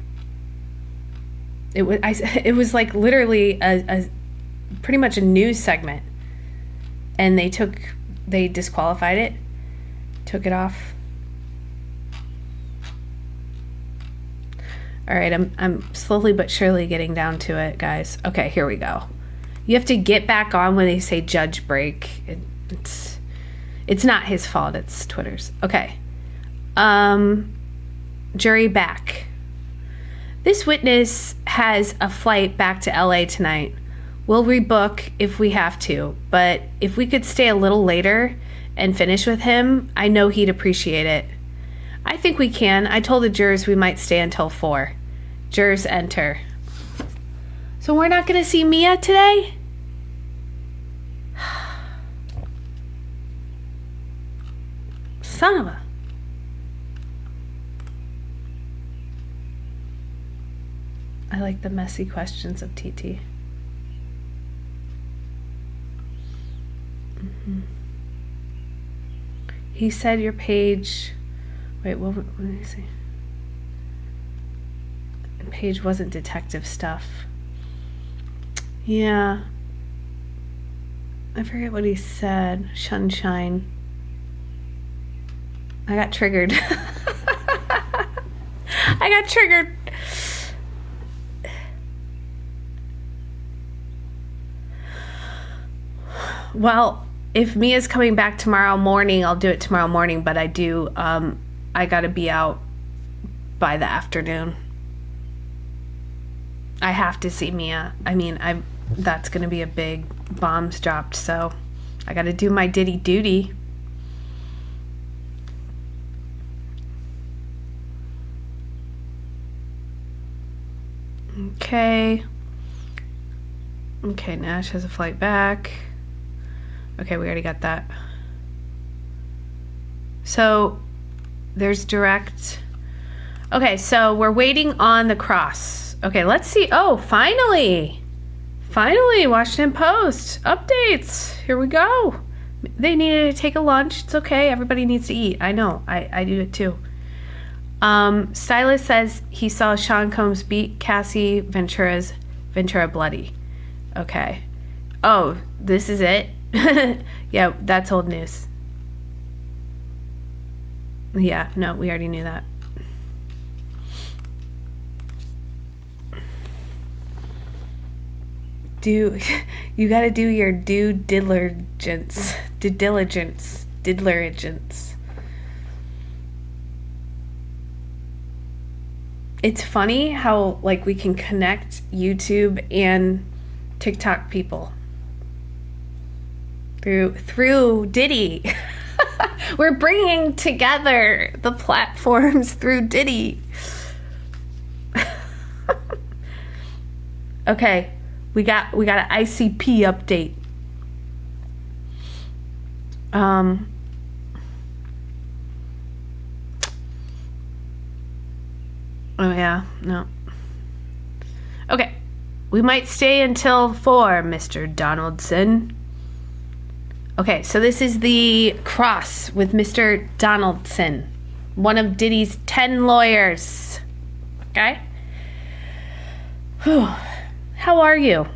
Speaker 1: It was like literally a pretty much a news segment, and they disqualified it, took it off. All right, I'm slowly but surely getting down to it, guys. Okay, here we go. You have to get back on when they say judge break. It's not his fault. It's Twitter's. Okay. Jury back. This witness has a flight back to LA tonight. We'll rebook if we have to, but if we could stay a little later and finish with him, I know he'd appreciate it. I think we can. I told the jurors we might stay until 4. Jurors enter. So we're not going to see Mia today? Son of a... I like the messy questions of TT. He said your page... Wait, what did he say? Page wasn't detective stuff. Yeah. I forget what he said. Sunshine. I got triggered. I got triggered. Well, if Mia's coming back tomorrow morning, I'll do it tomorrow morning, but I gotta be out by the afternoon. I have to see Mia. I mean, that's going to be a big bombs dropped, so I got to do my diddy duty. Okay. Okay, Nash has a flight back. Okay, we already got that. So there's direct. Okay, so we're waiting on the cross. Okay, let's see. Oh, finally. Finally, Washington Post. Updates. Here we go. They needed to take a lunch. It's okay. Everybody needs to eat. I know. I do it too. Stylist says he saw Sean Combs beat Cassie Ventura bloody. Okay. Oh, this is it? Yeah, that's old news. Yeah, no, we already knew that. You gotta do your due diligence. It's funny how like we can connect YouTube and TikTok people through Diddy. We're bringing together the platforms through Diddy. Okay, we got an ICP update. Oh yeah, no. Okay, we might stay until 4, Mr. Donaldson. Okay, so this is the cross with Mr. Donaldson, one of Diddy's 10 lawyers. Okay? Whew. How are you?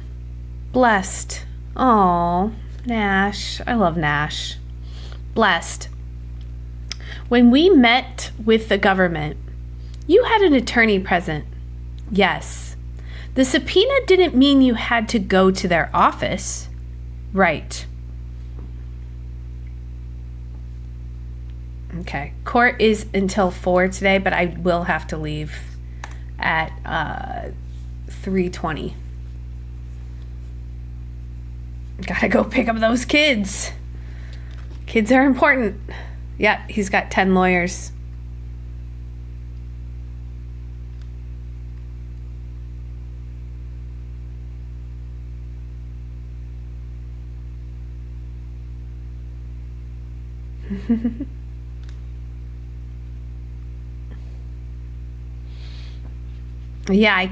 Speaker 1: Blessed. Aw, Nash. I love Nash. Blessed. When we met with the government, you had an attorney present. Yes. The subpoena didn't mean you had to go to their office. Right. Okay. Court is until 4 today, but I will have to leave at 3:20. Gotta go pick up those kids. Kids are important. Yeah, he's got 10 lawyers. Yeah, I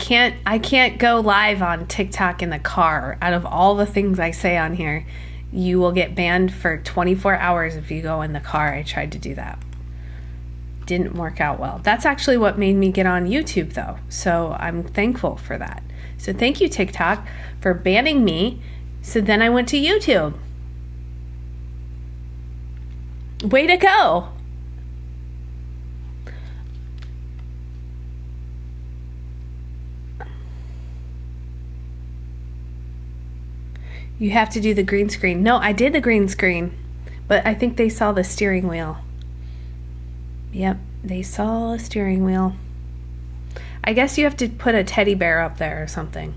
Speaker 1: can't go live on TikTok in the car. Out of all the things I say on here, you will get banned for 24 hours if you go in the car. I tried to do that. Didn't work out well. That's actually what made me get on YouTube though. So I'm thankful for that. So thank you, TikTok, for banning me. So then I went to YouTube. Way to go. You have to do the green screen. No, I did the green screen, but I think they saw the steering wheel. Yep, they saw a steering wheel. I guess you have to put a teddy bear up there or something.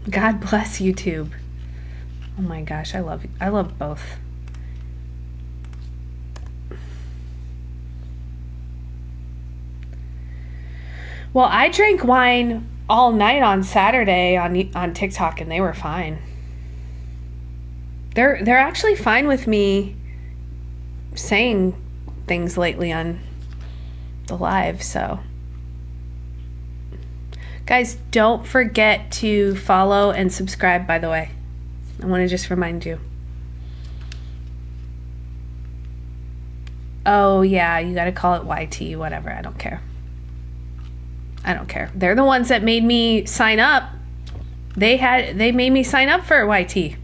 Speaker 1: God bless YouTube. Oh my gosh, I love both. Well, I drank wine all night on Saturday on TikTok, and they were fine. They're actually fine with me saying things lately on the live, so. Guys, don't forget to follow and subscribe, by the way. I want to just remind you. Oh, yeah, you got to call it YT, whatever. I don't care. I don't care. They're the ones that made me sign up. They made me sign up for YT.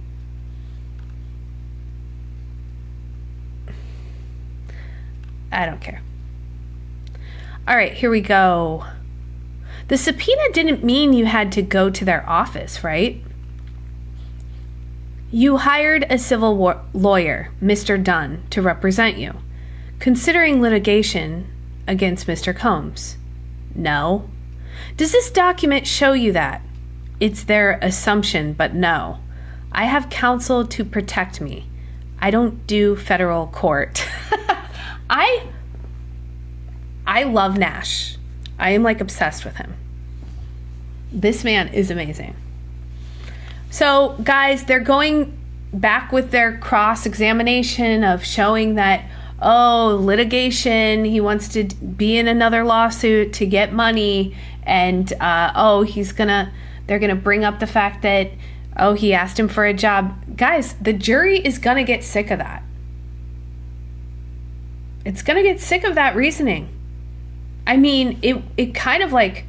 Speaker 1: I don't care. All right, here we go. The subpoena didn't mean you had to go to their office, right? You hired a civil lawyer, Mr. Dunn, to represent you. Considering litigation, against Mr. Combs? No. Does this document show you that? It's their assumption, but no. I have counsel to protect me. I don't do federal court. I love Nash. I am like obsessed with him. This man is amazing. So guys, they're going back with their cross-examination of showing that, oh, litigation, he wants to be in another lawsuit to get money, and they're gonna bring up the fact that, oh, he asked him for a job. Guys, the jury is gonna get sick of that. It's gonna get sick of that reasoning. I mean, it kind of like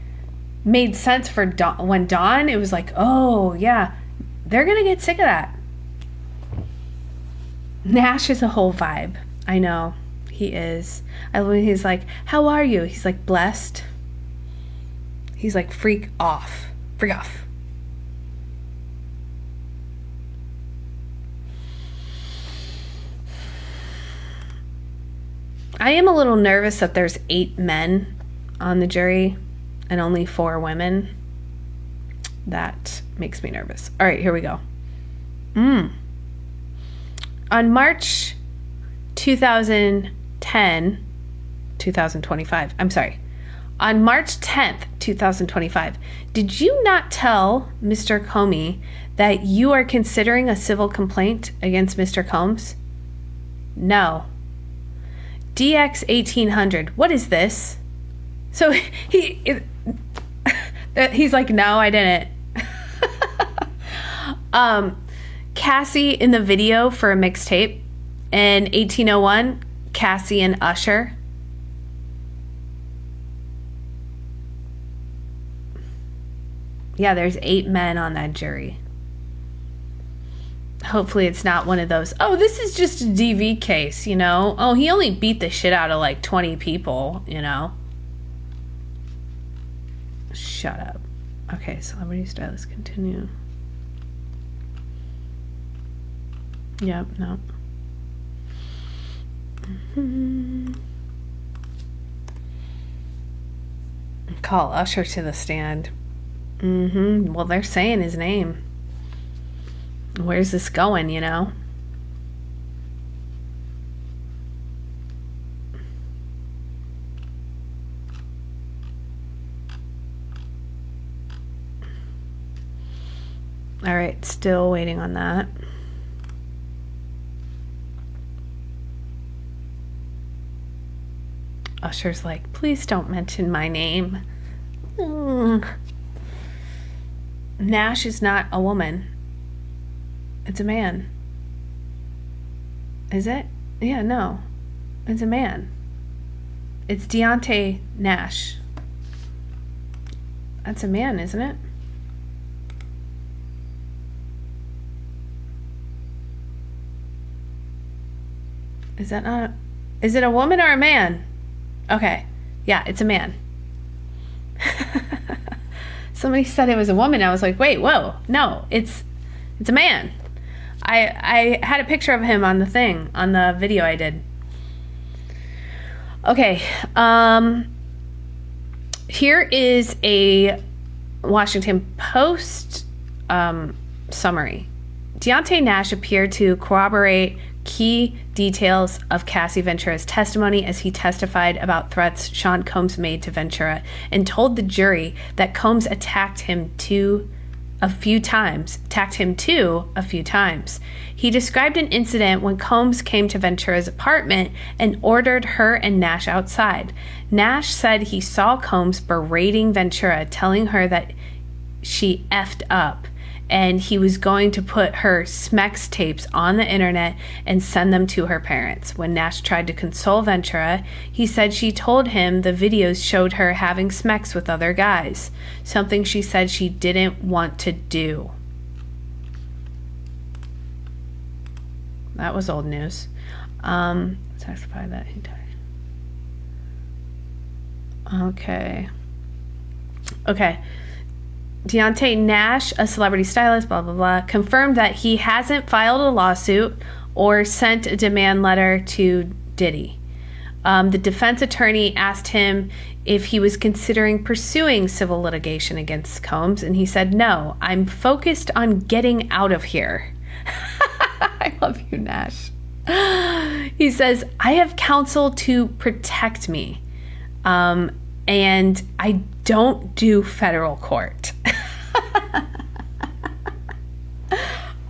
Speaker 1: made sense for when Dawn, it was like, oh yeah, they're gonna get sick of that. Nash is a whole vibe. I know, he is. I love when he's like, how are you? He's like, blessed. He's like, freak off. Freak off. I am a little nervous that there's 8 men on the jury and only 4 women. That makes me nervous. All right, here we go. On March 2025, I'm sorry. On March 10th, 2025, did you not tell Mr. Comey that you are considering a civil complaint against Mr. Combs? No. DX 1800, what is this? So he's like, no, I didn't. Cassie in the video for a mixtape, and 1801, Cassie and Usher. Yeah, there's 8 men on that jury. Hopefully it's not one of those, oh, this is just a DV case, you know? Oh, he only beat the shit out of like 20 people, you know? Shut up. Okay, celebrity stylist, continue. Yep, no. Call Usher to the stand. Well, they're saying his name. Where's this going, you know? All right, still waiting on that. Usher's like, please don't mention my name. Nash is not a woman. It's a man. Is it? Yeah, no. It's a man. It's Deontay Nash. That's a man, isn't it? Is that not is it a woman or a man? Okay. Yeah, it's a man. Somebody said it was a woman. I was like, wait, whoa. No, it's a man. I had a picture of him on the thing, on the video I did. Okay. Here is a Washington Post summary. Deontay Nash appeared to corroborate key details of Cassie Ventura's testimony as he testified about threats Sean Combs made to Ventura and told the jury that Combs attacked him a few times. He described an incident when Combs came to Ventura's apartment and ordered her and Nash outside. Nash said he saw Combs berating Ventura, telling her that she effed up, and he was going to put her Smex tapes on the internet and send them to her parents. When Nash tried to console Ventura, he said she told him the videos showed her having Smex with other guys, something she said she didn't want to do. That was old news. Testify that he died. Okay. Deontay Nash, a celebrity stylist, blah, blah, blah, confirmed that he hasn't filed a lawsuit or sent a demand letter to Diddy. The defense attorney asked him if he was considering pursuing civil litigation against Combs, and he said, "No, I'm focused on getting out of here." I love you, Nash. He says, "I have counsel to protect me, and I don't do federal court."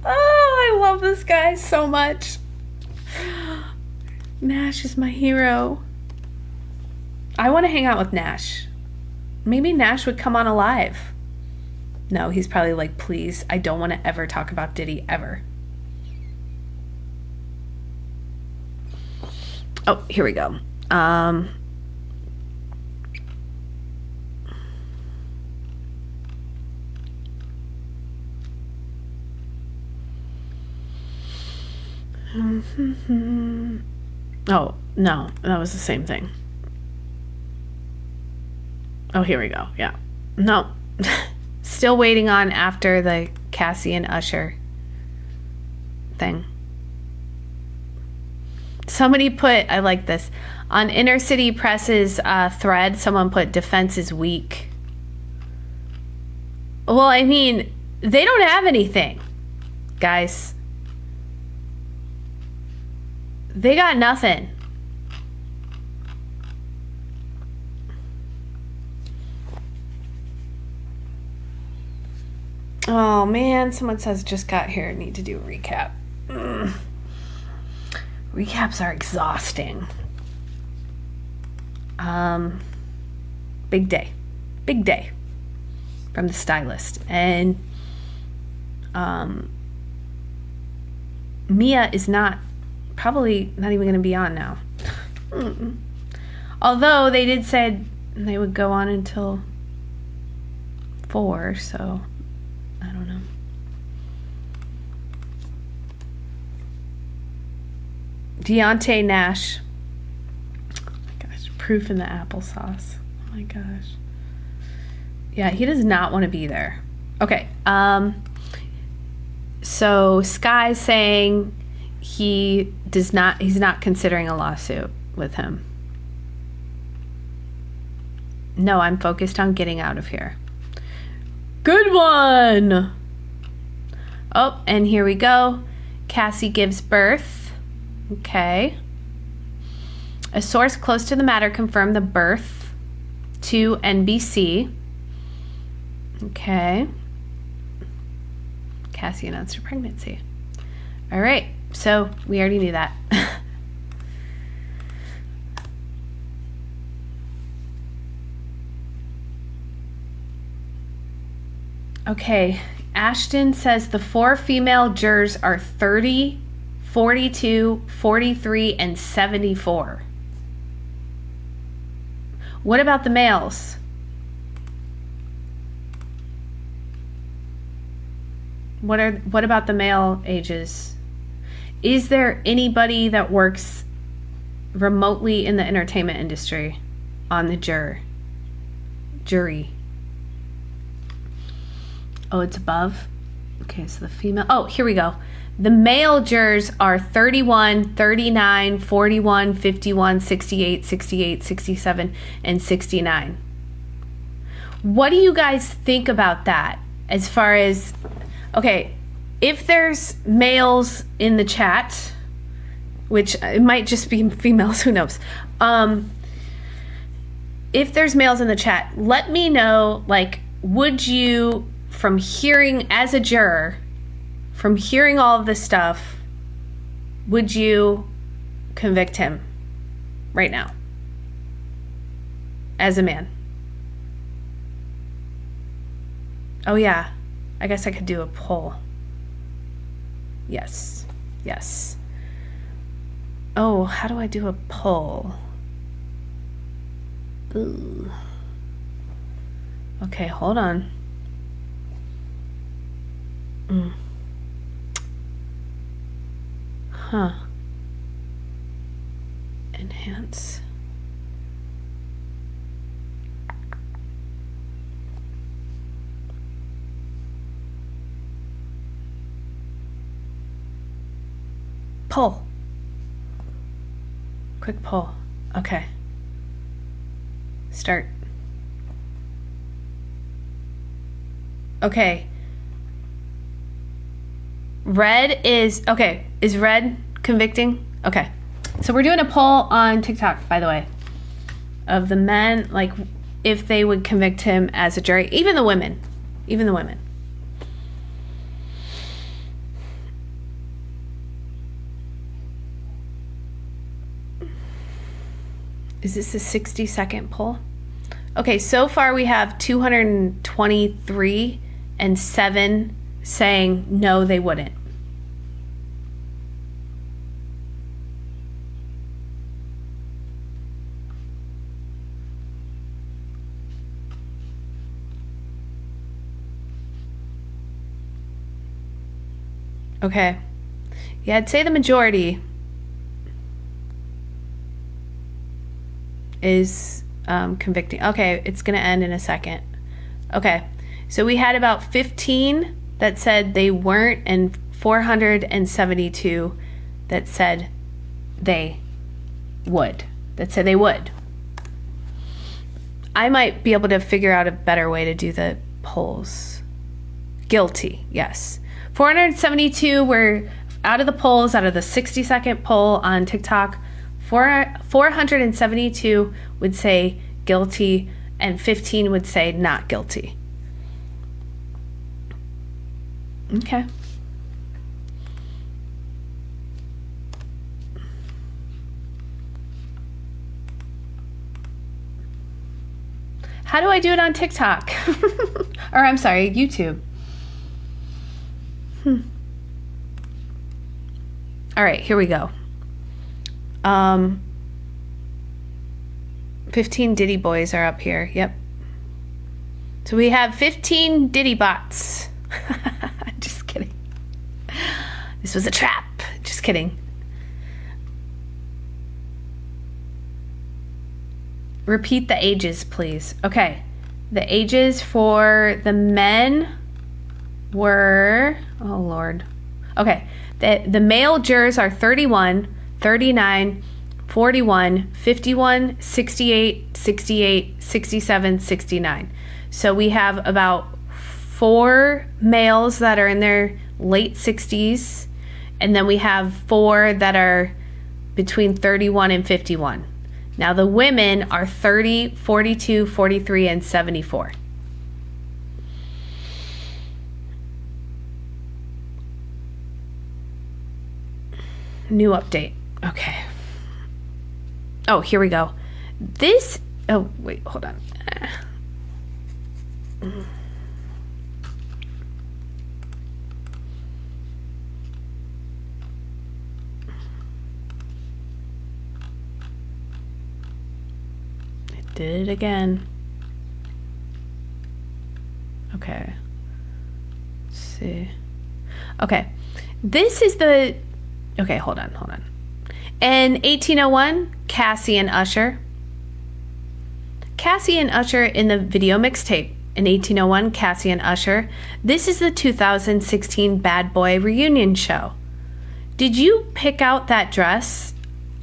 Speaker 1: Oh, I love this guy so much. Nash is my hero. I want to hang out with Nash. Maybe Nash would come on alive. No, he's probably like, please, I don't want to ever talk about Diddy ever. Oh, here we go. Oh, no, that was the same thing. Oh, here we go. Yeah. No. Still waiting on after the Cassie and Usher thing. Somebody put, I like this, on Inner City Press's thread, someone put defense is weak. Well, I mean, they don't have anything, guys. They got nothing. Oh man, someone says just got here, need to do a recap. Recaps are exhausting. Big day from the stylist. And Mia is probably not even going to be on now. Although they did say they would go on until 4, so I don't know. Deontay Nash. Oh my gosh, proof in the applesauce. Oh my gosh. Yeah, he does not want to be there. Okay. So Sky's saying he's not considering a lawsuit with him. No, I'm focused on getting out of here. Good one. Oh, and here we go. Cassie gives birth. Okay. A source close to the matter confirmed the birth to NBC. Okay. Cassie announced her pregnancy. All right. So we already knew that. Okay. Ashton says the 4 female jurors are 30, 42, 43, and 74. What about the males? What about the male ages? Is there anybody that works remotely in the entertainment industry on the jury? Oh, it's above? Okay, so the female... Oh, here we go. The male jurors are 31, 39, 41, 51, 68, 68, 67, and 69. What do you guys think about that? As far as... Okay, if there's males in the chat, which it might just be females, who knows? If there's males in the chat, let me know, like, would you, from hearing as a juror, from hearing all of this stuff, would you convict him right now as a man? Oh yeah, I guess I could do a poll. Yes. Oh, how do I do a poll? Ooh. Okay, hold on. Huh. Enhance. Poll. Quick poll. Okay. Start. Okay. Red is, okay, is red convicting? Okay. So we're doing a poll on TikTok, by the way, of the men, like, if they would convict him as a jury. Even the women. Even the women. Is this a 60-second poll? Okay, so far we have 223 and 7 saying no, they wouldn't. Okay. Yeah, I'd say the majority is convicting. Okay, it's going to end in a second. Okay, so we had about 15 that said they weren't and 472 that said they would. That said they would. I might be able to figure out a better way to do the polls. Guilty, yes. 472 were out of the polls, out of the 60-second poll on TikTok. 472 would say guilty and 15 would say not guilty. Okay. How do I do it on TikTok? Or I'm sorry, YouTube. All right, here we go. 15 Diddy boys are up here. Yep. So we have 15 Diddy bots. Just kidding. This was a trap. Just kidding. Repeat the ages, please. Okay. The ages for the men were, oh Lord. Okay. The male jurors are 31, 39, 41, 51, 68, 68, 67, 69. So we have about 4 males that are in their late 60s, and then we have 4 that are between 31 and 51. Now the women are 30, 42, 43, and 74. New update. Okay. Oh, here we go. This, oh, wait, hold on. I did it again. Okay. Let's see. Okay. This is the, okay, hold on. In 1801, Cassie and Usher. Cassie and Usher in the video mixtape. In 1801, Cassie and Usher. This is the 2016 Bad Boy reunion show. Did you pick out that dress?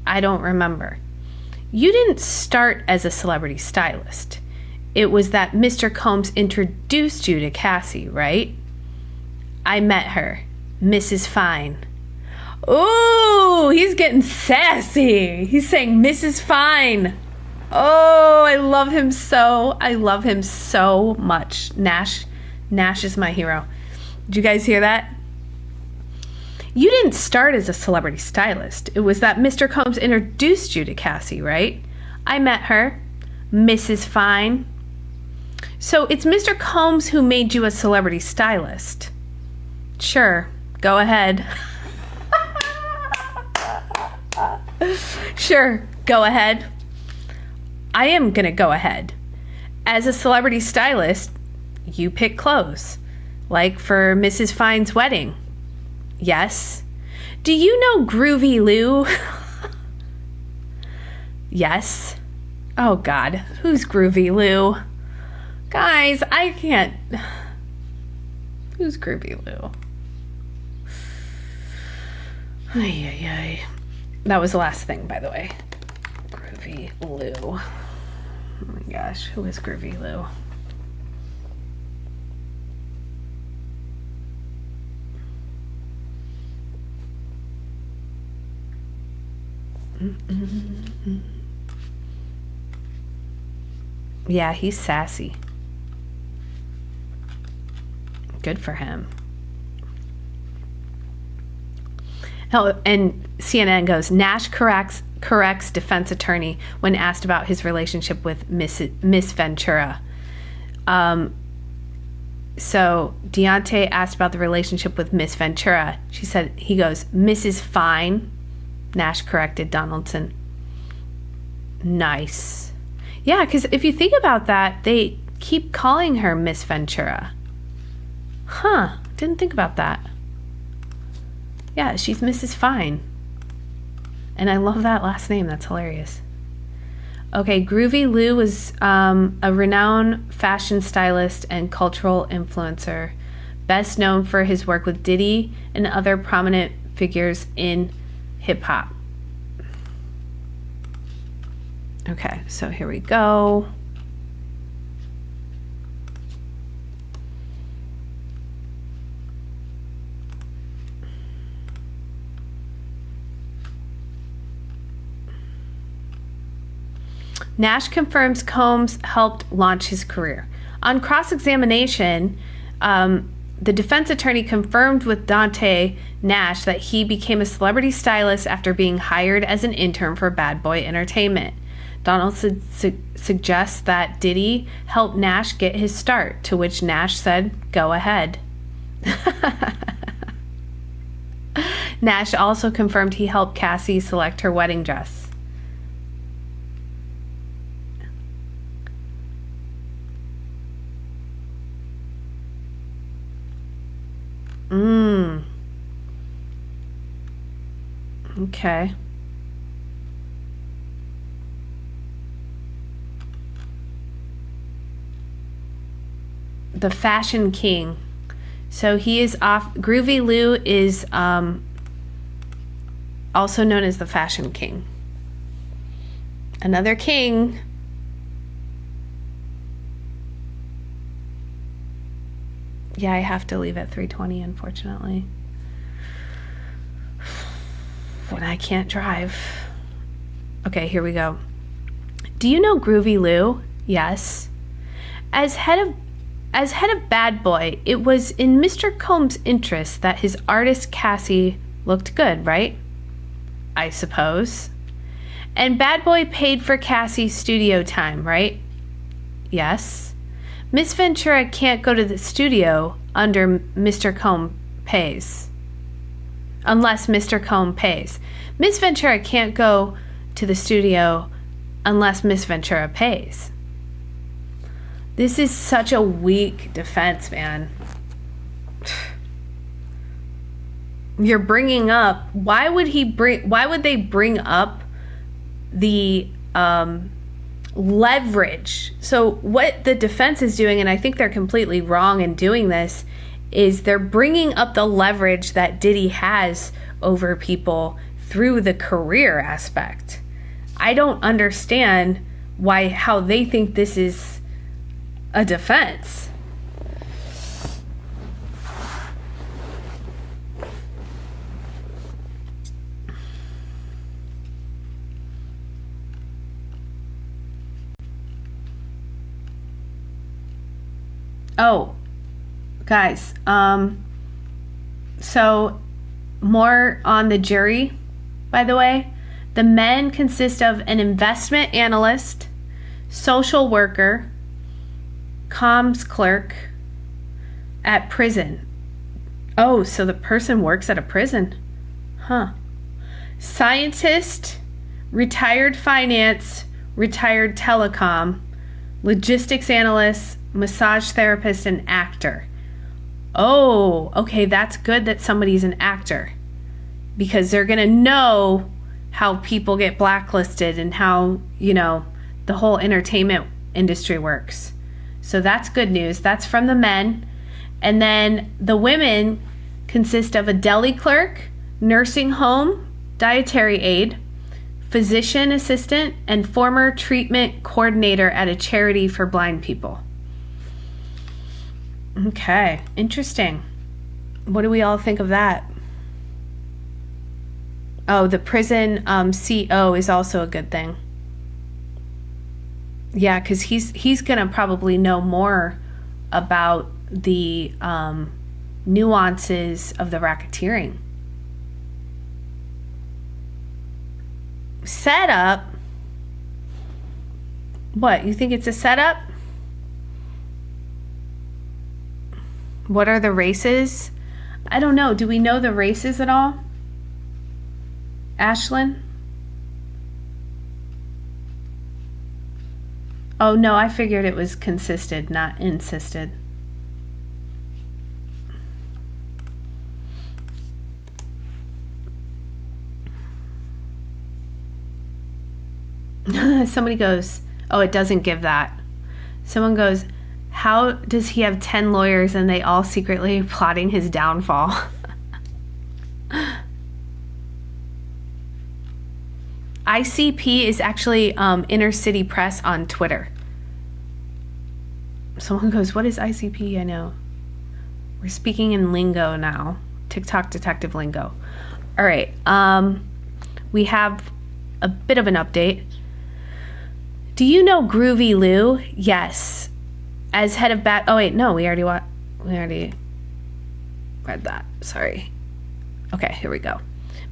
Speaker 1: I don't remember. You didn't start as a celebrity stylist. It was that Mr. Combs introduced you to Cassie, right? I met her, Mrs. Fine. Ooh, he's getting sassy. He's saying Mrs. Fine. Oh, I love him so. I love him so much. Nash is my hero. Did you guys hear that? You didn't start as a celebrity stylist. It was that Mr. Combs introduced you to Cassie, right? I met her, Mrs. Fine. So it's Mr. Combs who made you a celebrity stylist. Sure, go ahead. Sure, go ahead. I am gonna go ahead. As a celebrity stylist, you pick clothes. Like for Mrs. Fine's wedding. Yes. Do you know Groovy Lou? Yes. Oh God, who's Groovy Lou? Guys, I can't. Who's Groovy Lou? Ay. That was the last thing, by the way. Groovy Groovy Lou. Oh my gosh, who is Groovy Lou? Yeah, he's sassy. Good for him. Oh, and CNN goes, Nash corrects defense attorney when asked about his relationship with Miss Ventura. So Deontay asked about the relationship with Miss Ventura. He goes, Mrs. Fine. Nash corrected Donaldson. Nice. Yeah, because if you think about that, they keep calling her Miss Ventura. Huh, didn't think about that. Yeah, she's Mrs. Fine. And I love that last name. That's hilarious. Okay, Groovy Lou was a renowned fashion stylist and cultural influencer, best known for his work with Diddy and other prominent figures in hip-hop. Okay, so here we go. Nash confirms Combs helped launch his career. On cross-examination, the defense attorney confirmed with Dante Nash that he became a celebrity stylist after being hired as an intern for Bad Boy Entertainment. Donaldson suggests that Diddy helped Nash get his start, to which Nash said, "Go ahead." Nash also confirmed he helped Cassie select her wedding dress. Okay. The Fashion King. So he is off. Groovy Lou is also known as the Fashion King. Another king. Yeah, I have to leave at 3:20, unfortunately. When I can't drive. Okay, here we go. Do you know Groovy Lou? Yes. As head of Bad Boy, it was in Mr. Combs' interest that his artist Cassie looked good, right? I suppose. And Bad Boy paid for Cassie's studio time, right? Yes. Miss Ventura can't go to the studio under Mr. Combs pays. Unless Mr. Combs pays. Miss Ventura can't go to the studio unless Miss Ventura pays. This is such a weak defense, man. You're bringing up, why would they bring up the leverage? So what the defense is doing, and I think they're completely wrong in doing this, is they're bringing up the leverage that Diddy has over people through the career aspect. I don't understand how they think this is a defense. Oh, guys, so more on the jury, by the way. The men consist of an investment analyst, social worker, comms clerk at prison. Oh, so the person works at a prison. Huh. Scientist, retired finance, retired telecom, logistics analyst, massage therapist, and actor. Oh, okay, that's good that somebody's an actor, because they're going to know how people get blacklisted and how, the whole entertainment industry works. So that's good news. That's from the men. And then the women consist of a deli clerk, nursing home, dietary aide, physician assistant, and former treatment coordinator at a charity for blind people. Okay, interesting. What do we all think of that? Oh, the prison CO is also a good thing. Yeah, because he's going to probably know more about the nuances of the racketeering. Setup? What, you think it's a setup? What are the races? I don't know. Do we know the races at all? Ashlyn? Oh, no, I figured it was consisted, not insisted. Somebody goes, oh, it doesn't give that. Someone goes, how does he have 10 lawyers and they all secretly plotting his downfall? ICP is actually Inner City Press on Twitter. Someone goes, what is ICP? I know. We're speaking in lingo now. TikTok detective lingo. All right. We have a bit of an update. Do you know Groovy Lou? Yes. As head of oh wait, no, we already read that. Sorry. Okay, here we go.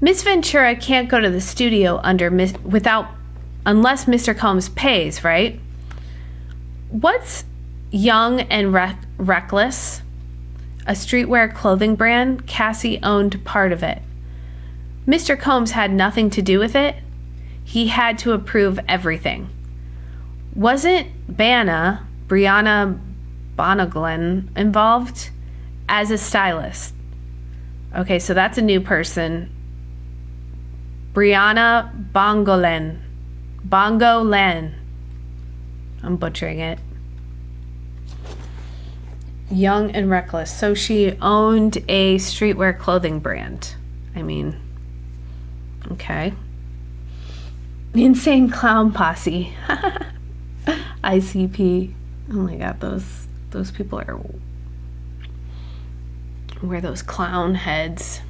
Speaker 1: Miss Ventura can't go to the studio unless Mr. Combs pays, right? What's Young and Reckless? A streetwear clothing brand. Cassie owned part of it. Mr. Combs had nothing to do with it. He had to approve everything. Wasn't Brianna Bonaglen involved as a stylist? Okay, so that's a new person. Brianna Bongolen. I'm butchering it. Young and Reckless. So she owned a streetwear clothing brand. I mean, okay. Insane Clown Posse. ICP. Oh my god, those people wear those clown heads.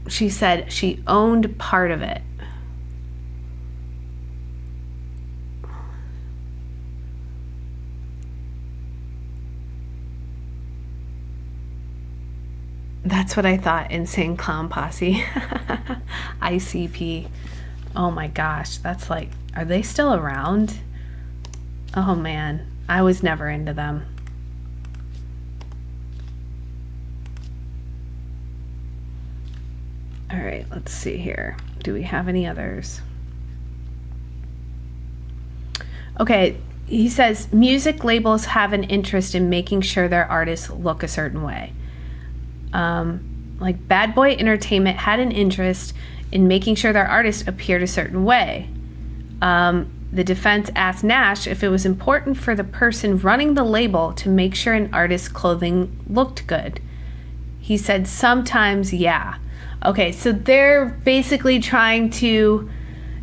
Speaker 1: She said she owned part of it. That's what I thought. Insane Clown Posse. ICP. Oh my gosh. That's like, are they still around? Oh man. I was never into them. All right, let's see here. Do we have any others? Okay, he says music labels have an interest in making sure their artists look a certain way. Like Bad Boy Entertainment had an interest in making sure their artists appeared a certain way. The defense asked Nash if it was important for the person running the label to make sure an artist's clothing looked good. He said sometimes, yeah. Okay, so they're basically trying to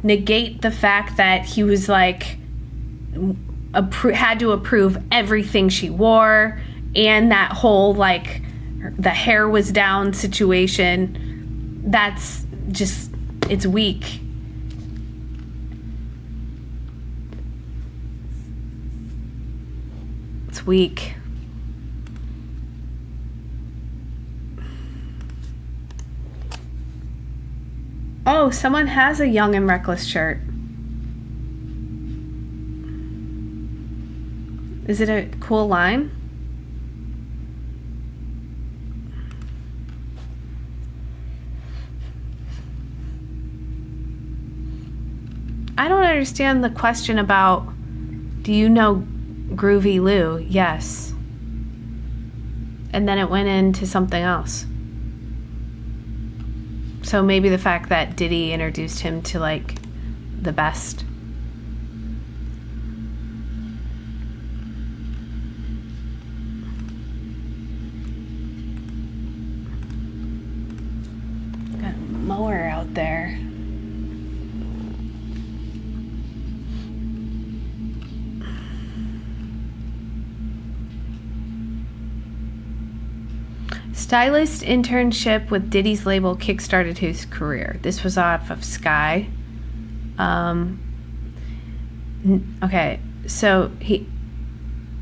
Speaker 1: negate the fact that he was like had to approve everything she wore, and that whole like the hair was down situation. That's just, it's weak. It's weak. Oh, someone has a Young and Reckless shirt. Is it a cool line? I don't understand the question about, do you know Groovy Lou? Yes. And then it went into something else. So maybe the fact that Diddy introduced him to like the best. there. Stylist internship with Diddy's label kickstarted his career. This was off of Sky. Okay, so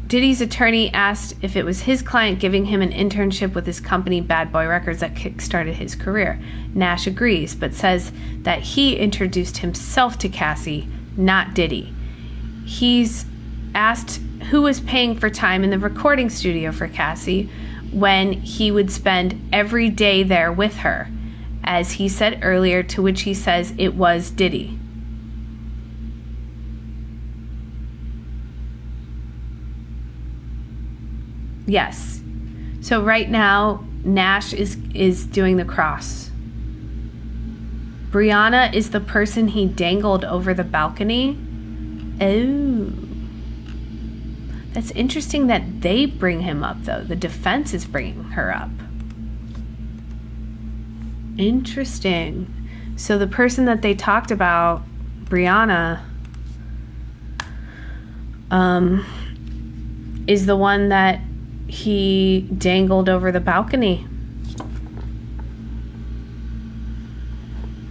Speaker 1: Diddy's attorney asked if it was his client giving him an internship with his company Bad Boy Records that kickstarted his career. Nash agrees, but says that he introduced himself to Cassie, not Diddy. He's asked who was paying for time in the recording studio for Cassie when he would spend every day there with her, as he said earlier, to which he says it was Diddy. Yes. So right now, Nash is doing the cross. Brianna is the person he dangled over the balcony. Oh. That's interesting that they bring him up, though. The defense is bringing her up. Interesting. So the person that they talked about, Brianna, is the one that he dangled over the balcony.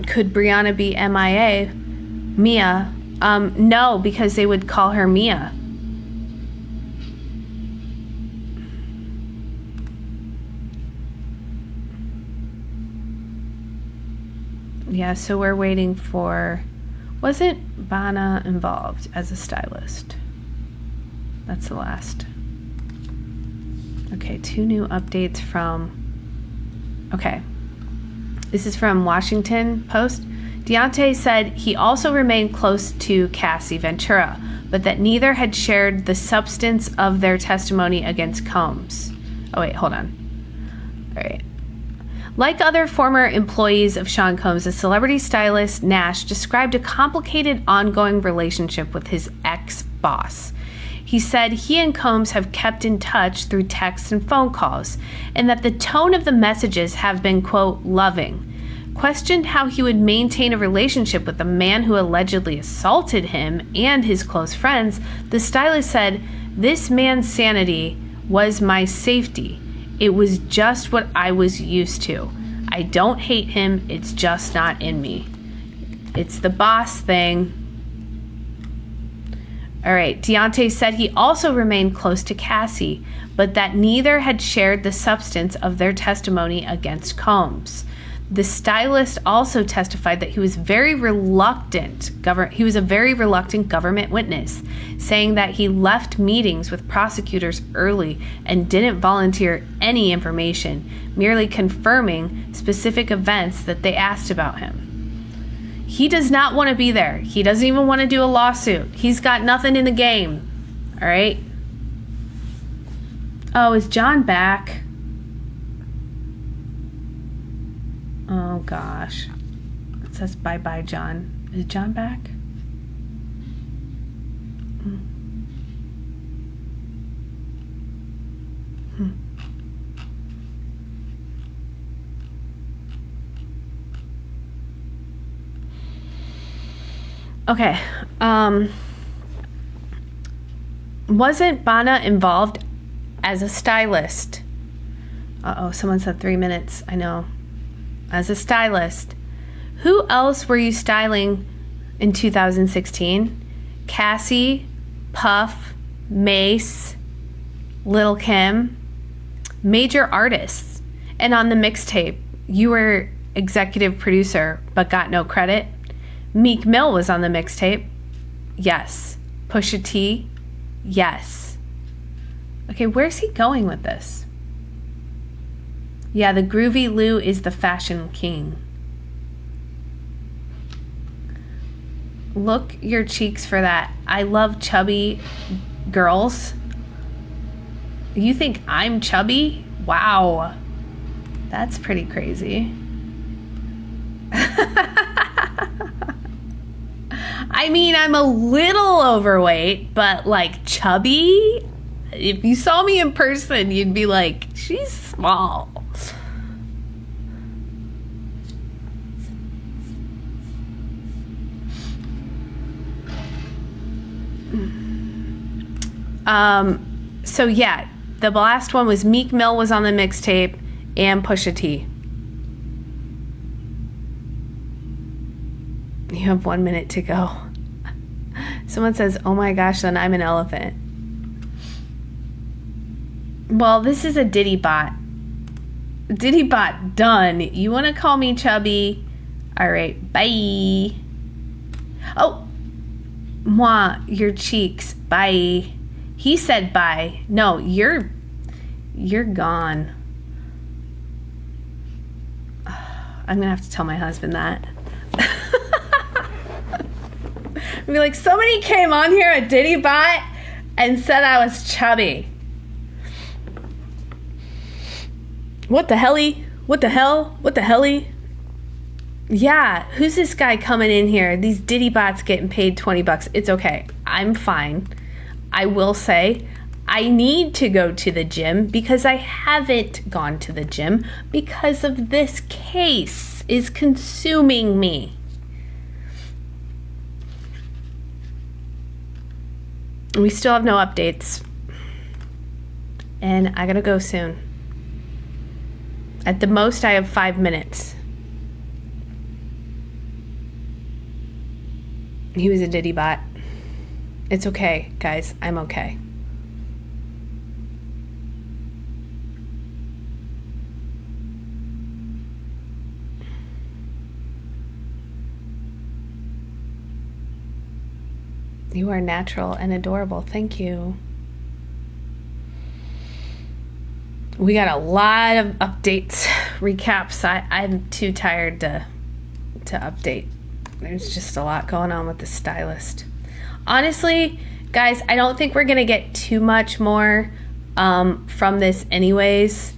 Speaker 1: Could Brianna be MIA? Mia? No, because they would call her Mia. Yeah, so we're waiting for... Wasn't Bana involved as a stylist? That's the last. Okay, 2 new updates from... Okay. This is from Washington Post. Deontay said he also remained close to Cassie Ventura, but that neither had shared the substance of their testimony against Combs. Oh, wait, hold on. All right. Like other former employees of Sean Combs, the celebrity stylist Nash described a complicated ongoing relationship with his ex-boss. He said he and Combs have kept in touch through texts and phone calls, and that the tone of the messages have been, quote, loving. Questioned how he would maintain a relationship with the man who allegedly assaulted him and his close friends, the stylist said, "This man's sanity was my safety. It was just what I was used to. I don't hate him. It's just not in me." It's the boss thing. All right. Deontay said he also remained close to Cassie, but that neither had shared the substance of their testimony against Combs. The stylist also testified that he was very reluctant. He was a very reluctant government witness, saying that he left meetings with prosecutors early and didn't volunteer any information, merely confirming specific events that they asked about him. He does not want to be there. He doesn't even want to do a lawsuit. He's got nothing in the game. All right. Oh, is John back? Oh, gosh. It says bye-bye, John. Is John back? Okay. Wasn't Bana involved as a stylist? Uh-oh, someone said 3 minutes. I know. As a stylist. Who else were you styling in 2016? Cassie, Puff, Mace, Lil' Kim, major artists. And on the mixtape, you were executive producer but got no credit. Meek Mill was on the mixtape. Yes. Pusha T. Yes. Okay, where's he going with this? Yeah, the Groovy Lou is the fashion king. Look your cheeks for that. I love chubby girls. You think I'm chubby? Wow. That's pretty crazy. I mean, I'm a little overweight, but like chubby? If you saw me in person, you'd be like, she's small. So yeah, the last one was Meek Mill was on the mixtape and Pusha T. You have 1 minute to go. Someone says, oh my gosh, then I'm an elephant. Well, this is a Diddy bot. Diddy bot done. You want to call me chubby? All right, bye. Oh, moi, your cheeks, bye. He said bye. No, you're gone. I'm gonna have to tell my husband that. Be like, somebody came on here, a Diddy bot, and said I was chubby. What the helly? What the hell? What the helly? Yeah, who's this guy coming in here? These Diddy bots getting paid $20. It's okay. I'm fine. I will say I need to go to the gym because I haven't gone to the gym because of this case is consuming me. We still have no updates. And I gotta go soon. At the most, I have 5 minutes. He was a Diddy bot. It's okay, guys. I'm okay. You are natural and adorable. Thank you. We got a lot of updates, recaps. I'm too tired to update. There's just a lot going on with the stylist. Honestly, guys, I don't think we're gonna get too much more from this anyways.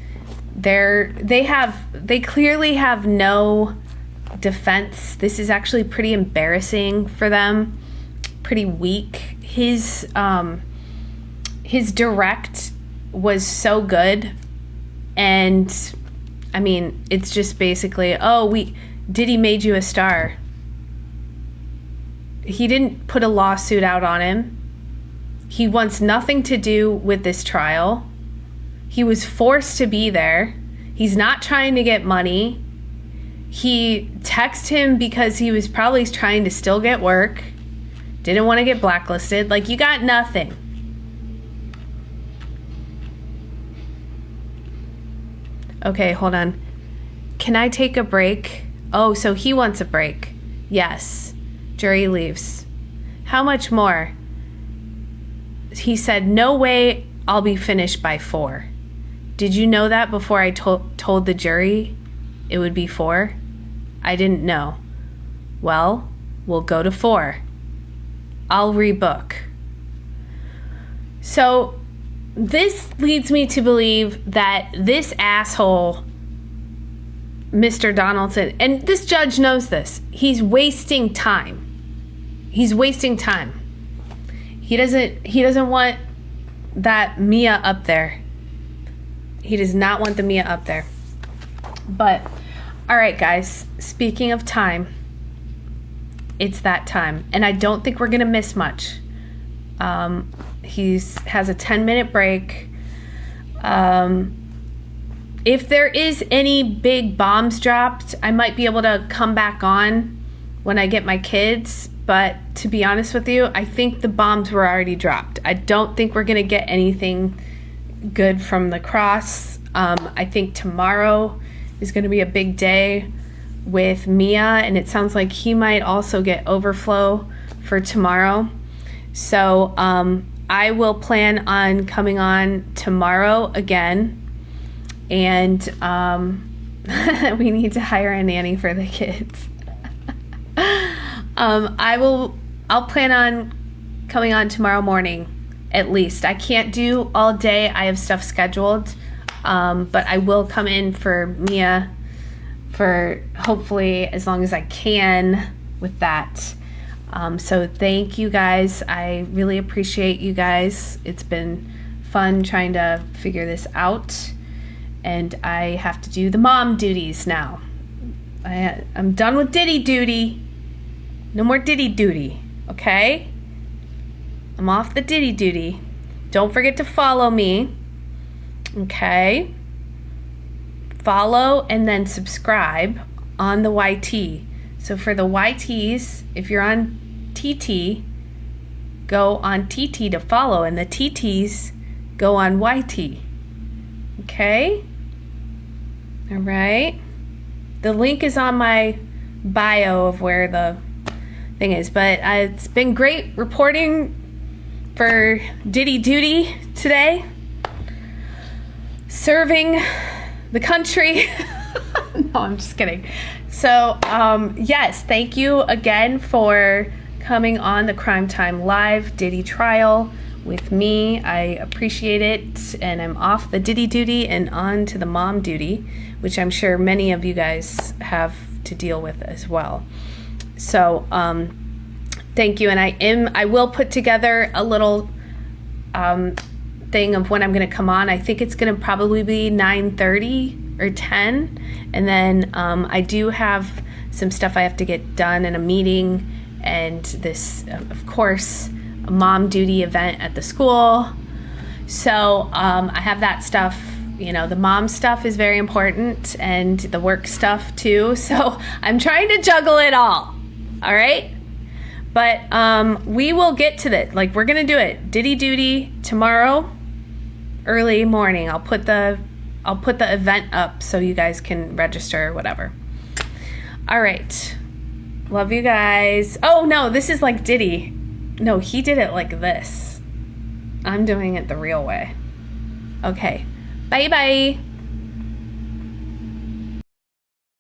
Speaker 1: They clearly have no defense. This is actually pretty embarrassing for them. Pretty weak. His direct was so good, and I mean, it's just basically, Diddy made you a star. He didn't put a lawsuit out on him. He wants nothing to do with this trial. He was forced to be there. He's not trying to get money. He texted him because he was probably trying to still get work. Didn't want to get blacklisted. Like, you got nothing. Okay, hold on. Can I take a break? Oh, so he wants a break. Yes. Jury leaves. How much more? He said, no way I'll be finished by 4. Did you know that before I told the jury it would be 4? I didn't know. Well, we'll go to 4. I'll rebook. So this leads me to believe that this asshole, Mr. Donaldson, and this judge knows this, he's wasting time. He's wasting time. He doesn't want that Mia up there. He does not want the Mia up there. But, all right, guys, speaking of time, it's that time. And I don't think we're going to miss much. He has a 10-minute break. If there is any big bombs dropped, I might be able to come back on when I get my kids. But to be honest with you, I think the bombs were already dropped. I don't think we're going to get anything good from the cross. I think tomorrow is going to be a big day with Mia, and it sounds like he might also get overflow for tomorrow. So I will plan on coming on tomorrow again, and we need to hire a nanny for the kids. I'll plan on coming on tomorrow morning, at least. I can't do all day. I have stuff scheduled, but I will come in for Mia for hopefully as long as I can with that. So thank you guys. I really appreciate you guys. It's been fun trying to figure this out, and I have to do the mom duties now. I'm done with Diddy duty. No more Diddy duty, okay? I'm off the diddy duty. Don't forget to follow me. Okay? Follow and then subscribe on the YT. So for the YTs, if you're on TT, go on TT to follow, and the TTs go on YT. Okay? All right. The link is on my bio of where the thing is, but it's been great reporting for Diddy Duty today. Serving the country. No, I'm just kidding. So, yes, thank you again for coming on the Crime Time Live Diddy trial with me. I appreciate it, and I'm off the Diddy duty and on to the mom duty, which I'm sure many of you guys have to deal with as well. So, thank you, and I will put together a little thing of when I'm going to come on. I think it's going to probably be 9:30 or 10, and then I do have some stuff I have to get done in a meeting, and this, of course, a mom duty event at the school. So I have that stuff. You know, the mom stuff is very important, and the work stuff too. So I'm trying to juggle it all. All right. But we will get to that. Like, we're going to do it. Diddy duty tomorrow, early morning. I'll put the event up so you guys can register or whatever. All right. Love you guys. Oh, no, this is like Diddy. No, he did it like this. I'm doing it the real way. Okay. Bye-bye.